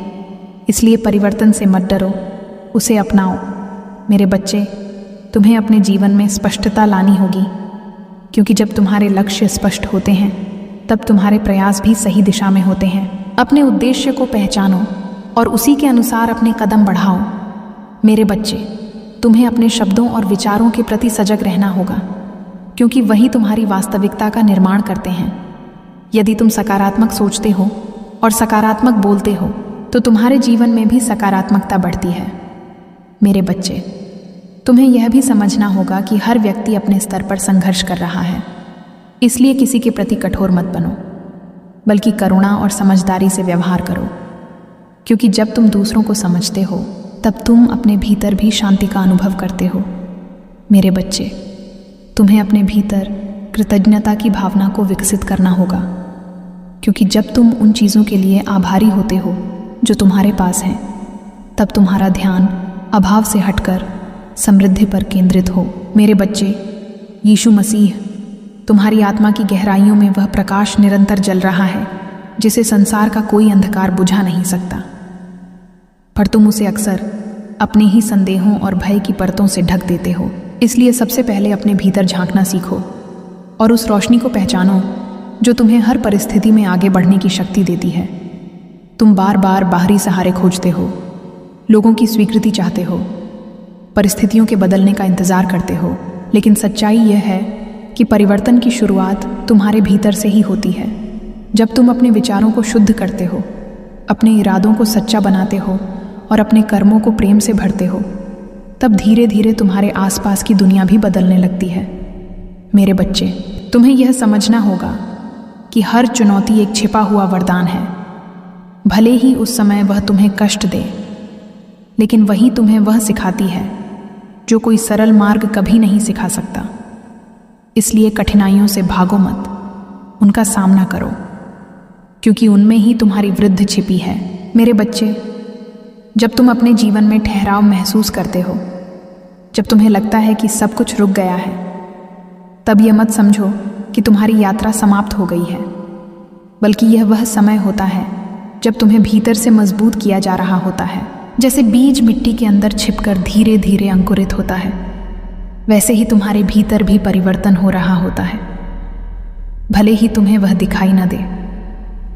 इसलिए परिवर्तन से मत डरो, उसे अपनाओ। मेरे बच्चे, तुम्हें अपने जीवन में स्पष्टता लानी होगी, क्योंकि जब तुम्हारे लक्ष्य स्पष्ट होते हैं तब तुम्हारे प्रयास भी सही दिशा में होते हैं। अपने उद्देश्य को पहचानो और उसी के अनुसार अपने कदम बढ़ाओ। मेरे बच्चे, तुम्हें अपने शब्दों और विचारों के प्रति सजग रहना होगा, क्योंकि वही तुम्हारी वास्तविकता का निर्माण करते हैं। यदि तुम सकारात्मक सोचते हो और सकारात्मक बोलते हो तो तुम्हारे जीवन में भी सकारात्मकता बढ़ती है। मेरे बच्चे, तुम्हें यह भी समझना होगा कि हर व्यक्ति अपने स्तर पर संघर्ष कर रहा है। इसलिए किसी के प्रति कठोर मत बनो, बल्कि करुणा और समझदारी से व्यवहार करो, क्योंकि जब तुम दूसरों को समझते हो तब तुम अपने भीतर भी शांति का अनुभव करते हो। मेरे बच्चे, तुम्हें अपने भीतर कृतज्ञता की भावना को विकसित करना होगा, क्योंकि जब तुम उन चीज़ों के लिए आभारी होते हो जो तुम्हारे पास हैं, तब तुम्हारा ध्यान अभाव से हटकर समृद्धि पर केंद्रित हो। मेरे बच्चे, यीशु मसीह तुम्हारी आत्मा की गहराइयों में वह प्रकाश निरंतर जल रहा है जिसे संसार का कोई अंधकार बुझा नहीं सकता, पर तुम उसे अक्सर अपने ही संदेहों और भय की परतों से ढक देते हो। इसलिए सबसे पहले अपने भीतर झांकना सीखो और उस रोशनी को पहचानो जो तुम्हें हर परिस्थिति में आगे बढ़ने की शक्ति देती है। तुम बार बार बाहरी सहारे खोजते हो, लोगों की स्वीकृति चाहते हो, परिस्थितियों के बदलने का इंतजार करते हो, लेकिन सच्चाई यह है कि परिवर्तन की शुरुआत तुम्हारे भीतर से ही होती है। जब तुम अपने विचारों को शुद्ध करते हो, अपने इरादों को सच्चा बनाते हो और अपने कर्मों को प्रेम से भरते हो, तब धीरे धीरे तुम्हारे आसपास की दुनिया भी बदलने लगती है। मेरे बच्चे, तुम्हें यह समझना होगा कि हर चुनौती एक छिपा हुआ वरदान है। भले ही उस समय वह तुम्हें कष्ट दे, लेकिन वही तुम्हें वह सिखाती है जो कोई सरल मार्ग कभी नहीं सिखा सकता। इसलिए कठिनाइयों से भागो मत, उनका सामना करो, क्योंकि उनमें ही तुम्हारी वृद्धि छिपी है। मेरे बच्चे, जब तुम अपने जीवन में ठहराव महसूस करते हो, जब तुम्हें लगता है कि सब कुछ रुक गया है, तब यह मत समझो कि तुम्हारी यात्रा समाप्त हो गई है, बल्कि यह वह समय होता है जब तुम्हें भीतर से मजबूत किया जा रहा होता है। जैसे बीज मिट्टी के अंदर छिपकर धीरे धीरे अंकुरित होता है, वैसे ही तुम्हारे भीतर भी परिवर्तन हो रहा होता है। भले ही तुम्हें वह दिखाई न दे।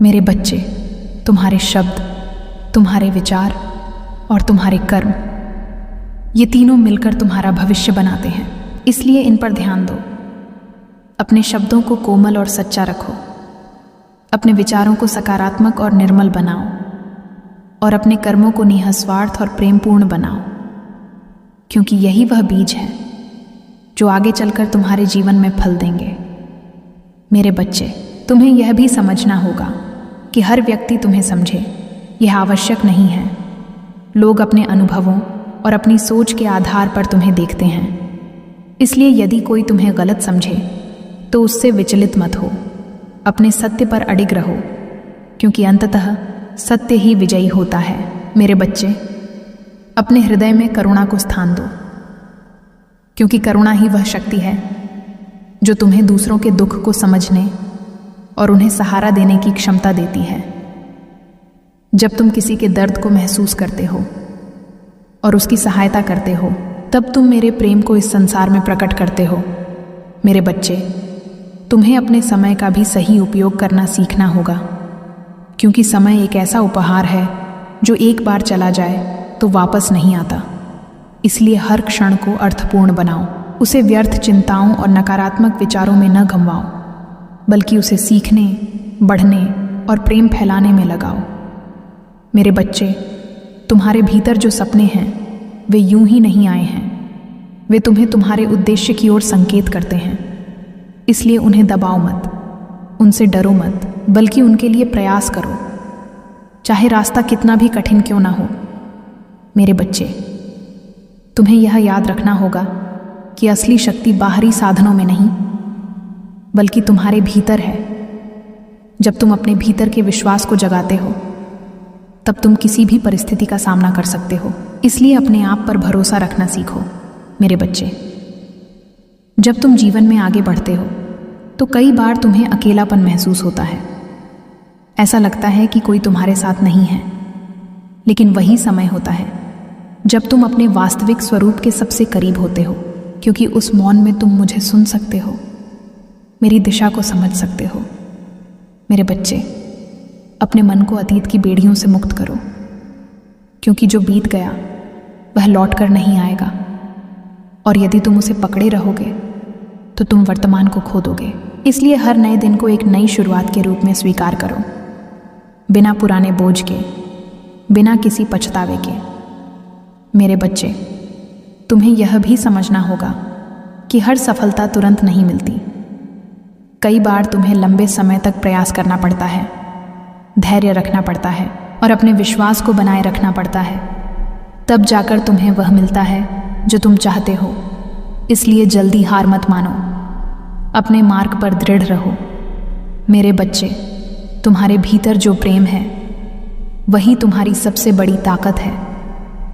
मेरे बच्चे, तुम्हारे शब्द, तुम्हारे विचार और तुम्हारे कर्म, ये तीनों मिलकर तुम्हारा भविष्य बनाते हैं। इसलिए इन पर ध्यान दो। अपने शब्दों को कोमल और सच्चा रखो, अपने विचारों को सकारात्मक और निर्मल बनाओ और अपने कर्मों को निःस्वार्थ और प्रेमपूर्ण बनाओ, क्योंकि यही वह बीज है जो आगे चलकर तुम्हारे जीवन में फल देंगे। मेरे बच्चे, तुम्हें यह भी समझना होगा कि हर व्यक्ति तुम्हें समझे यह आवश्यक नहीं है। लोग अपने अनुभवों और अपनी सोच के आधार पर तुम्हें देखते हैं। इसलिए यदि कोई तुम्हें गलत समझे तो उससे विचलित मत हो। अपने सत्य पर अडिग रहो, क्योंकि अंततः सत्य ही विजयी होता है। मेरे बच्चे, अपने हृदय में करुणा को स्थान दो, क्योंकि करुणा ही वह शक्ति है जो तुम्हें दूसरों के दुख को समझने और उन्हें सहारा देने की क्षमता देती है। जब तुम किसी के दर्द को महसूस करते हो और उसकी सहायता करते हो, तब तुम मेरे प्रेम को इस संसार में प्रकट करते हो। मेरे बच्चे, तुम्हें अपने समय का भी सही उपयोग करना सीखना होगा, क्योंकि समय एक ऐसा उपहार है जो एक बार चला जाए तो वापस नहीं आता। इसलिए हर क्षण को अर्थपूर्ण बनाओ, उसे व्यर्थ चिंताओं और नकारात्मक विचारों में न गंवाओ, बल्कि उसे सीखने, बढ़ने और प्रेम फैलाने में लगाओ। मेरे बच्चे, तुम्हारे भीतर जो सपने हैं वे यूं ही नहीं आए हैं, वे तुम्हें तुम्हारे उद्देश्य की ओर संकेत करते हैं। इसलिए उन्हें दबाओ मत, उनसे डरो मत, बल्कि उनके लिए प्रयास करो, चाहे रास्ता कितना भी कठिन क्यों ना हो। मेरे बच्चे, तुम्हें यह याद रखना होगा कि असली शक्ति बाहरी साधनों में नहीं, बल्कि तुम्हारे भीतर है। जब तुम अपने भीतर के विश्वास को जगाते हो, तब तुम किसी भी परिस्थिति का सामना कर सकते हो। इसलिए अपने आप पर भरोसा रखना सीखो। मेरे बच्चे, जब तुम जीवन में आगे बढ़ते हो तो कई बार तुम्हें अकेलापन महसूस होता है। ऐसा लगता है कि कोई तुम्हारे साथ नहीं है, लेकिन वही समय होता है जब तुम अपने वास्तविक स्वरूप के सबसे करीब होते हो, क्योंकि उस मौन में तुम मुझे सुन सकते हो, मेरी दिशा को समझ सकते हो। मेरे बच्चे, अपने मन को अतीत की बेड़ियों से मुक्त करो, क्योंकि जो बीत गया वह लौट कर नहीं आएगा, और यदि तुम उसे पकड़े रहोगे तो तुम वर्तमान को खो दोगे। इसलिए हर नए दिन को एक नई शुरुआत के रूप में स्वीकार करो, बिना पुराने बोझ के, बिना किसी पछतावे के। मेरे बच्चे, तुम्हें यह भी समझना होगा कि हर सफलता तुरंत नहीं मिलती। कई बार तुम्हें लंबे समय तक प्रयास करना पड़ता है, धैर्य रखना पड़ता है और अपने विश्वास को बनाए रखना पड़ता है। तब जाकर तुम्हें वह मिलता है जो तुम चाहते हो। इसलिए जल्दी हार मत मानो, अपने मार्ग पर दृढ़ रहो। मेरे बच्चे, तुम्हारे भीतर जो प्रेम है वही तुम्हारी सबसे बड़ी ताकत है।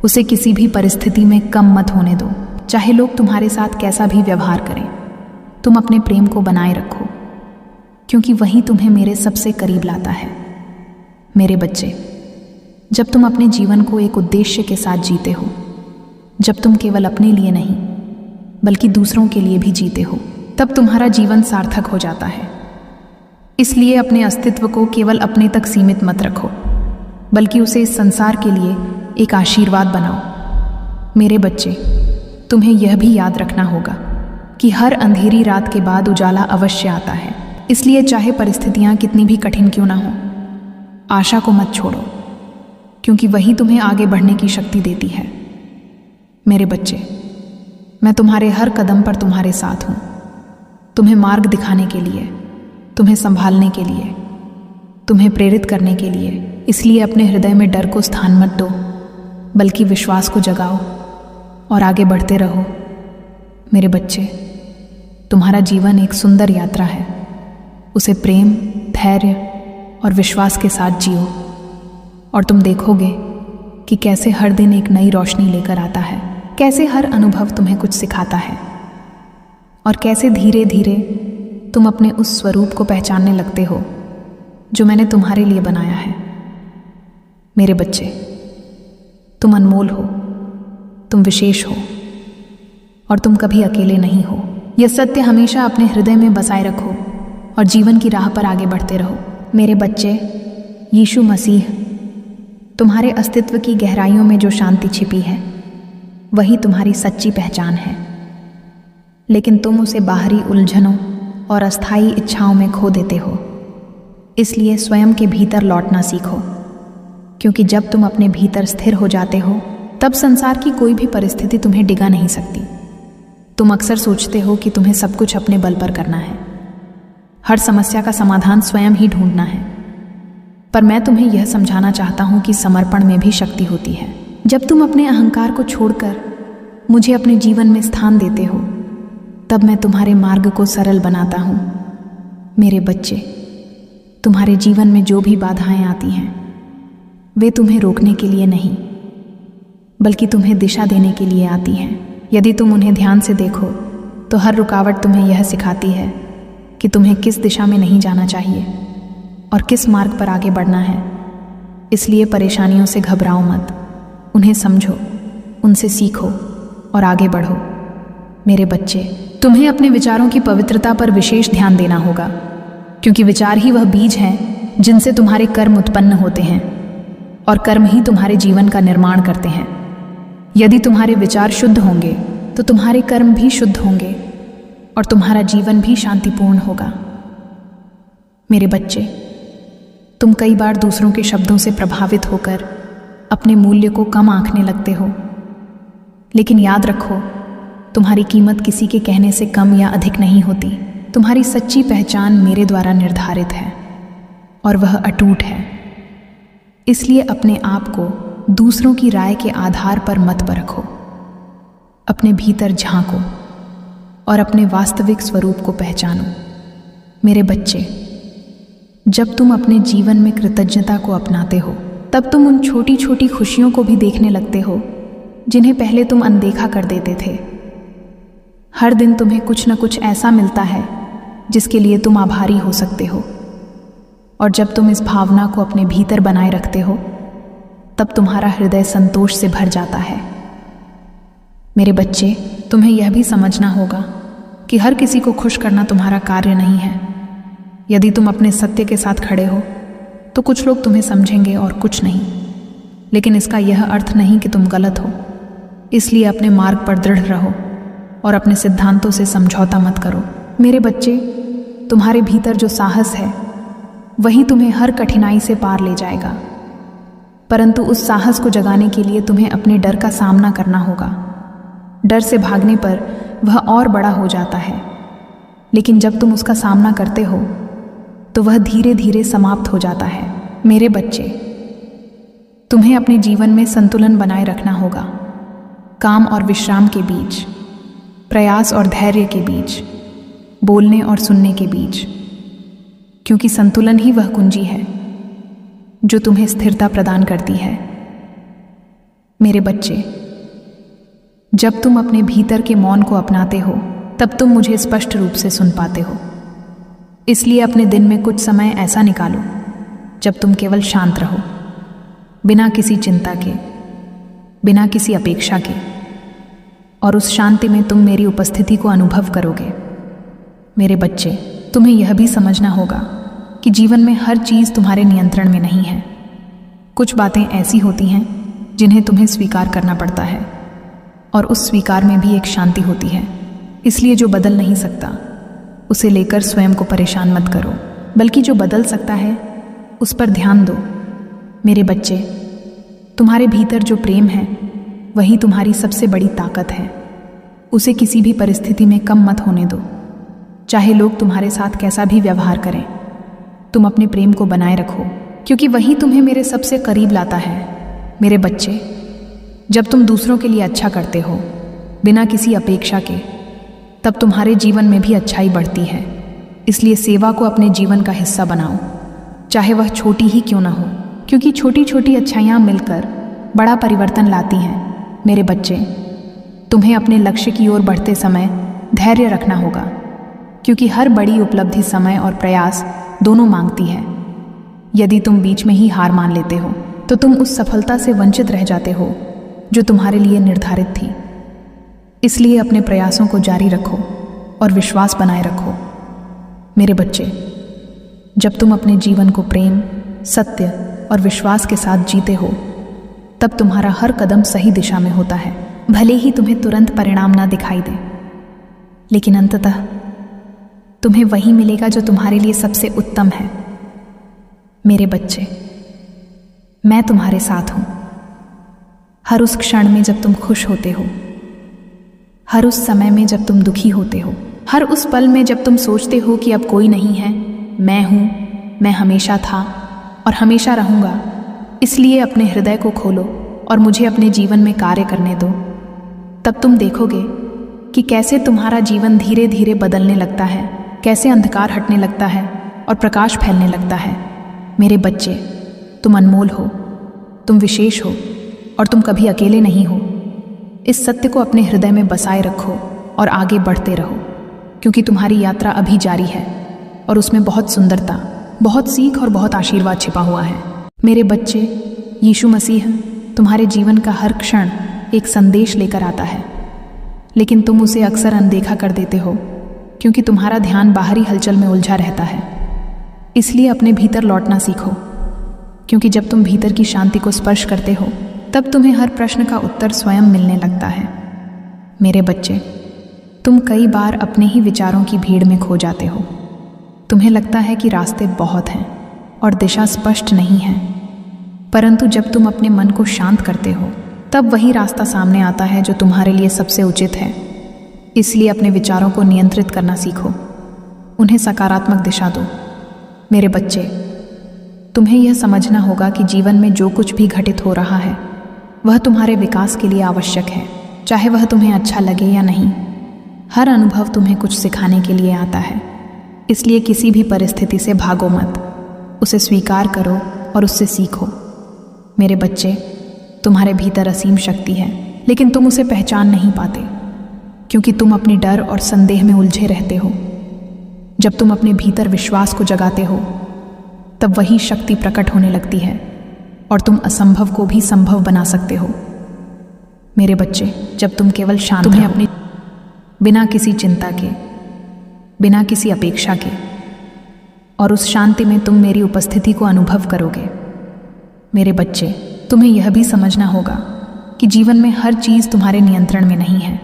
उसे किसी भी परिस्थिति में कम मत होने दो, चाहे लोग तुम्हारे साथ कैसा भी व्यवहार करें। तुम अपने प्रेम को बनाए रखो, क्योंकि वही तुम्हें मेरे सबसे करीब लाता है। मेरे बच्चे, जब तुम अपने जीवन को एक उद्देश्य के साथ जीते हो, जब तुम केवल अपने लिए नहीं बल्कि दूसरों के लिए भी जीते हो, तब तुम्हारा जीवन सार्थक हो जाता है। इसलिए अपने अस्तित्व को केवल अपने तक सीमित मत रखो, बल्कि उसे इस संसार के लिए एक आशीर्वाद बनाओ। मेरे बच्चे, तुम्हें यह भी याद रखना होगा कि हर अंधेरी रात के बाद उजाला अवश्य आता है। इसलिए चाहे परिस्थितियां कितनी भी कठिन क्यों ना हो, आशा को मत छोड़ो, क्योंकि वही तुम्हें आगे बढ़ने की शक्ति देती है। मेरे बच्चे, मैं तुम्हारे हर कदम पर तुम्हारे साथ हूँ, तुम्हें मार्ग दिखाने के लिए, तुम्हें संभालने के लिए, तुम्हें प्रेरित करने के लिए। इसलिए अपने हृदय में डर को स्थान मत दो, बल्कि विश्वास को जगाओ और आगे बढ़ते रहो। मेरे बच्चे, तुम्हारा जीवन एक सुंदर यात्रा है। उसे प्रेम, धैर्य और विश्वास के साथ जियो, और तुम देखोगे कि कैसे हर दिन एक नई रोशनी लेकर आता है, कैसे हर अनुभव तुम्हें कुछ सिखाता है, और कैसे धीरे धीरे तुम अपने उस स्वरूप को पहचानने लगते हो जो मैंने तुम्हारे लिए बनाया है। मेरे बच्चे, तुम अनमोल हो, तुम विशेष हो, और तुम कभी अकेले नहीं हो। यह सत्य हमेशा अपने हृदय में बसाए रखो और जीवन की राह पर आगे बढ़ते रहो। मेरे बच्चे, यीशु मसीह तुम्हारे अस्तित्व की गहराइयों में जो शांति छिपी है वही तुम्हारी सच्ची पहचान है, लेकिन तुम उसे बाहरी उलझनों और अस्थायी इच्छाओं में खो देते हो। इसलिए स्वयं के भीतर लौटना सीखो, क्योंकि जब तुम अपने भीतर स्थिर हो जाते हो तब संसार की कोई भी परिस्थिति तुम्हें डिगा नहीं सकती। तुम अक्सर सोचते हो कि तुम्हें सब कुछ अपने बल पर करना है, हर समस्या का समाधान स्वयं ही ढूंढना है। पर मैं तुम्हें यह समझाना चाहता हूं कि समर्पण में भी शक्ति होती है। जब तुम अपने अहंकार को छोड़कर मुझे अपने जीवन में स्थान देते हो तब मैं तुम्हारे मार्ग को सरल बनाता हूं। मेरे बच्चे, तुम्हारे जीवन में जो भी बाधाएं आती हैं वे तुम्हें रोकने के लिए नहीं बल्कि तुम्हें दिशा देने के लिए आती हैं। यदि तुम उन्हें ध्यान से देखो तो हर रुकावट तुम्हें यह सिखाती है कि तुम्हें किस दिशा में नहीं जाना चाहिए और किस मार्ग पर आगे बढ़ना है। इसलिए परेशानियों से घबराओ मत, उन्हें समझो, उनसे सीखो और आगे बढ़ो। मेरे बच्चे, तुम्हें अपने विचारों की पवित्रता पर विशेष ध्यान देना होगा, क्योंकि विचार ही वह बीज हैं जिनसे तुम्हारे कर्म उत्पन्न होते हैं और कर्म ही तुम्हारे जीवन का निर्माण करते हैं। यदि तुम्हारे विचार शुद्ध होंगे तो तुम्हारे कर्म भी शुद्ध होंगे और तुम्हारा जीवन भी शांतिपूर्ण होगा। मेरे बच्चे, तुम कई बार दूसरों के शब्दों से प्रभावित होकर अपने मूल्य को कम आंकने लगते हो, लेकिन याद रखो, तुम्हारी कीमत किसी के कहने से कम या अधिक नहीं होती। तुम्हारी सच्ची पहचान मेरे द्वारा निर्धारित है और वह अटूट है। इसलिए अपने आप को दूसरों की राय के आधार पर मत परखो। अपने भीतर झांको और अपने वास्तविक स्वरूप को पहचानो। मेरे बच्चे, जब तुम अपने जीवन में कृतज्ञता को अपनाते हो तब तुम उन छोटी छोटी खुशियों को भी देखने लगते हो जिन्हें पहले तुम अनदेखा कर देते थे। हर दिन तुम्हें कुछ न कुछ ऐसा मिलता है जिसके लिए तुम आभारी हो सकते हो, और जब तुम इस भावना को अपने भीतर बनाए रखते हो तब तुम्हारा हृदय संतोष से भर जाता है। मेरे बच्चे, तुम्हें यह भी समझना होगा कि हर किसी को खुश करना तुम्हारा कार्य नहीं है। यदि तुम अपने सत्य के साथ खड़े हो तो कुछ लोग तुम्हें समझेंगे और कुछ नहीं, लेकिन इसका यह अर्थ नहीं कि तुम गलत हो। इसलिए अपने मार्ग पर दृढ़ रहो और अपने सिद्धांतों से समझौता मत करो। मेरे बच्चे, तुम्हारे भीतर जो साहस है वही तुम्हें हर कठिनाई से पार ले जाएगा, परंतु उस साहस को जगाने के लिए तुम्हें अपने डर का सामना करना होगा। डर से भागने पर वह और बड़ा हो जाता है, लेकिन जब तुम उसका सामना करते हो तो वह धीरे धीरे समाप्त हो जाता है। मेरे बच्चे, तुम्हें अपने जीवन में संतुलन बनाए रखना होगा, काम और विश्राम के बीच, प्रयास और धैर्य के बीच, बोलने और सुनने के बीच, क्योंकि संतुलन ही वह कुंजी है जो तुम्हें स्थिरता प्रदान करती है। मेरे बच्चे, जब तुम अपने भीतर के मौन को अपनाते हो तब तुम मुझे स्पष्ट रूप से सुन पाते हो। इसलिए अपने दिन में कुछ समय ऐसा निकालो जब तुम केवल शांत रहो, बिना किसी चिंता के, बिना किसी अपेक्षा के, और उस शांति में तुम मेरी उपस्थिति को अनुभव करोगे। मेरे बच्चे, तुम्हें यह भी समझना होगा कि जीवन में हर चीज़ तुम्हारे नियंत्रण में नहीं है। कुछ बातें ऐसी होती हैं जिन्हें तुम्हें स्वीकार करना पड़ता है, और उस स्वीकार में भी एक शांति होती है। इसलिए जो बदल नहीं सकता उसे लेकर स्वयं को परेशान मत करो, बल्कि जो बदल सकता है उस पर ध्यान दो। मेरे बच्चे, तुम्हारे भीतर जो प्रेम है वही तुम्हारी सबसे बड़ी ताकत है। उसे किसी भी परिस्थिति में कम मत होने दो, चाहे लोग तुम्हारे साथ कैसा भी व्यवहार करें। तुम अपने प्रेम को बनाए रखो, क्योंकि वही तुम्हें मेरे सबसे करीब लाता है। मेरे बच्चे, जब तुम दूसरों के लिए अच्छा करते हो बिना किसी अपेक्षा के, तब तुम्हारे जीवन में भी अच्छाई बढ़ती है। इसलिए सेवा को अपने जीवन का हिस्सा बनाओ, चाहे वह छोटी ही क्यों ना हो, क्योंकि छोटी छोटी अच्छाइयाँ मिलकर बड़ा परिवर्तन लाती हैं। मेरे बच्चे, तुम्हें अपने लक्ष्य की ओर बढ़ते समय धैर्य रखना होगा, क्योंकि हर बड़ी उपलब्धि समय और प्रयास दोनों मांगती है। यदि तुम बीच में ही हार मान लेते हो तो तुम उस सफलता से वंचित रह जाते हो जो तुम्हारे लिए निर्धारित थी। इसलिए अपने प्रयासों को जारी रखो और विश्वास बनाए रखो। मेरे बच्चे, जब तुम अपने जीवन को प्रेम, सत्य और विश्वास के साथ जीते हो, तब तुम्हारा हर कदम सही दिशा में होता है। भले ही तुम्हें तुरंत परिणाम ना दिखाई दे, लेकिन अंततः तुम्हें वही मिलेगा जो तुम्हारे लिए सबसे उत्तम है। मेरे बच्चे, मैं तुम्हारे साथ हूं। हर उस क्षण में जब तुम खुश होते हो, हर उस समय में जब तुम दुखी होते हो, हर उस पल में जब तुम सोचते हो कि अब कोई नहीं है, मैं हूं, मैं हमेशा था और हमेशा रहूंगा। इसलिए अपने हृदय को खोलो और मुझे अपने जीवन में कार्य करने दो। तब तुम देखोगे कि कैसे तुम्हारा जीवन धीरे धीरे बदलने लगता है, कैसे अंधकार हटने लगता है और प्रकाश फैलने लगता है। मेरे बच्चे, तुम अनमोल हो, तुम विशेष हो और तुम कभी अकेले नहीं हो। इस सत्य को अपने हृदय में बसाए रखो और आगे बढ़ते रहो, क्योंकि तुम्हारी यात्रा अभी जारी है और उसमें बहुत सुंदरता, बहुत सीख और बहुत आशीर्वाद छिपा हुआ है। मेरे बच्चे, यीशु मसीह तुम्हारे जीवन का हर क्षण एक संदेश लेकर आता है, लेकिन तुम उसे अक्सर अनदेखा कर देते हो क्योंकि तुम्हारा ध्यान बाहरी हलचल में उलझा रहता है। इसलिए अपने भीतर लौटना सीखो, क्योंकि जब तुम भीतर की शांति को स्पर्श करते हो, तब तुम्हें हर प्रश्न का उत्तर स्वयं मिलने लगता है। मेरे बच्चे, तुम कई बार अपने ही विचारों की भीड़ में खो जाते हो। तुम्हें लगता है कि रास्ते बहुत हैं और दिशा स्पष्ट नहीं है, परंतु जब तुम अपने मन को शांत करते हो, तब वही रास्ता सामने आता है जो तुम्हारे लिए सबसे उचित है। इसलिए अपने विचारों को नियंत्रित करना सीखो, उन्हें सकारात्मक दिशा दो। मेरे बच्चे, तुम्हें यह समझना होगा कि जीवन में जो कुछ भी घटित हो रहा है वह तुम्हारे विकास के लिए आवश्यक है, चाहे वह तुम्हें अच्छा लगे या नहीं। हर अनुभव तुम्हें कुछ सिखाने के लिए आता है। इसलिए किसी भी परिस्थिति से भागो मत, उसे स्वीकार करो और उससे सीखो। मेरे बच्चे, तुम्हारे भीतर असीम शक्ति है, लेकिन तुम उसे पहचान नहीं पाते क्योंकि तुम अपने डर और संदेह में उलझे रहते हो। जब तुम अपने भीतर विश्वास को जगाते हो, तब वही शक्ति प्रकट होने लगती है और तुम असंभव को भी संभव बना सकते हो। मेरे बच्चे, जब तुम केवल शांत तुम्हें अपनी बिना किसी चिंता के, बिना किसी अपेक्षा के, और उस शांति में तुम मेरी उपस्थिति को अनुभव करोगे। मेरे बच्चे, तुम्हें यह भी समझना होगा कि जीवन में हर चीज़ तुम्हारे नियंत्रण में नहीं है।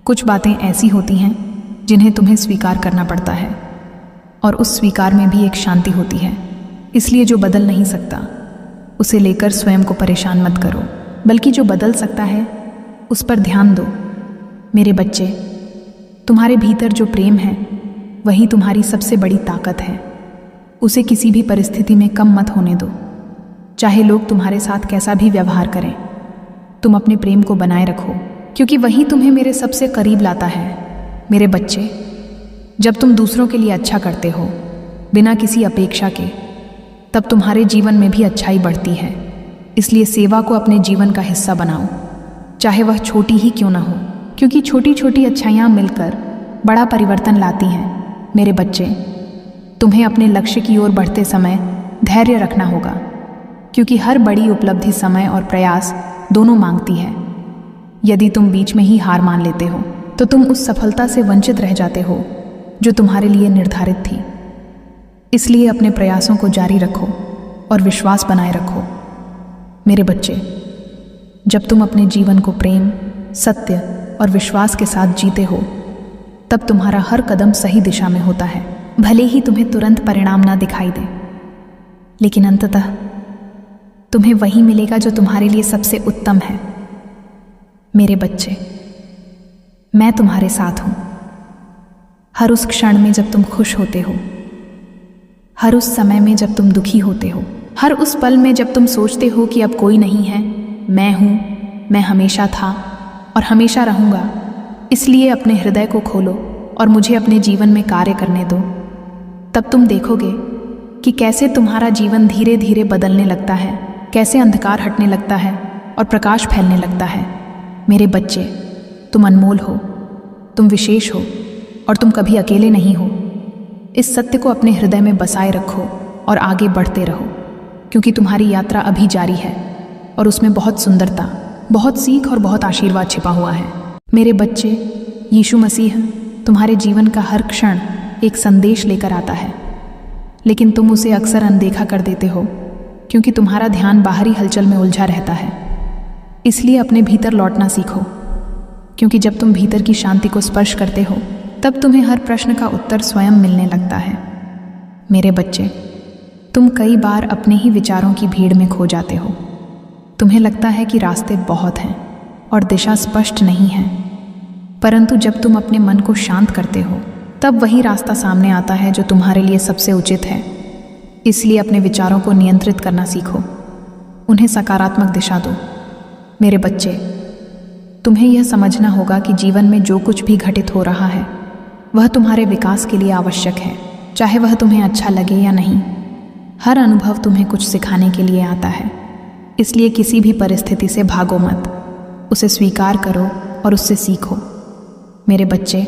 कुछ बातें ऐसी होती हैं जिन्हें तुम्हें स्वीकार करना पड़ता है, और उस स्वीकार में भी एक शांति होती है। इसलिए जो बदल नहीं सकता उसे लेकर स्वयं को परेशान मत करो, बल्कि जो बदल सकता है उस पर ध्यान दो। मेरे बच्चे, तुम्हारे भीतर जो प्रेम है वही तुम्हारी सबसे बड़ी ताकत है। उसे किसी भी परिस्थिति में कम मत होने दो, चाहे लोग तुम्हारे साथ कैसा भी व्यवहार करें। तुम अपने प्रेम को बनाए रखो, क्योंकि वही तुम्हें मेरे सबसे करीब लाता है। मेरे बच्चे, जब तुम दूसरों के लिए अच्छा करते हो बिना किसी अपेक्षा के, तब तुम्हारे जीवन में भी अच्छाई बढ़ती है। इसलिए सेवा को अपने जीवन का हिस्सा बनाओ, चाहे वह छोटी ही क्यों ना हो, क्योंकि छोटी छोटी अच्छाइयाँ मिलकर बड़ा परिवर्तन लाती हैं। मेरे बच्चे, तुम्हें अपने लक्ष्य की ओर बढ़ते समय धैर्य रखना होगा, क्योंकि हर बड़ी उपलब्धि समय और प्रयास दोनों मांगती है। यदि तुम बीच में ही हार मान लेते हो तो तुम उस सफलता से वंचित रह जाते हो जो तुम्हारे लिए निर्धारित थी। इसलिए अपने प्रयासों को जारी रखो और विश्वास बनाए रखो। मेरे बच्चे, जब तुम अपने जीवन को प्रेम, सत्य और विश्वास के साथ जीते हो, तब तुम्हारा हर कदम सही दिशा में होता है। भले ही तुम्हें तुरंत परिणाम ना दिखाई दे, लेकिन अंततः तुम्हें वही मिलेगा जो तुम्हारे लिए सबसे उत्तम है। मेरे बच्चे, मैं तुम्हारे साथ हूं। हर उस क्षण में जब तुम खुश होते हो, हर उस समय में जब तुम दुखी होते हो, हर उस पल में जब तुम सोचते हो कि अब कोई नहीं है, मैं हूं, मैं हमेशा था और हमेशा रहूंगा। इसलिए अपने हृदय को खोलो और मुझे अपने जीवन में कार्य करने दो। तब तुम देखोगे कि कैसे तुम्हारा जीवन धीरे धीरे बदलने लगता है, कैसे अंधकार हटने लगता है और प्रकाश फैलने लगता है। मेरे बच्चे, तुम अनमोल हो, तुम विशेष हो और तुम कभी अकेले नहीं हो। इस सत्य को अपने हृदय में बसाए रखो और आगे बढ़ते रहो, क्योंकि तुम्हारी यात्रा अभी जारी है और उसमें बहुत सुंदरता, बहुत सीख और बहुत आशीर्वाद छिपा हुआ है। मेरे बच्चे, यीशु मसीह तुम्हारे जीवन का हर क्षण एक संदेश लेकर आता है, लेकिन तुम उसे अक्सर अनदेखा कर देते हो क्योंकि तुम्हारा ध्यान बाहरी हलचल में उलझा रहता है। इसलिए अपने भीतर लौटना सीखो, क्योंकि जब तुम भीतर की शांति को स्पर्श करते हो तब तुम्हें हर प्रश्न का उत्तर स्वयं मिलने लगता है। मेरे बच्चे, तुम कई बार अपने ही विचारों की भीड़ में खो जाते हो। तुम्हें लगता है कि रास्ते बहुत हैं और दिशा स्पष्ट नहीं है, परंतु जब तुम अपने मन को शांत करते हो तब वही रास्ता सामने आता है जो तुम्हारे लिए सबसे उचित है। इसलिए अपने विचारों को नियंत्रित करना सीखो, उन्हें सकारात्मक दिशा दो। मेरे बच्चे, तुम्हें यह समझना होगा कि जीवन में जो कुछ भी घटित हो रहा है वह तुम्हारे विकास के लिए आवश्यक है, चाहे वह तुम्हें अच्छा लगे या नहीं। हर अनुभव तुम्हें कुछ सिखाने के लिए आता है, इसलिए किसी भी परिस्थिति से भागो मत, उसे स्वीकार करो और उससे सीखो। मेरे बच्चे,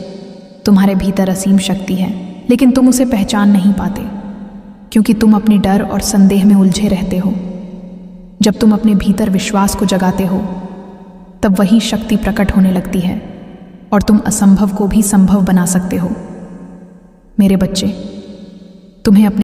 तुम्हारे भीतर असीम शक्ति है, लेकिन तुम उसे पहचान नहीं पाते क्योंकि तुम अपने डर और संदेह में उलझे रहते हो। जब तुम अपने भीतर विश्वास को जगाते हो तब वही शक्ति प्रकट होने लगती है और तुम असंभव को भी संभव बना सकते हो। मेरे बच्चे, तुम्हें अपने